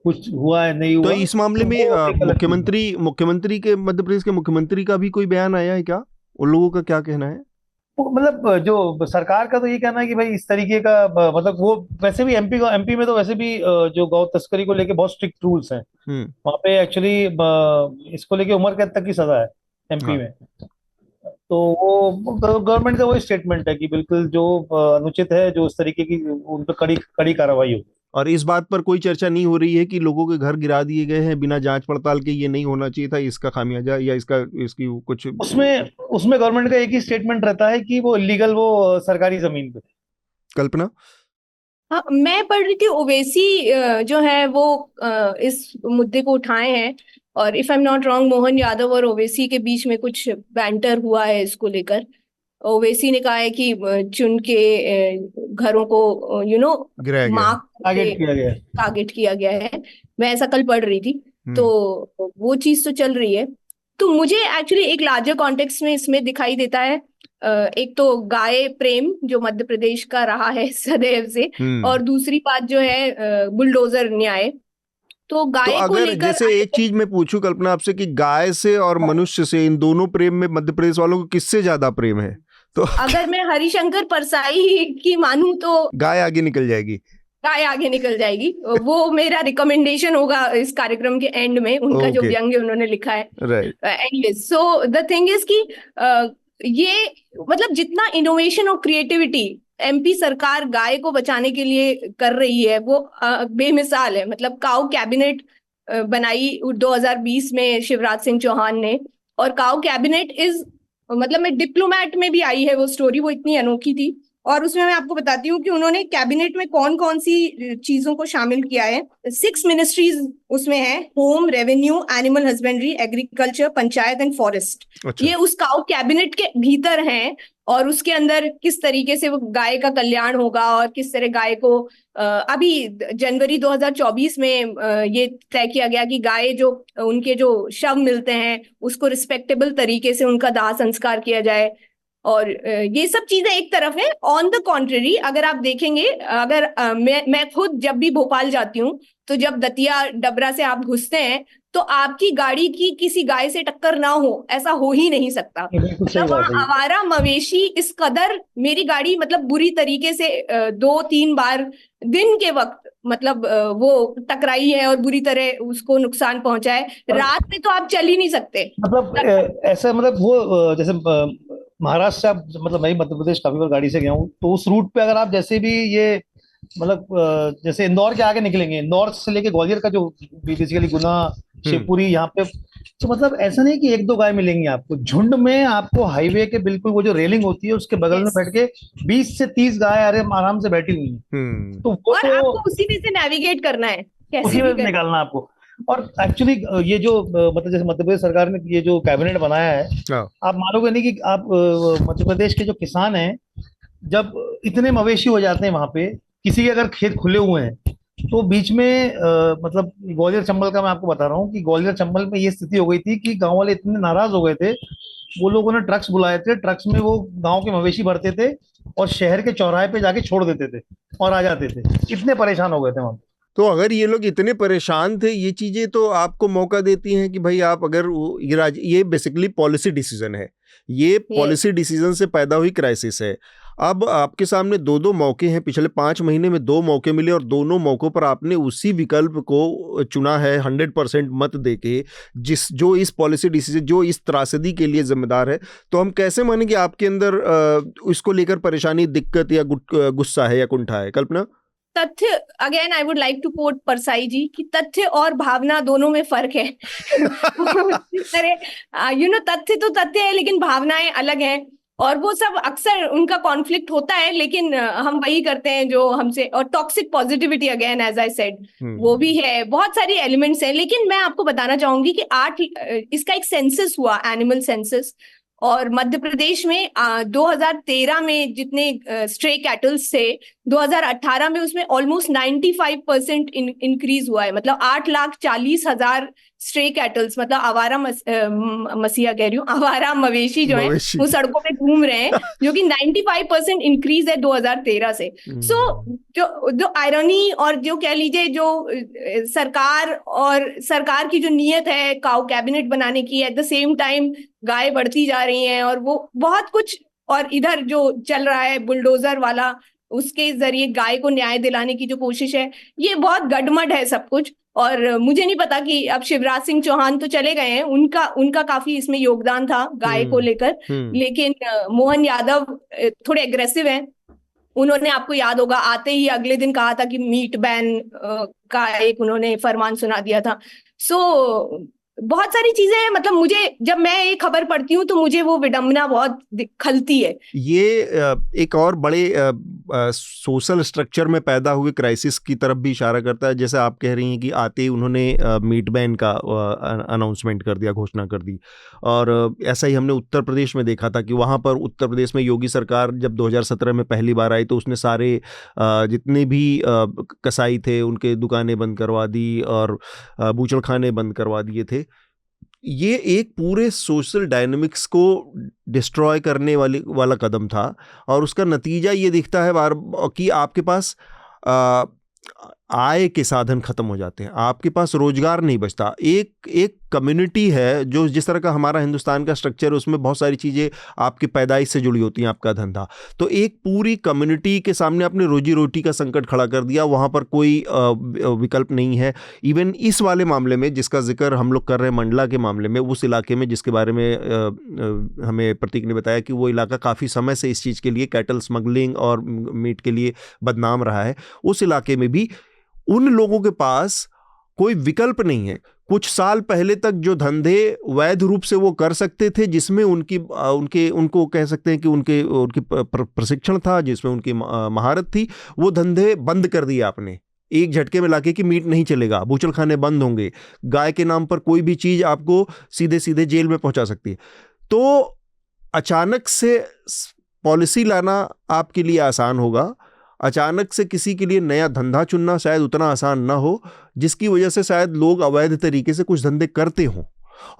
कुछ हुआ है नहीं तो हुआ। इस मामले तो में वो एक अलग चीज़ है। मुख्यमंत्री के, मध्य प्रदेश के मुख्यमंत्री का भी कोई बयान आया है क्या? उन लोगों का क्या कहना है? वो मतलब जो सरकार का तो ये कहना है कि भाई इस तरीके का मतलब वो वैसे भी एमपी में तो वैसे भी जो गौ तस्करी को लेके बहुत स्ट्रिक्ट रूल्स हैं। वहाँ पे एक्चुअली इसको लेके उम्र कैद तक की सजा है एमपी हाँ। में। तो वो गवर्नमेंट का वही स्टेटमेंट है कि बिल्कुल जो अनुचित है, जो इस तरीके की, उन पर कड़ी कड़ी कार्रवाई हो। और इस बात पर कोई चर्चा नहीं हो रही है कि लोगों के घर गिरा दिए गए हैं बिना जांच पड़ताल के, ये नहीं होना चाहिए था, इसका खामियाजा या इसकी कुछ? उसमें गवर्नमेंट का एक ही स्टेटमेंट रहता है कि वो इलीगल, वो सरकारी जमीन पे। कल्पना? हाँ, मैं पढ़ रही थी ओवैसी जो है वो इस मुद्दे को उठाए हैं, और if I am not wrong Mohan Yadav और ओवैसी के बीच में कुछ बैंटर हुआ है इसको लेकर। ओवैसी ने कहा है कि चुन के घरों को गिराया गया है। मार्क टारगेट किया गया है। टारगेट किया गया है। मैं ऐसा कल पढ़ रही थी, तो वो चीज तो चल रही है। तो मुझे एक्चुअली एक लार्जर कॉन्टेक्स्ट में इसमें दिखाई देता है एक तो गाय प्रेम जो मध्य प्रदेश का रहा है सदैव से, और दूसरी बात जो है बुलडोजर न्याय। तो गाय को अगर लेकर जैसे एक चीज मैं पूछूं कल्पना आपसे कि गाय से और मनुष्य से, इन दोनों प्रेम में मध्य प्रदेश वालों को किससे ज्यादा प्रेम है? तो अगर मैं हरिशंकर परसाई की मानूं तो गाय आगे निकल जाएगी। गाय आगे निकल जाएगी। वो मेरा रिकमेंडेशन होगा इस कार्यक्रम के एंड में, उनका जो व्यंग्य उन्होंने लिखा है। Right. Anyways, so the thing is कि ये मतलब जितना इनोवेशन और क्रिएटिविटी एमपी सरकार गाय को बचाने के लिए कर रही है वो बेमिसाल है। मतलब काऊ कैबिनेट बनाई 2020 में शिवराज सिंह चौहान ने, और काऊ कैबिनेट इज मतलब मैं डिप्लोमैट में भी आई है वो स्टोरी, वो इतनी अनोखी थी। और उसमें मैं आपको बताती हूँ कि उन्होंने कैबिनेट में कौन कौन सी चीजों को शामिल किया है। 6 मिनिस्ट्रीज उसमें है, home, revenue, animal husbandry, agriculture, panchayat and forest. अच्छा। ये उस काउ कैबिनेट के भीतर हैं, और उसके अंदर किस तरीके से वो गाय का कल्याण होगा और किस तरह गाय को अभी जनवरी 2024 में ये तय किया गया कि गाय जो उनके जो शव मिलते हैं उसको रिस्पेक्टेबल तरीके से उनका दाह संस्कार किया जाए। और ये सब चीजें एक तरफ है। ऑन द कॉन्ट्ररी अगर आप देखेंगे, अगर मैं खुद जब भी भोपाल जाती हूँ, तो जब दतिया डबरा से आप घुसते हैं तो आपकी गाड़ी की किसी गाय से टक्कर ना हो, ऐसा हो ही नहीं सकता। मतलब वहाँ आवारा मवेशी इस कदर, मेरी गाड़ी मतलब बुरी तरीके से 2-3 बार दिन के वक्त मतलब वो टकराई है और बुरी तरह उसको नुकसान पहुंचा है। रात में तो आप चल ही नहीं सकते। मतलब ऐसा, मतलब वो जैसे महाराष्ट्र से आप, मतलब मैं मध्य प्रदेश काफी बार गाड़ी से गया हूँ, तो उस रूट पे अगर आप जैसे भी ये मतलब जैसे इंदौर के आगे निकलेंगे, इंदौर से लेके ग्वालियर का जो बेसिकली गुना, शिवपुरी, यहाँ पे तो मतलब ऐसा नहीं कि एक दो गाय मिलेंगी आपको, झुंड में आपको हाईवे के बिल्कुल वो जो रेलिंग होती है उसके बगल में बैठ के 20 से 30 गाय आराम से बैठी हुई हैं। तो वो और तो आपको उसी में से नेविगेट करना है, कैसे उसी भी में निकालना आपको। और एक्चुअली ये जो मतलब जैसे मध्य प्रदेश सरकार ने ये जो कैबिनेट बनाया है, आप मानोगे नहीं कि आप मध्य प्रदेश के जो किसान हैं, जब इतने मवेशी हो जाते हैं वहां पे, किसी के अगर खेत खुले हुए हैं, तो बीच में मतलब ग्वालियर चंबल का मैं आपको बता रहा हूँ कि ग्वालियर चंबल में ये स्थिति हो गई थी कि गांव वाले इतने नाराज हो गए थे, वो लोगों ने ट्रक्स बुलाए थे, ट्रक्स में वो गांव के मवेशी भरते थे और शहर के चौराहे पे जाके छोड़ देते थे और आ जाते थे, इतने परेशान हो गए थे वहां। तो अगर ये लोग इतने परेशान थे, ये चीजें तो आपको मौका देती हैं कि भाई आप अगर ये बेसिकली पॉलिसी डिसीजन है, ये पॉलिसी डिसीजन से पैदा हुई क्राइसिस है। अब आपके सामने दो मौके हैं, पिछले 5 महीने में 2 मौके मिले और दोनों मौकों पर आपने उसी विकल्प को चुना है 100% मत देके, जो इस पॉलिसी डिसीजन, जो इस त्रासदी के लिए जिम्मेदार है। तो हम कैसे माने कि आपके अंदर इसको लेकर परेशानी, दिक्कत या गुस्सा है या कुंठा है? कल्पना? तथ्य, again I would like to quote Parsai ji कि तथ्य और भावना दोनों में फर्क है। तथ्य तो तथ्य है, लेकिन भावनाएं अलग हैं, और वो सब अक्सर उनका कॉन्फ्लिक्ट होता है, लेकिन हम वही करते हैं जो हमसे। और toxic positivity, again as I said, वो भी है, बहुत सारी एलिमेंट्स हैं। लेकिन मैं आपको बताना चाहूंगी कि इसका एक सेंसस हुआ, एनिमल सेंसस, और मध्य प्रदेश में 2013 में जितने स्ट्रे कैटल्स थे, 2018 में उसमें ऑलमोस्ट 95% इंक्रीज हुआ है। मतलब 8,40,000 स्ट्रे कैटल्स, मतलब आवारा मसीहा कह रही हूँ, आवारा मवेशी जो है वो सड़कों पे घूम रहे हैं, जो कि 95% इंक्रीज है 2013 से। सो जो आयरनी, और जो कह लीजिए जो सरकार की जो नीयत है काउ कैबिनेट बनाने की, एट द सेम टाइम गाय बढ़ती जा रही हैं, और वो बहुत कुछ, और इधर जो चल रहा है बुलडोजर वाला, उसके जरिए गाय को न्याय दिलाने की जो कोशिश है, ये बहुत गडमड है सब कुछ। और मुझे नहीं पता कि अब शिवराज सिंह चौहान तो चले गए हैं, उनका काफी इसमें योगदान था गाय को लेकर, लेकिन मोहन यादव थोड़े एग्रेसिव हैं। उन्होंने, आपको याद होगा, आते ही अगले दिन कहा था कि मीट बैन का एक उन्होंने फरमान सुना दिया था। सो बहुत सारी चीजें हैं। मतलब मुझे, जब मैं ये खबर पढ़ती हूँ तो मुझे वो विडंबना बहुत खलती है। ये एक और बड़े सोशल स्ट्रक्चर में पैदा हुए क्राइसिस की तरफ भी इशारा करता है। जैसे आप कह रही हैं कि आते ही उन्होंने मीट बैन का अनाउंसमेंट कर दिया, घोषणा कर दी। और ऐसा ही हमने उत्तर प्रदेश में देखा था कि वहाँ पर उत्तर प्रदेश में योगी सरकार जब 2017 में पहली बार आई तो उसने सारे जितने भी कसाई थे उनके दुकानें बंद करवा दी और बूचड़खाने बंद करवा दिए थे। ये एक पूरे सोशल डायनामिक्स को डिस्ट्रॉय करने वाला कदम था, और उसका नतीजा ये दिखता है बार कि आपके पास आय के साधन खत्म हो जाते हैं, आपके पास रोजगार नहीं बचता। एक कम्युनिटी है जो, जिस तरह का हमारा हिंदुस्तान का स्ट्रक्चर है, उसमें बहुत सारी चीज़ें आपकी पैदाइश से जुड़ी होती हैं, आपका धंधा। तो एक पूरी कम्युनिटी के सामने आपने रोजी रोटी का संकट खड़ा कर दिया, वहाँ पर कोई विकल्प नहीं है। इवन इस वाले मामले में जिसका जिक्र हम लोग कर रहे हैं, मंडला के मामले में, उस इलाके में जिसके बारे में हमें प्रतीक ने बताया कि वो इलाका काफ़ी समय से इस चीज़ के लिए, कैटल स्मगलिंग और मीट के लिए बदनाम रहा है, उस इलाके में भी उन लोगों के पास कोई विकल्प नहीं है। कुछ साल पहले तक जो धंधे वैध रूप से वो कर सकते थे, जिसमें उनको कह सकते हैं कि उनकी प्रशिक्षण था, जिसमें उनकी महारत थी, वो धंधे बंद कर दिए आपने एक झटके में लाके कि मीट नहीं चलेगा, बूचड़खाने बंद होंगे, गाय के नाम पर कोई भी चीज़ आपको सीधे सीधे जेल में पहुंचा सकती है। तो अचानक से पॉलिसी लाना आपके लिए आसान होगा, अचानक से किसी के लिए नया धंधा चुनना शायद उतना आसान ना हो, जिसकी वजह से शायद लोग अवैध तरीके से कुछ धंधे करते हों।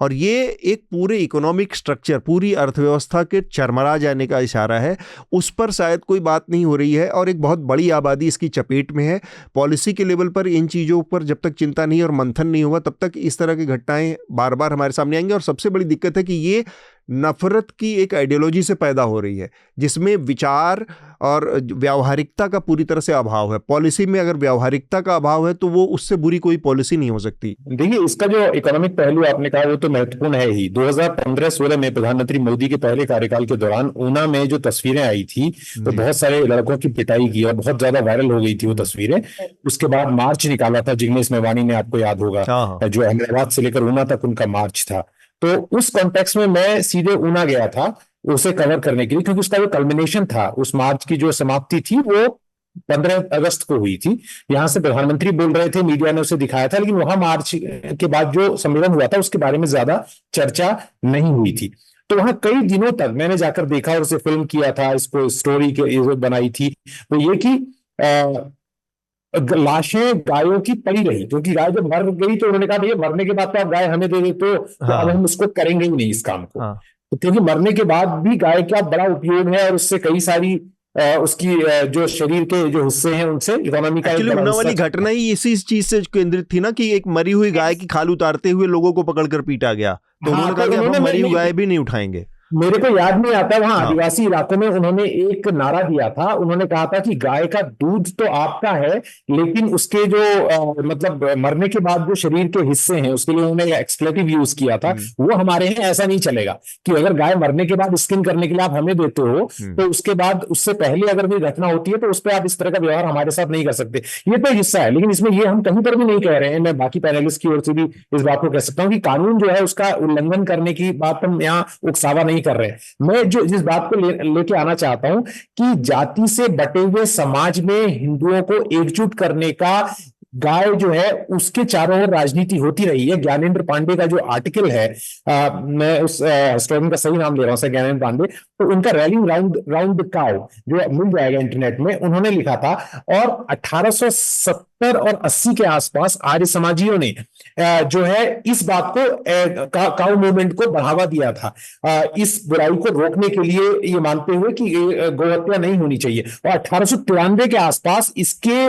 और ये एक पूरे इकोनॉमिक स्ट्रक्चर, पूरी अर्थव्यवस्था के चरमरा जाने का इशारा है। उस पर शायद कोई बात नहीं हो रही है, और एक बहुत बड़ी आबादी इसकी चपेट में है। पॉलिसी के लेवल पर इन चीज़ों पर जब तक चिंता नहीं और मंथन नहीं होगा, तब तक इस तरह की घटनाएं बार बार हमारे सामने आएंगी। और सबसे बड़ी दिक्कत है कि ये नफरत की एक आइडियोलॉजी से पैदा हो रही है, जिसमें विचार और व्यावहारिकता का पूरी तरह से अभाव है। पॉलिसी में अगर व्यावहारिकता का अभाव है तो वो उससे बुरी कोई पॉलिसी नहीं हो सकती। देखिए, इसका जो इकोनॉमिक पहलू आपने कहा वो तो महत्वपूर्ण है ही। 2015-16 में प्रधानमंत्री मोदी के पहले कार्यकाल के दौरान ऊना में जो तस्वीरें आई थी तो बहुत सारे लड़कों की पिटाई की और बहुत ज्यादा वायरल हो गई थी वो तस्वीरें। उसके बाद मार्च निकाला था जिग्नेश मेवानी ने, आपको याद होगा, जो अहमदाबाद से लेकर ऊना तक उनका मार्च था। तो उस कॉन्टेक्स्ट में मैं सीधे ऊना गया था उसे कवर करने के लिए, क्योंकि उसका जो कल्मिनेशन था, उस मार्च की जो समाप्ति थी वो 15 अगस्त को हुई थी। यहां से प्रधानमंत्री बोल रहे थे, मीडिया ने उसे दिखाया था, लेकिन वहां मार्च के बाद जो सम्मेलन हुआ था उसके बारे में ज्यादा चर्चा नहीं हुई थी। तो वहां कई दिनों तक मैंने जाकर देखा और उसे फिल्म किया था, इसको स्टोरी के बनाई थी, वो ये कि लाशें गायों की पड़ी रही, क्योंकि गाय जब मर गई तो उन्होंने कहा भैया मरने के बाद तो आप गाय हमें दे देते हो, तो अब हम उसको करेंगे ही नहीं इस काम को। तो क्योंकि मरने के बाद भी गाय का बड़ा उपयोग है और उससे कई सारी उसकी जो शरीर के जो हिस्से हैं उनसे इकोनॉमी का ऊना वाली घटना ही इसी चीज से केंद्रित थी ना, कि एक मरी हुई गाय की खाल उतारते हुए लोगों को पकड़कर पीटा गया, तो उन्होंने कहा कि हम मरी हुई गाय भी नहीं उठाएंगे। मेरे को याद नहीं आता, वहां आदिवासी इलाकों में उन्होंने एक नारा दिया था, उन्होंने कहा था कि गाय का दूध तो आपका है, लेकिन उसके जो मतलब मरने के बाद जो शरीर के हिस्से हैं उसके लिए उन्होंने एक्सप्लेटिव यूज किया था, वो हमारे हैं ऐसा नहीं चलेगा कि अगर गाय मरने के बाद स्किन करने के लिए आप हमें देते हो तो उसके बाद उससे पहले अगर कोई घटना होती है तो उस पर आप इस तरह का व्यवहार हमारे साथ नहीं कर सकते। ये तो हिस्सा है, लेकिन इसमें ये हम कहीं पर भी नहीं कह रहे हैं, मैं बाकी पैनलिस्ट की ओर से भी इस बात को कह सकता हूं कि कानून जो है उसका उल्लंघन करने की बात हम यहाँ उकसावा नहीं कर रहे हैं। मैं जो जिस बात को लेके आना चाहता हूं कि जाति से बटे हुए समाज में हिंदुओं को एकजुट करने का गाय जो है उसके चारों ओर राजनीति होती रही है। ज्ञानेंद्र पांडे का जो आर्टिकल है, मैं उस हिस्टोरियन का सही नाम ले रहा हूं, ज्ञानेंद्र पांडे, तो उनका रैलिंग राउंड द काउ जो मिल जाएगा इंटरनेट में, उन्होंने लिखा था। और 1870 और 80 के आसपास आर्य समाजियों ने जो है इस बात को काउ मूवमेंट को बढ़ावा दिया था, इस बुराई को रोकने के लिए, ये मानते हुए कि गोहत्या नहीं होनी चाहिए। और 1893 के आसपास इसके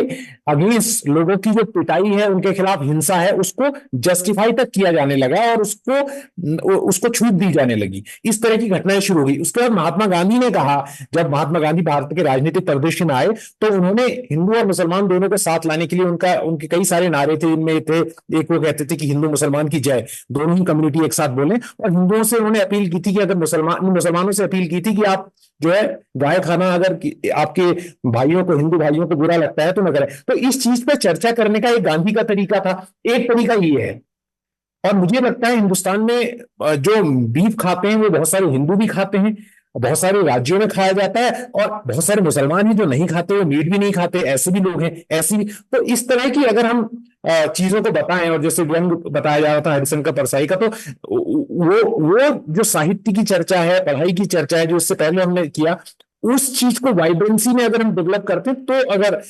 अगेंस्ट लोगों की जो पिटाई है, उनके खिलाफ हिंसा है, उसको जस्टिफाई तक किया जाने लगा और उसको छूट दी जाने लगी। इस तरह की घटनाएं शुरू हुई। उसके बाद महात्मा गांधी ने कहा, जब महात्मा गांधी भारत के राजनीतिक परिदृश्य में आए तो उन्होंने हिंदू और मुसलमान दोनों को साथ लाने के लिए उनके कई सारे नारे थे। इनमें थे, एक वो कहते थे कि हिंदू मुसलमान की जय, दोनों ही कम्युनिटी एक साथ बोले। और हिंदुओं से उन्होंने अपील की थी कि अगर मुसलमानों से अपील की थी कि आप जो है गाय खाना अगर आपके भाइयों को, हिंदू भाइयों को बुरा लगता है तो न करें। तो इस चीज पर चर्चा करने का एक गांधी का तरीका था, एक तरीका ये है। और मुझे लगता है हिंदुस्तान में जो बीफ खाते हैं वो बहुत सारे हिंदू भी खाते हैं, बहुत सारे राज्यों में खाया जाता है, और बहुत सारे मुसलमान ही जो नहीं खाते, वो मीट भी नहीं खाते, ऐसे भी लोग हैं, ऐसी भी। तो इस तरह की अगर हम चीजों को बताएं, और जैसे व्यंग बताया जा रहा था हरिशंकर परसाई का, तो वो जो साहित्य की चर्चा है, पढ़ाई की चर्चा है, जो इससे पहले हमने किया, उस चीज को वाइब्रेंसी में अगर हम डेवलप करते हैं तो अगर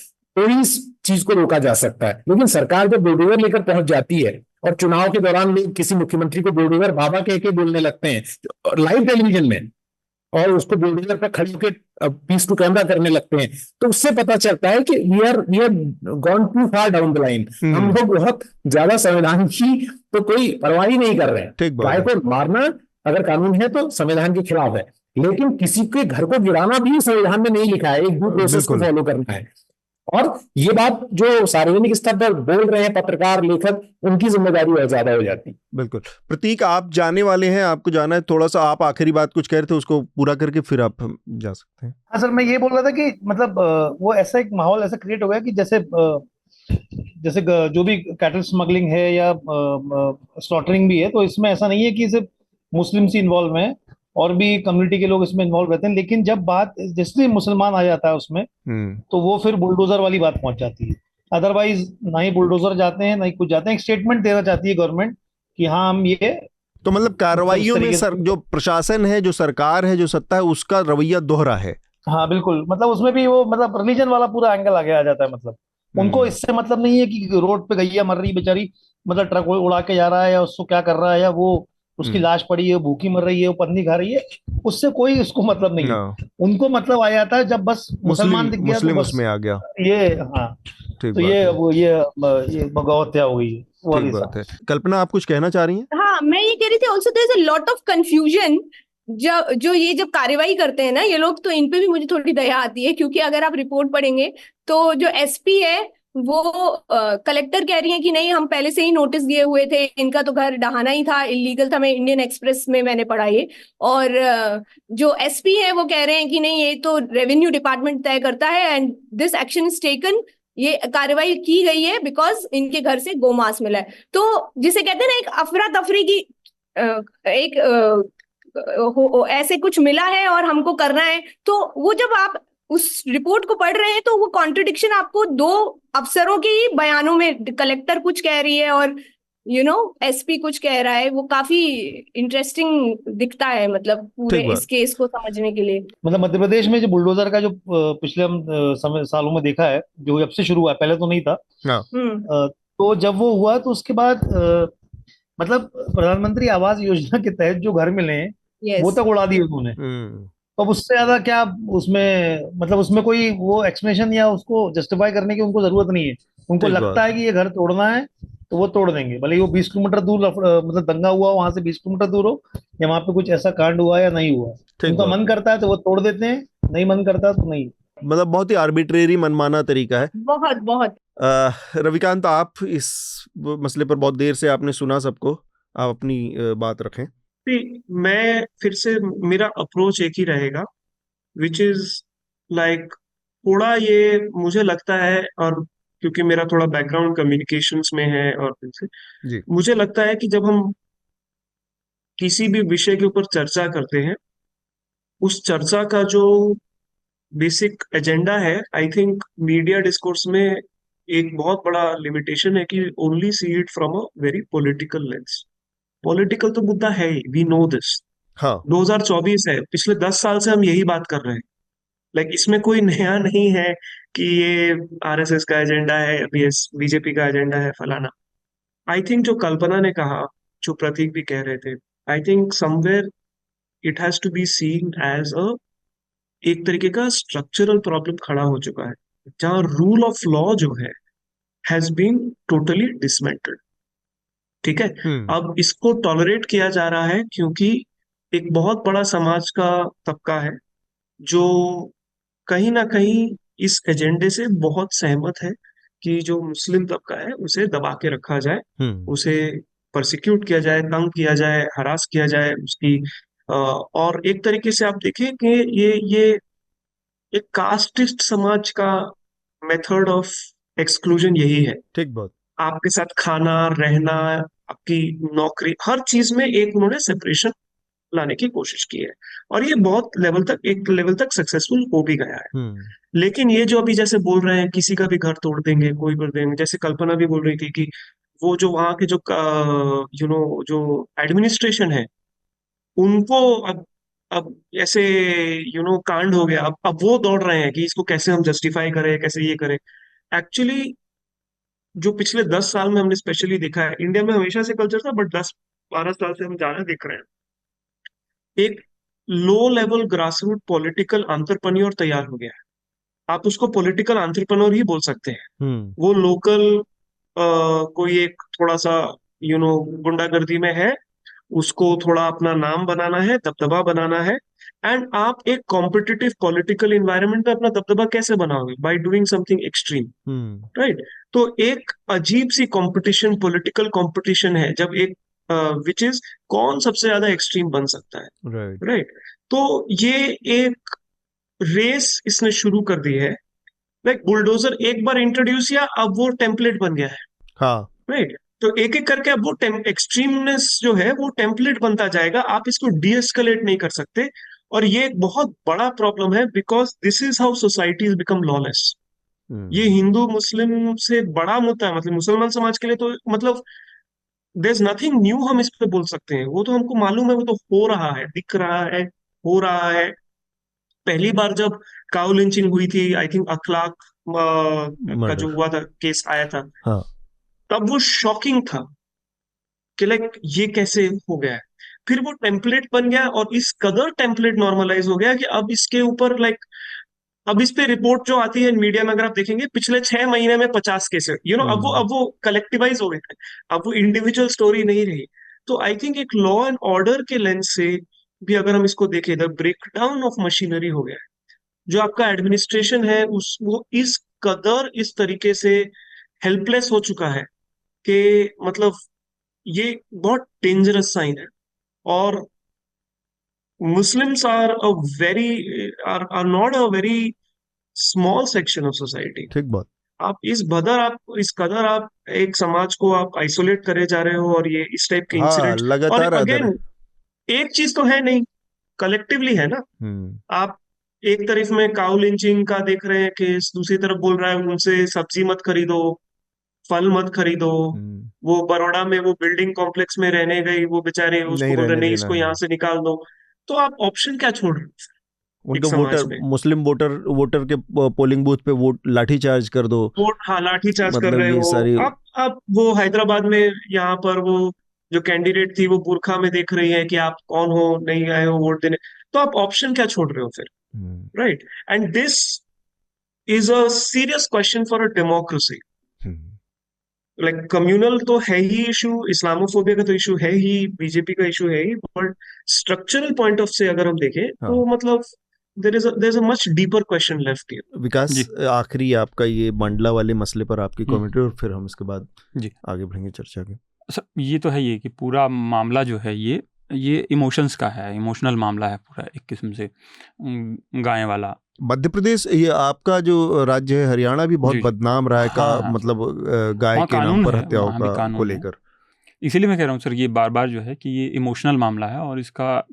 इस चीज को रोका जा सकता है। लेकिन सरकार जब बुलडोजर लेकर पहुंच जाती है और चुनाव के दौरान किसी मुख्यमंत्री को बुलडोजर बाबा कह के बोलने लगते हैं लाइव टेलीविजन में, और उसको बुलडोजर पर खड़े होकर पीस टू कैमरा करने लगते हैं, तो उससे पता चलता है कि we are gone too far down the line. हम लोग बहुत ज्यादा संविधान की तो कोई परवाह ही नहीं कर रहे हैं। गाय को मारना अगर कानून है तो संविधान के खिलाफ है, लेकिन किसी के घर को गिराना भी संविधान में नहीं लिखा है, एक ड्यू प्रोसेस को फॉलो करना है। और ये बात जो सार्वजनिक स्तर पर बोल रहे हैं पत्रकार, लेखक, उनकी जिम्मेदारी और ज्यादा हो जाती। बिल्कुल। प्रतीक, आप जाने वाले हैं, आपको जाना है, थोड़ा सा आप आखिरी बात कुछ कह रहे थे, उसको पूरा करके फिर आप जा सकते हैं। हाँ सर, मैं ये बोल रहा था कि मतलब वो ऐसा एक माहौल ऐसा क्रिएट हो गया कि जैसे जो भी कैटल स्मगलिंग है या स्लॉटरिंग भी है, तो इसमें ऐसा नहीं है कि सिर्फ मुस्लिम्स ही इन्वॉल्व हैं, और भी कम्युनिटी के लोग इसमें इन्वॉल्व रहते हैं। लेकिन जब बात जैसे मुसलमान आ जाता है उसमें, तो वो फिर बुलडोजर वाली बात पहुंच जाती है। अदरवाइज ना ही बुलडोजर जाते हैं, ना ही कुछ जाते हैं। एक स्टेटमेंट देना चाहती है गवर्नमेंट कि हाँ हम ये, तो मतलब कार्रवाइयों में जो प्रशासन है, जो सरकार है, जो सत्ता है, उसका रवैया दोहरा है। हाँ बिल्कुल, मतलब उसमें भी वो मतलब रिलीजन वाला पूरा एंगल आगे आ जाता है। मतलब उनको इससे मतलब नहीं है कि रोड पे गैया मर रही बेचारी, मतलब ट्रक उड़ा के जा रहा है या उसको क्या कर रहा है, या वो उसकी लाश पड़ी है, भूखी मर रही है, वो पत्नी खा रही है, उससे कोई उसको मतलब नहीं है। उनको मतलब आ जाता है जब बस मुसलमान दिख गया तो बस उसमें आ गया ये। हाँ, तो ये बगौत्या हो गई वाली बात है। कल्पना, आप कुछ कहना चाह रही हैं? हाँ, मैं ये कह रही थी, also there is a lot of confusion जो ये जब कार्रवाई करते हैं ना ये लोग, तो इन पे भी मुझे थोड़ी दया आती है, क्योंकि अगर आप रिपोर्ट पढ़ेंगे तो जो एसपी है वो कलेक्टर कह रही है कि नहीं हम पहले से ही नोटिस दिए हुए थे, इनका तो घर डहाना ही था, इलीगल था, मैं इंडियन एक्सप्रेस में मैंने पढ़ा ये। और जो एसपी है वो कह रहे हैं कि नहीं ये तो रेवेन्यू डिपार्टमेंट तय करता है and this action is taken, ये कार्रवाई की गई है बिकॉज इनके घर से गोमांस मिला है। तो जिसे कहते हैं ना एक अफरा तफरी की एक ऐसे कुछ मिला है और हमको करना है, तो वो जब आप उस रिपोर्ट को पढ़ रहे हैं तो वो कॉन्ट्रडिक्शन आपको दो अफसरों के ही बयानों में, कलेक्टर कुछ कह रही है और एसपी कुछ कह रहा है, वो काफी इंटरेस्टिंग दिखता है, मतलब पूरे इस केस को समझने के लिए। मतलब मध्य प्रदेश में जो बुलडोजर का जो पिछले हम सालों में देखा है, जो जब से शुरू हुआ, पहले तो नहीं था। तो जब वो हुआ तो उसके बाद मतलब प्रधानमंत्री आवास योजना के तहत जो घर मिले हैं वो तक उड़ा दिए उन्होंने। तो अब उससे ज्यादा क्या उसमें, मतलब उसमें कोई वो एक्सप्लेनेशन या उसको जस्टिफाई करने की उनको जरूरत नहीं है। उनको लगता है कि ये घर तोड़ना है तो वो तोड़ देंगे, भले ही वो 20 किलोमीटर दूर मतलब दंगा हुआ वहां से 20 किलोमीटर दूर हो, या वहां पे कुछ ऐसा कांड हुआ या नहीं हुआ, उनका मन करता है तो वो तोड़ देते हैं, नहीं मन करता तो नहीं। मतलब बहुत ही आर्बिट्रेरी मनमाना तरीका है। बहुत बहुत। रविकांत, आप इस मसले पर बहुत देर से आपने सुना सबको, आप अपनी बात रखें। मैं फिर से, मेरा अप्रोच एक ही रहेगा, विच इज लाइक थोड़ा ये मुझे लगता है, और क्योंकि मेरा थोड़ा बैकग्राउंड कम्युनिकेशंस में है, और जी। मुझे लगता है कि जब हम किसी भी विषय के ऊपर चर्चा करते हैं, उस चर्चा का जो बेसिक एजेंडा है, आई थिंक मीडिया डिस्कोर्स में एक बहुत बड़ा लिमिटेशन है कि only see it from a very political lens. Political तो मुद्दा है ही, वी नो दिस। हाँ। 2024 है, पिछले 10 साल से हम यही बात कर रहे हैं। लाइक इसमें कोई नया नहीं है कि ये आरएसएस का एजेंडा है, बीजेपी का एजेंडा है, फलाना। आई थिंक जो कल्पना ने कहा, जो प्रतीक भी कह रहे थे, I think somewhere it has to be seen as a एक तरीके का स्ट्रक्चरल प्रॉब्लम खड़ा हो चुका है, जहां रूल ऑफ लॉ जो है हैज बीन टोटली डिसमेंटल्ड। ठीक है, अब इसको टॉलरेट किया जा रहा है क्योंकि एक बहुत बड़ा समाज का तबका है जो कहीं ना कहीं इस एजेंडे से बहुत सहमत है कि जो मुस्लिम तबका है उसे दबा के रखा जाए, उसे परसिक्यूट किया जाए, तंग किया जाए, हरास किया जाए उसकी। और एक तरीके से आप देखें कि ये एक कास्टिस्ट समाज का मेथड ऑफ एक्सक्लूजन यही है। ठीक बात। आपके साथ खाना, रहना, आपकी नौकरी, हर चीज में एक उन्होंने सेपरेशन लाने की कोशिश की है, और ये बहुत एक लेवल तक सक्सेसफुल हो भी गया है। लेकिन ये जो अभी जैसे बोल रहे हैं किसी का भी घर तोड़ देंगे, कोई कर देंगे, जैसे कल्पना भी बोल रही थी कि वो जो वहां के जो जो एडमिनिस्ट्रेशन है उनको अब ऐसे कांड हो गया, अब वो दौड़ रहे हैं कि इसको कैसे हम जस्टिफाई करें, कैसे ये करें। एक्चुअली जो पिछले 10 साल में हमने स्पेशली देखा है, इंडिया में हमेशा से कल्चर था, बट 10-12 साल से हम ज्यादा देख रहे हैं, एक low level grassroot political entrepreneur तैयार हो गया है। आप उसको पॉलिटिकल एंटरप्रेन्योर ही बोल सकते हैं। वो लोकल कोई एक थोड़ा सा गुंडागर्दी में है, उसको थोड़ा अपना नाम बनाना है, दबदबा बनाना है। एंड आप एक कॉम्पिटिटिव पॉलिटिकल इन्वायरमेंट में अपना दबदबा कैसे बनाओगे? By doing something extreme, right? तो एक अजीब सी कंपटीशन, पॉलिटिकल कंपटीशन है, जब एक विच इज कौन सबसे ज्यादा एक्सट्रीम बन सकता है, राइट? तो ये एक रेस इसने शुरू कर दी है। लाइक बुलडोजर एक बार इंट्रोड्यूस किया, अब वो टेम्पलेट बन गया है। हाँ, राइट? तो एक एक करके अब वो एक्सट्रीमनेस जो है वो टेम्पलेट बनता जाएगा, आप इसको डीएस्केलेट नहीं कर सकते। और ये एक बहुत बड़ा प्रॉब्लम है, because this is how societies become lawless. ये हिंदू मुस्लिम से बड़ा मुद्दा है, मतलब मुसलमान समाज के लिए तो मतलब देयर इज नथिंग न्यू हम इस पे बोल सकते हैं, वो तो हमको मालूम है, वो तो हो रहा है, दिख रहा है, हो रहा है। पहली बार जब काउ लिंचिंग हुई थी, आई थिंक अखलाक का जो हुआ था, केस आया था, हाँ, तब वो शॉकिंग था कि लाइक ये कैसे हो गया है। फिर वो टेम्पलेट बन गया, और इस कदर टेम्पलेट नॉर्मलाइज हो गया कि अब इसके ऊपर लाइक अब इस पे रिपोर्ट जो आती है मीडिया में, अगर आप देखेंगे पिछले 6 महीने में 50 केस है, अब वो कलेक्टिवाइज हो गए, अब वो इंडिविजुअल स्टोरी नहीं रही। तो आई थिंक एक लॉ एंड ऑर्डर के लेंस से भी अगर हम इसको देखें, द ब्रेकडाउन ऑफ मशीनरी हो गया है। जो आपका एडमिनिस्ट्रेशन है वो इस कदर इस तरीके से हेल्पलेस हो चुका है कि मतलब ये बहुत डेंजरस साइन है। और Muslims are a very are not a very small section of society. ठीक बात। आप इस कदर आप एक समाज को आप आइसोलेट करे जा रहे हो, और ये इस टाइप के हाँ, इंसिडेंट्स। और लगातार अदर अगेन एक चीज तो है नहीं, कलेक्टिवली है ना। आप एक तरफ में काउ लिंचिंग का देख रहे हैं केस, दूसरी तरफ बोल रहा है उनसे सब्जी मत खरीदो, फल मत खरीदो। वो बड़ौदा में वो बिल्डिंग कॉम्प्लेक्स में रहने गई, वो बेचारे उसको नहीं बोल रहे रहने नहीं, देना इसको है। यहाँ से निकाल दो। तो आप ऑप्शन क्या छोड़ रहे हो एक उनके समाज वोटर, में? मुस्लिम वोटर के पोलिंग बूथ पे वोट लाठी चार्ज कर दो। वोट, हाँ, लाठी चार्ज कर मतलब रहे ये हो सारी आप वो हैदराबाद में यहाँ पर वो जो कैंडिडेट थी वो बुरखा में देख रही है कि आप कौन हो, नहीं आए हो वोट देने। तो आप ऑप्शन क्या छोड़ रहे हो फिर? Right, and this is a serious question for a democracy. Like communal तो है ही इशू, इस्लामोफोबिया का तो इशू है ही, बीजेपी का इशू है ही, बट स्ट्रक्चरल पॉइंट ऑफ से अगर हम देखें तो मतलब there is a much deeper question left here. Vikas, ji. आखिरी आपका ये मंडला वाले मसले पर आपकी कमेंट्री, और फिर हम इसके बाद जी आगे बढ़ेंगे चर्चा के। सर, ये तो है ये कि पूरा मामला जो है ये इमोशंस का है, इमोशनल मामला है पूरा एक किस्म से, गाय वाला। मध्य प्रदेश, ये आपका जो राज्य है हरियाणा भी बहुत जी, जी। बदनाम रहा है हाँ, हाँ। मतलब गाय वहाँ के नाम कानून पर है, हत्याओं वहाँ भी को कानून है। लेकर। इसीलिए मैं कह रहा हूँ सर, ये बार-बार जो है कि ये इमोशनल मामला है, और इसका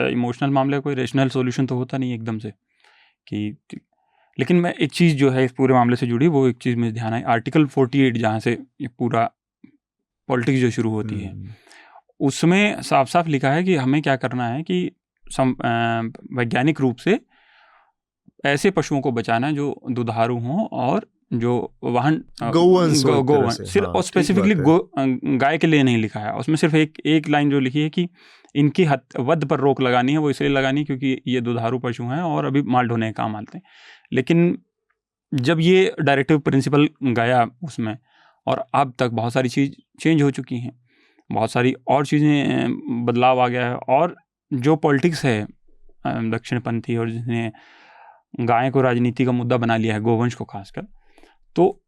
इमोशनल मामले का कोई रैशनल सॉल्यूशन तो होता नहीं एकदम से कि। लेकिन मैं एक चीज़ जो है इस पूरे मामले से जुड़ी, वो एक चीज़ मुझे ध्यान आई, आर्टिकल 48 जहाँ से ये पूरा पॉलिटिक्स जो शुरू होती है, उसमें साफ-साफ लिखा है कि हमें क्या करना है कि वैज्ञानिक रूप से ऐसे पशुओं को बचाना है जो दुधारू हों और जो वाहन गौवंश हो एक तरह गौवंश से। सिर्फ, हाँ, और ठीक स्पेसिफिकली बात है। गाय के लिए नहीं लिखा है उसमें। सिर्फ एक लाइन जो लिखी है कि इनकी वध पर रोक लगानी है, वो इसलिए लगानी क्योंकि ये दुधारू पशु हैं और अभी माल ढोने के काम आते हैं। लेकिन जब ये डायरेक्टिव प्रिंसिपल गया उसमें, और अब तक बहुत सारी चीज़ चेंज हो चुकी हैं, बहुत सारी और चीज़ें बदलाव आ गया है, और जो पॉलिटिक्स है दक्षिणपंथी, और जिसने गाय को राजनीति का मुद्दा बना लिया है, गोवंश को खासकर, तो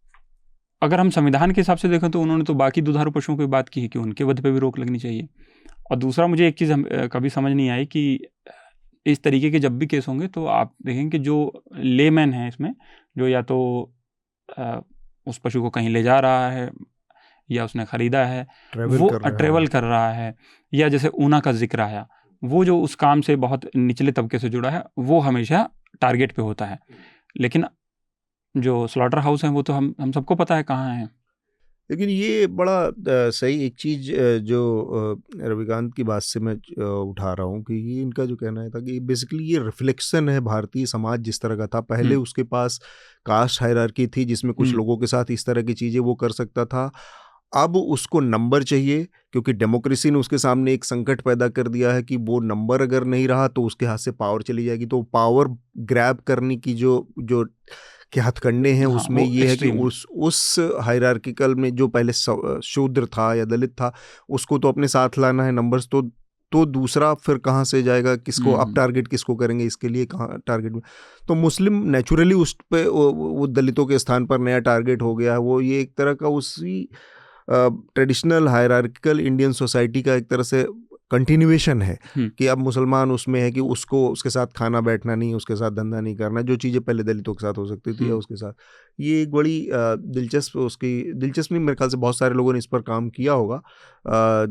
अगर हम संविधान के हिसाब से देखें तो उन्होंने तो बाकी दुधारू पशुओं की बात की है कि उनके वध पे भी रोक लगनी चाहिए। और दूसरा, मुझे एक चीज़ कभी समझ नहीं आई कि इस तरीके के जब भी केस होंगे तो आप देखेंगे कि जो लेमैन है इसमें, जो या तो उस पशु को कहीं ले जा रहा है, या उसने खरीदा है, वो ट्रेवल कर रहा है, या जैसे ऊना का जिक्र आया, वो जो उस काम से बहुत निचले तबके से जुड़ा है, वो हमेशा टारगेट पे होता है। लेकिन जो स्लॉटर हाउस हैं वो तो हम सबको पता है कहाँ हैं। लेकिन ये बड़ा सही एक चीज़ जो रविकांत की बात से मैं उठा रहा हूँ कि ये इनका जो कहना है था कि बेसिकली ये रिफ्लेक्शन है भारतीय समाज जिस तरह का था। पहले उसके पास कास्ट हायरार्की थी जिसमें कुछ लोगों के साथ इस तरह की चीज़ें वो कर सकता था। अब उसको नंबर चाहिए क्योंकि डेमोक्रेसी ने उसके सामने एक संकट पैदा कर दिया है कि वो नंबर अगर नहीं रहा तो उसके हाथ से पावर चली जाएगी। तो पावर ग्रैब करने की जो के हथकंडे हैं उसमें ये है कि उस हायरार्किकल में जो पहले शूद्र था या दलित था उसको तो अपने साथ लाना है नंबर्स। तो दूसरा फिर कहाँ से जाएगा, किसको अब टारगेट किसको करेंगे, इसके लिए कहाँ टारगेट में। तो मुस्लिम नेचुरली उस पे वो दलितों के स्थान पर नया टारगेट हो गया है। वो ये एक तरह का उसी ट्रेडिशनल हायरार्किकल इंडियन सोसाइटी का एक तरह से कंटिन्यूएशन है कि अब मुसलमान उसमें है कि उसको उसके साथ खाना बैठना नहीं, उसके साथ धंधा नहीं करना, जो चीज़ें पहले दलितों के साथ हो सकती थी या उसके साथ। ये एक बड़ी दिलचस्पी मेरे ख्याल से बहुत सारे लोगों ने इस पर काम किया होगा।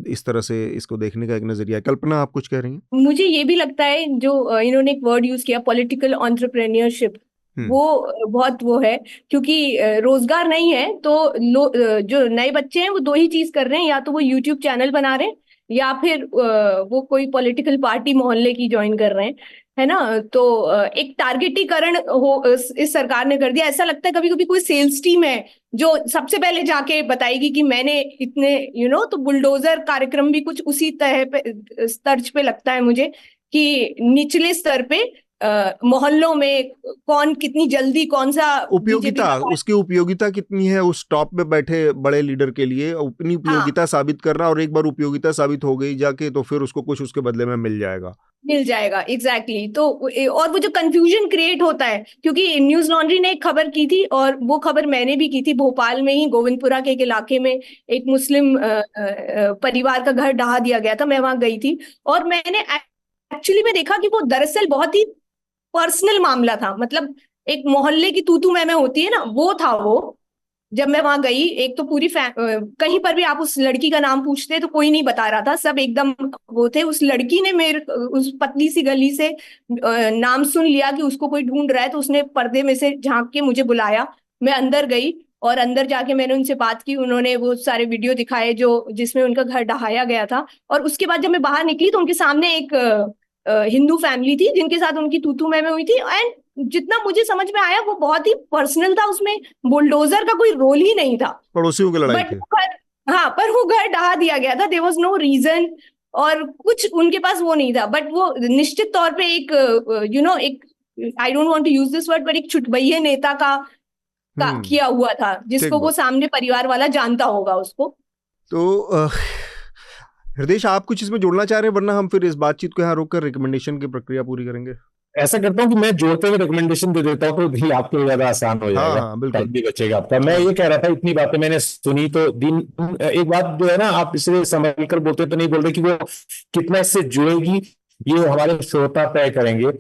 इस तरह से इसको देखने का एक नज़रिया। कल्पना, आप कुछ कह रही हैं? मुझे ये भी लगता है जो इन्होंने एक वर्ड यूज किया पॉलिटिकल एंटरप्रेन्योरशिप, वो बहुत वो है क्योंकि रोजगार नहीं है तो जो नए बच्चे हैं वो दो ही चीज कर रहे हैं, या तो वो यूट्यूब चैनल बना रहे हैं या फिर वो कोई पॉलिटिकल पार्टी मोहल्ले की ज्वाइन कर रहे हैं, है ना। तो एक टारगेटीकरण इस सरकार ने कर दिया। ऐसा लगता है कभी कभी कोई सेल्स टीम है जो सबसे पहले जाके बताएगी कि मैंने इतने तो बुलडोजर कार्यक्रम भी कुछ उसी तरह पे तर्ज पे लगता है मुझे कि निचले स्तर पे मोहल्लों में कौन कितनी जल्दी कौन सा उपयोगिता, उसकी उपयोगिता कितनी है उस टॉप पे बैठे बड़े लीडर के लिए, अपनी उपयोगिता साबित करना, और एक बार उपयोगिता साबित हो गई जाके तो फिर उसको कुछ उसके बदले में मिल जाएगा। एग्जैक्टली। तो और वो जो कंफ्यूजन क्रिएट होता है, क्योंकि न्यूज लॉन्ड्री ने एक खबर की थी और वो खबर मैंने भी की थी, भोपाल में ही गोविंदपुरा के एक इलाके में एक मुस्लिम परिवार का घर ढहा दिया गया था। मैं वहां गई थी और मैंने एक्चुअली में देखा कि वो दरअसल बहुत ही पर्सनल मामला था, मतलब एक मोहल्ले की तू मैं होती है ना, वो था वो। जब मैं वहां गई, एक तो पूरी कहीं पर भी आप उस लड़की का नाम पूछते तो कोई नहीं बता रहा था, सब एकदम वो थे। उस लड़की ने मेरे उस पतली सी गली से नाम सुन लिया कि उसको कोई ढूंढ रहा है, तो उसने पर्दे में से झांक के मुझे बुलाया। मैं अंदर गई और अंदर जाके मैंने उनसे बात की। उन्होंने वो सारे वीडियो दिखाए जो जिसमें उनका घर ढहाया गया था। और उसके बाद जब मैं बाहर निकली तो उनके सामने एक हिंदू फैमिली थी जिनके साथ उनकी तू मैं हुई थी। एंड जितना मुझे समझ में आया वो बहुत ही पर्सनल था, उसमें बुलडोजर का कोई रोल ही नहीं था। पड़ोसियों की लड़ाई थी। हाँ, पर वो घर ढहा दिया गया था, देयर वाज नो रीजन, और कुछ उनके पास वो नहीं था। बट वो निश्चित तौर पे एक एक, I don't want to use this word, but एक छुटभइये नेता का किया हुआ था, जिसको वो सामने परिवार वाला जानता होगा उसको। तो हृदय, आप कुछ इसमें जोड़ना चाह रहे हैं, वरना हम फिर इस बातचीत को यहाँ रोककर रिकमेंडेशन की प्रक्रिया पूरी करेंगे। ऐसा करता हूँ कि मैं जोड़ते हुए रिकमेंडेशन दे देता हूँ तो भी आपके लिए ज्यादा आसान हो जाएगा। हाँ, बिल्कुल भी बचेगा आपका। मैं ये कह रहा था, इतनी बातें मैंने सुनी तो एक बात जो है ना, आप इसे संभल कर बोलते तो नहीं बोल रहे कि वो कितना इससे जुड़ेगी, ये हमारे श्रोता तय करेंगे।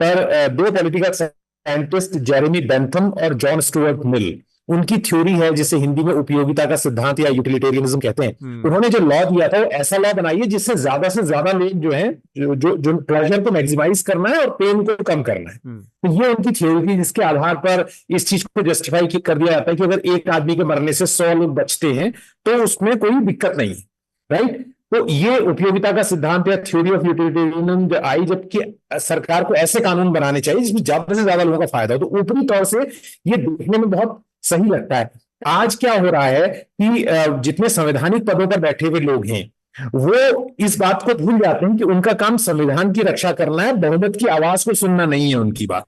पर दो पॉलिटिकल साइंटिस्ट जेरेमी बेंथम और जॉन स्टुअर्ट मिल, उनकी थ्योरी है जिसे हिंदी में उपयोगिता का सिद्धांत या यूटिलिटेरियनिज्म कहते हैं। उन्होंने जो लॉ दिया था वो ऐसा लॉ बनाइए जिससे ज्यादा से ज्यादा लोग जो है जो प्लेजर को मैक्सिमाइज करना है और पेन को कम करना है। तो ये उनकी थ्योरी थी, जिसके आधार पर इस चीज को जस्टिफाई कर दिया जाता है कि अगर एक आदमी के मरने से 100 लोग बचते हैं तो उसमें कोई दिक्कत नहीं है, राइट। तो ये उपयोगिता का सिद्धांत या थ्योरी ऑफ यूटिलिटेरियनिज्म आई, जबकि सरकार को ऐसे कानून बनाने चाहिए जिसमें ज्यादा से ज्यादा लोगों का फायदा हो। तो ऊपरी तौर से ये देखने में बहुत सही लगता है। आज क्या हो रहा है कि जितने संवैधानिक पदों पर बैठे हुए लोग हैं वो इस बात को भूल जाते हैं कि उनका काम संविधान की रक्षा करना है, बहुमत की आवाज को सुनना नहीं है उनकी बात,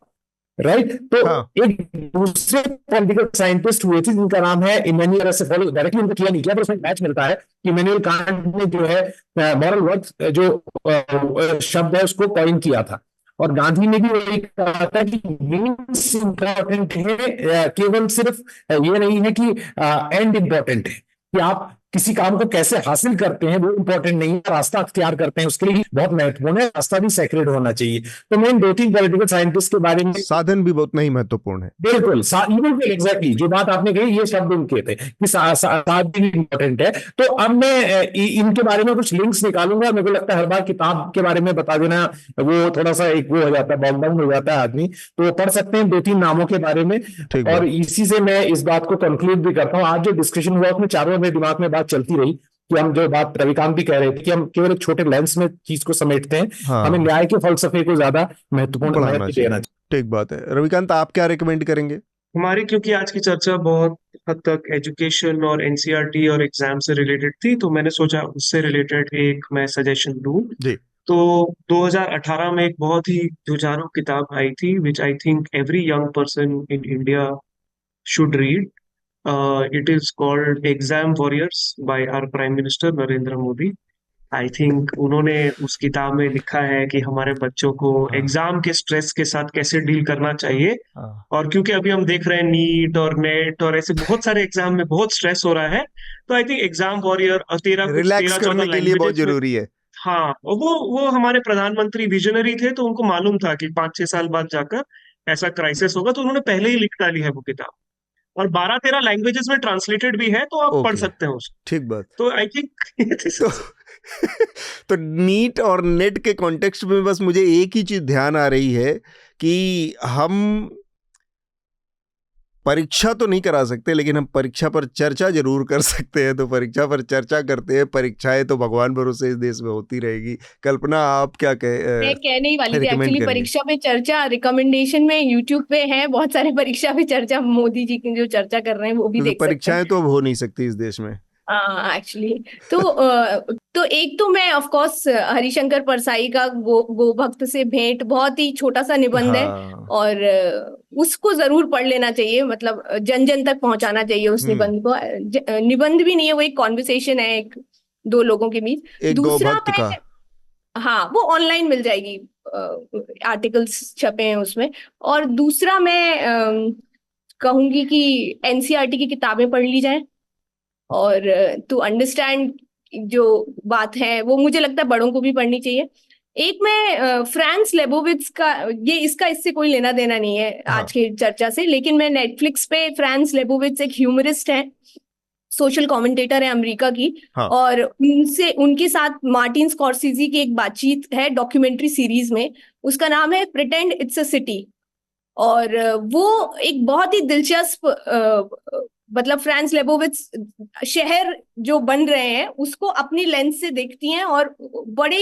राइट। तो एक दूसरे पॉलिटिकल साइंटिस्ट हुए थे जिनका नाम है इमैनुअल, ऐसे फॉलो डायरेक्टली उनको किया नहीं किया, पर उसमें मैच मिलता है कि इमैनुअल कांट ने जो है मॉरल वर्थ जो शब्द है उसको कॉइन किया था। और गांधी ने भी वही कहा था कि मीन्स इंपॉर्टेंट है, केवल सिर्फ ये नहीं है कि एंड इंपॉर्टेंट है, कि आप किसी काम को कैसे हासिल करते हैं वो इंपॉर्टेंट नहीं है, रास्ता अख्तियार करते हैं उसके लिए बहुत महत्वपूर्ण है, रास्ता भी सेक्रेड होना चाहिए। तो मैं इन 2-3 पॉलिटिकल साइंटिस्ट के बारे में, साधन भी बहुत नहीं महत्वपूर्ण है। बिल्कुल एग्जैक्टली जो बात आपने कही, ये शब्द उनके थे कि साधन भी इंपॉर्टेंट है। तो अब मैं इनके बारे में कुछ लिंक्स निकालूंगा। मेरे को लगता है हर बार किताब के बारे में बता देना वो थोड़ा सा एक वो हो जाता है, बॉकडाउन हो जाता है आदमी, तो पढ़ सकते हैं 2-3 नामों के बारे में। और इसी से मैं इस बात को कंक्लूड भी करता हूँ। आज जो डिस्कशन हुआ उसमें चारों मेरे दिमाग में चलती रही कि हम जो बात रविकांत भी कह रहे थे कि हम केवल एक छोटे लेंस में चीज को समेटते हैं। हमें न्याय के फलसफे को ज्यादा महत्वपूर्ण देना चाहिए। ठीक बात है। रविकांत, आप क्या रिकमेंड करेंगे? हमारी, क्योंकि आज की चर्चा बहुत हद तक एजुकेशन और एनसीईआरटी और एग्जाम से रिलेटेड थी, तो मैंने सोचा उससे रिलेटेड एक मैं सजेशन दूं। तो 2018 में एक बहुत ही जुझारू किताब आई थी which I think every young person in India should read. It is called Exam Warriors by our Prime Minister Narendra Modi. I think उन्होंने उस किताब में लिखा है कि हमारे बच्चों को एग्जाम के स्ट्रेस के साथ कैसे डील करना चाहिए। और क्योंकि अभी हम देख रहे हैं नीट और नेट और ऐसे बहुत सारे एग्जाम में बहुत स्ट्रेस हो रहा है, तो आई थिंक एग्जाम वॉरियर 13-14 के लिए बहुत जरूरी है। हाँ, वो हमारे प्रधानमंत्री विजनरी थे, तो उनको मालूम था कि 5-6 साल बाद जाकर ऐसा क्राइसिस होगा, तो उन्होंने पहले ही लिख डाली है वो किताब, और 12-13 लैंग्वेजेस में ट्रांसलेटेड भी है, तो आप पढ़ सकते हैं उसको। ठीक बात। तो आई थिंक तो नीट और नेट के कॉन्टेक्स्ट में बस मुझे एक ही चीज ध्यान आ रही है कि हम परीक्षा तो नहीं करा सकते, लेकिन हम परीक्षा पर चर्चा जरूर कर सकते हैं। तो परीक्षा पर चर्चा करते हैं। परीक्षाएं तो भगवान भरोसे इस देश में होती रहेगी। कल्पना, आप क्या मैं कहने ही वाली थी एक्चुअली, परीक्षा पे चर्चा रिकमेंडेशन में यूट्यूब पे है बहुत सारे परीक्षा पे चर्चा, मोदी जी की जो चर्चा कर रहे हैं वो भी देख सकते हैं। परीक्षाएं तो अब हो नहीं सकती इस देश में। एक्चुअली तो एक तो मैं ऑफ कोर्स हरिशंकर परसाई का गोभक्त से भेंट बहुत ही छोटा सा निबंध है, हाँ और उसको जरूर पढ़ लेना चाहिए, मतलब जन जन तक पहुंचाना चाहिए उस निबंध को। निबंध भी नहीं है, वो एक कॉन्वर्सेशन है एक दो लोगों के बीच। एक दूसरा गौभक्त का। हाँ, वो ऑनलाइन मिल जाएगी, आर्टिकल्स छपे हैं उसमें। और दूसरा मैं कहूंगी कि एनसीईआरटी की किताबें पढ़ ली जाएं, और टू अंडरस्टैंड जो बात है वो मुझे लगता है बड़ों को भी पढ़नी चाहिए। एक मैं फ्रांस लेबोविट्ज का, ये इसका इससे कोई लेना देना नहीं है आज की चर्चा से, लेकिन मैं नेटफ्लिक्स पे फ्रांस लेबोविट्ज एक ह्यूमरिस्ट है, सोशल कमेंटेटर है अमेरिका की। और उनसे उनके साथ मार्टिन स्कॉर्सेज़ी की एक बातचीत है डॉक्यूमेंट्री सीरीज में, उसका नाम है प्रिटेंड इट्स अ सिटी। और वो एक बहुत ही दिलचस्प मतलब फ्रांस लेबोविट्ज शहर जो बन रहे हैं उसको अपनी लेंस से देखती हैं और बड़े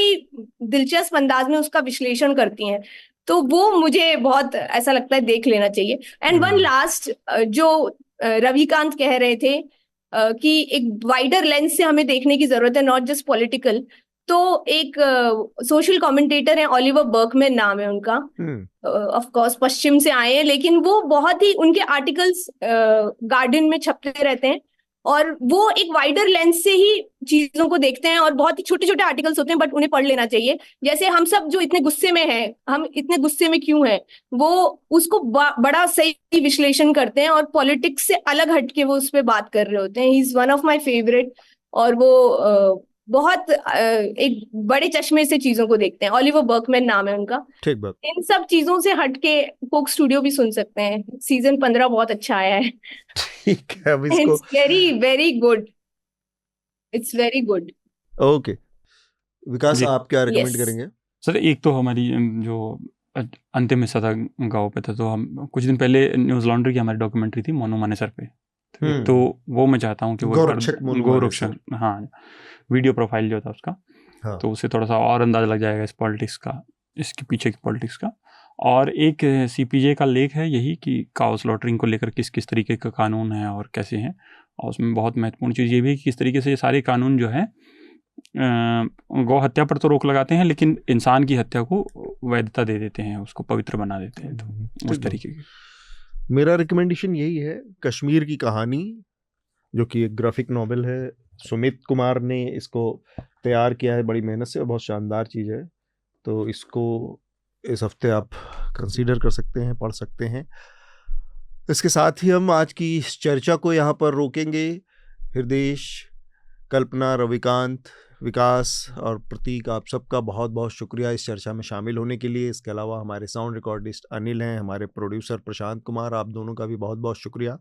दिलचस्प अंदाज में उसका विश्लेषण करती हैं। तो वो मुझे बहुत ऐसा लगता है देख लेना चाहिए। एंड वन लास्ट, जो रविकांत कह रहे थे कि एक वाइडर लेंस से हमें देखने की जरूरत है, नॉट जस्ट पॉलिटिकल। तो एक सोशल कमेंटेटर है, ओलिवर बर्कमैन नाम है उनका, ऑफ कोर्स पश्चिम से आए हैं, लेकिन वो बहुत ही, उनके आर्टिकल्स गार्डियन में छपते रहते हैं और वो एक वाइडर लेंस से ही चीजों को देखते हैं, और बहुत ही छोटे छोटे आर्टिकल्स होते हैं बट उन्हें पढ़ लेना चाहिए। जैसे हम सब जो इतने गुस्से में हैं, हम इतने गुस्से में क्यों हैं, वो उसको बड़ा सही विश्लेषण करते हैं और पॉलिटिक्स से अलग हटके वो उस पर बात कर रहे होते हैं। He is one of my favourite, और वो बहुत एक बड़े चश्मे से चीजों को देखते हैं। ओलिवर बर्कमैन नाम है उनका। ठीक बात। इन सब चीजों से हटके कोक स्टूडियो भी सुन सकते हैं, सीजन 15 बहुत अच्छा आया है। ठीक है, अब इसको it's very very good, it's very good. Okay Vikas, आप क्या रिकमेंड करेंगे? सर एक तो हमारी जो अंतिम हिस्सा था गाँव पे था, तो हम कुछ दिन पहले न्यूज़ लॉन्ड्री की हमारी डॉक्यूमेंट्री थी मोनू मानेसर पे, तो वो मैं चाहता हूँ कि वो गोरक्षक, हाँ, वीडियो प्रोफाइल जो था उसका, तो उससे थोड़ा सा और अंदाजा लग जाएगा इस पॉलिटिक्स का, इसके पीछे की पॉलिटिक्स का। और एक सीपीजे का लेख है यही कि काउ स्लॉटरिंग को लेकर किस किस तरीके का कानून है और कैसे हैं, और उसमें बहुत महत्वपूर्ण चीज़ ये भी है कि किस तरीके से ये सारे कानून जो है गौ हत्या पर तो रोक लगाते हैं, लेकिन इंसान की हत्या को वैधता दे देते हैं, उसको पवित्र बना देते हैं, तो उस तरीके की। मेरा रिकमेंडेशन यही है, कश्मीर की कहानी, जो कि एक ग्राफिक नॉवेल है। सुमित कुमार ने इसको तैयार किया है बड़ी मेहनत से, और बहुत शानदार चीज़ है, तो इसको इस हफ्ते आप कंसीडर कर सकते हैं, पढ़ सकते हैं। इसके साथ ही हम आज की इस चर्चा को यहाँ पर रोकेंगे। हृदेश, कल्पना, रविकांत, विकास और प्रतीक, आप सबका बहुत बहुत शुक्रिया इस चर्चा में शामिल होने के लिए। इसके अलावा हमारे साउंड रिकॉर्डिस्ट अनिल हैं, हमारे प्रोड्यूसर प्रशांत कुमार, आप दोनों का भी बहुत बहुत शुक्रिया।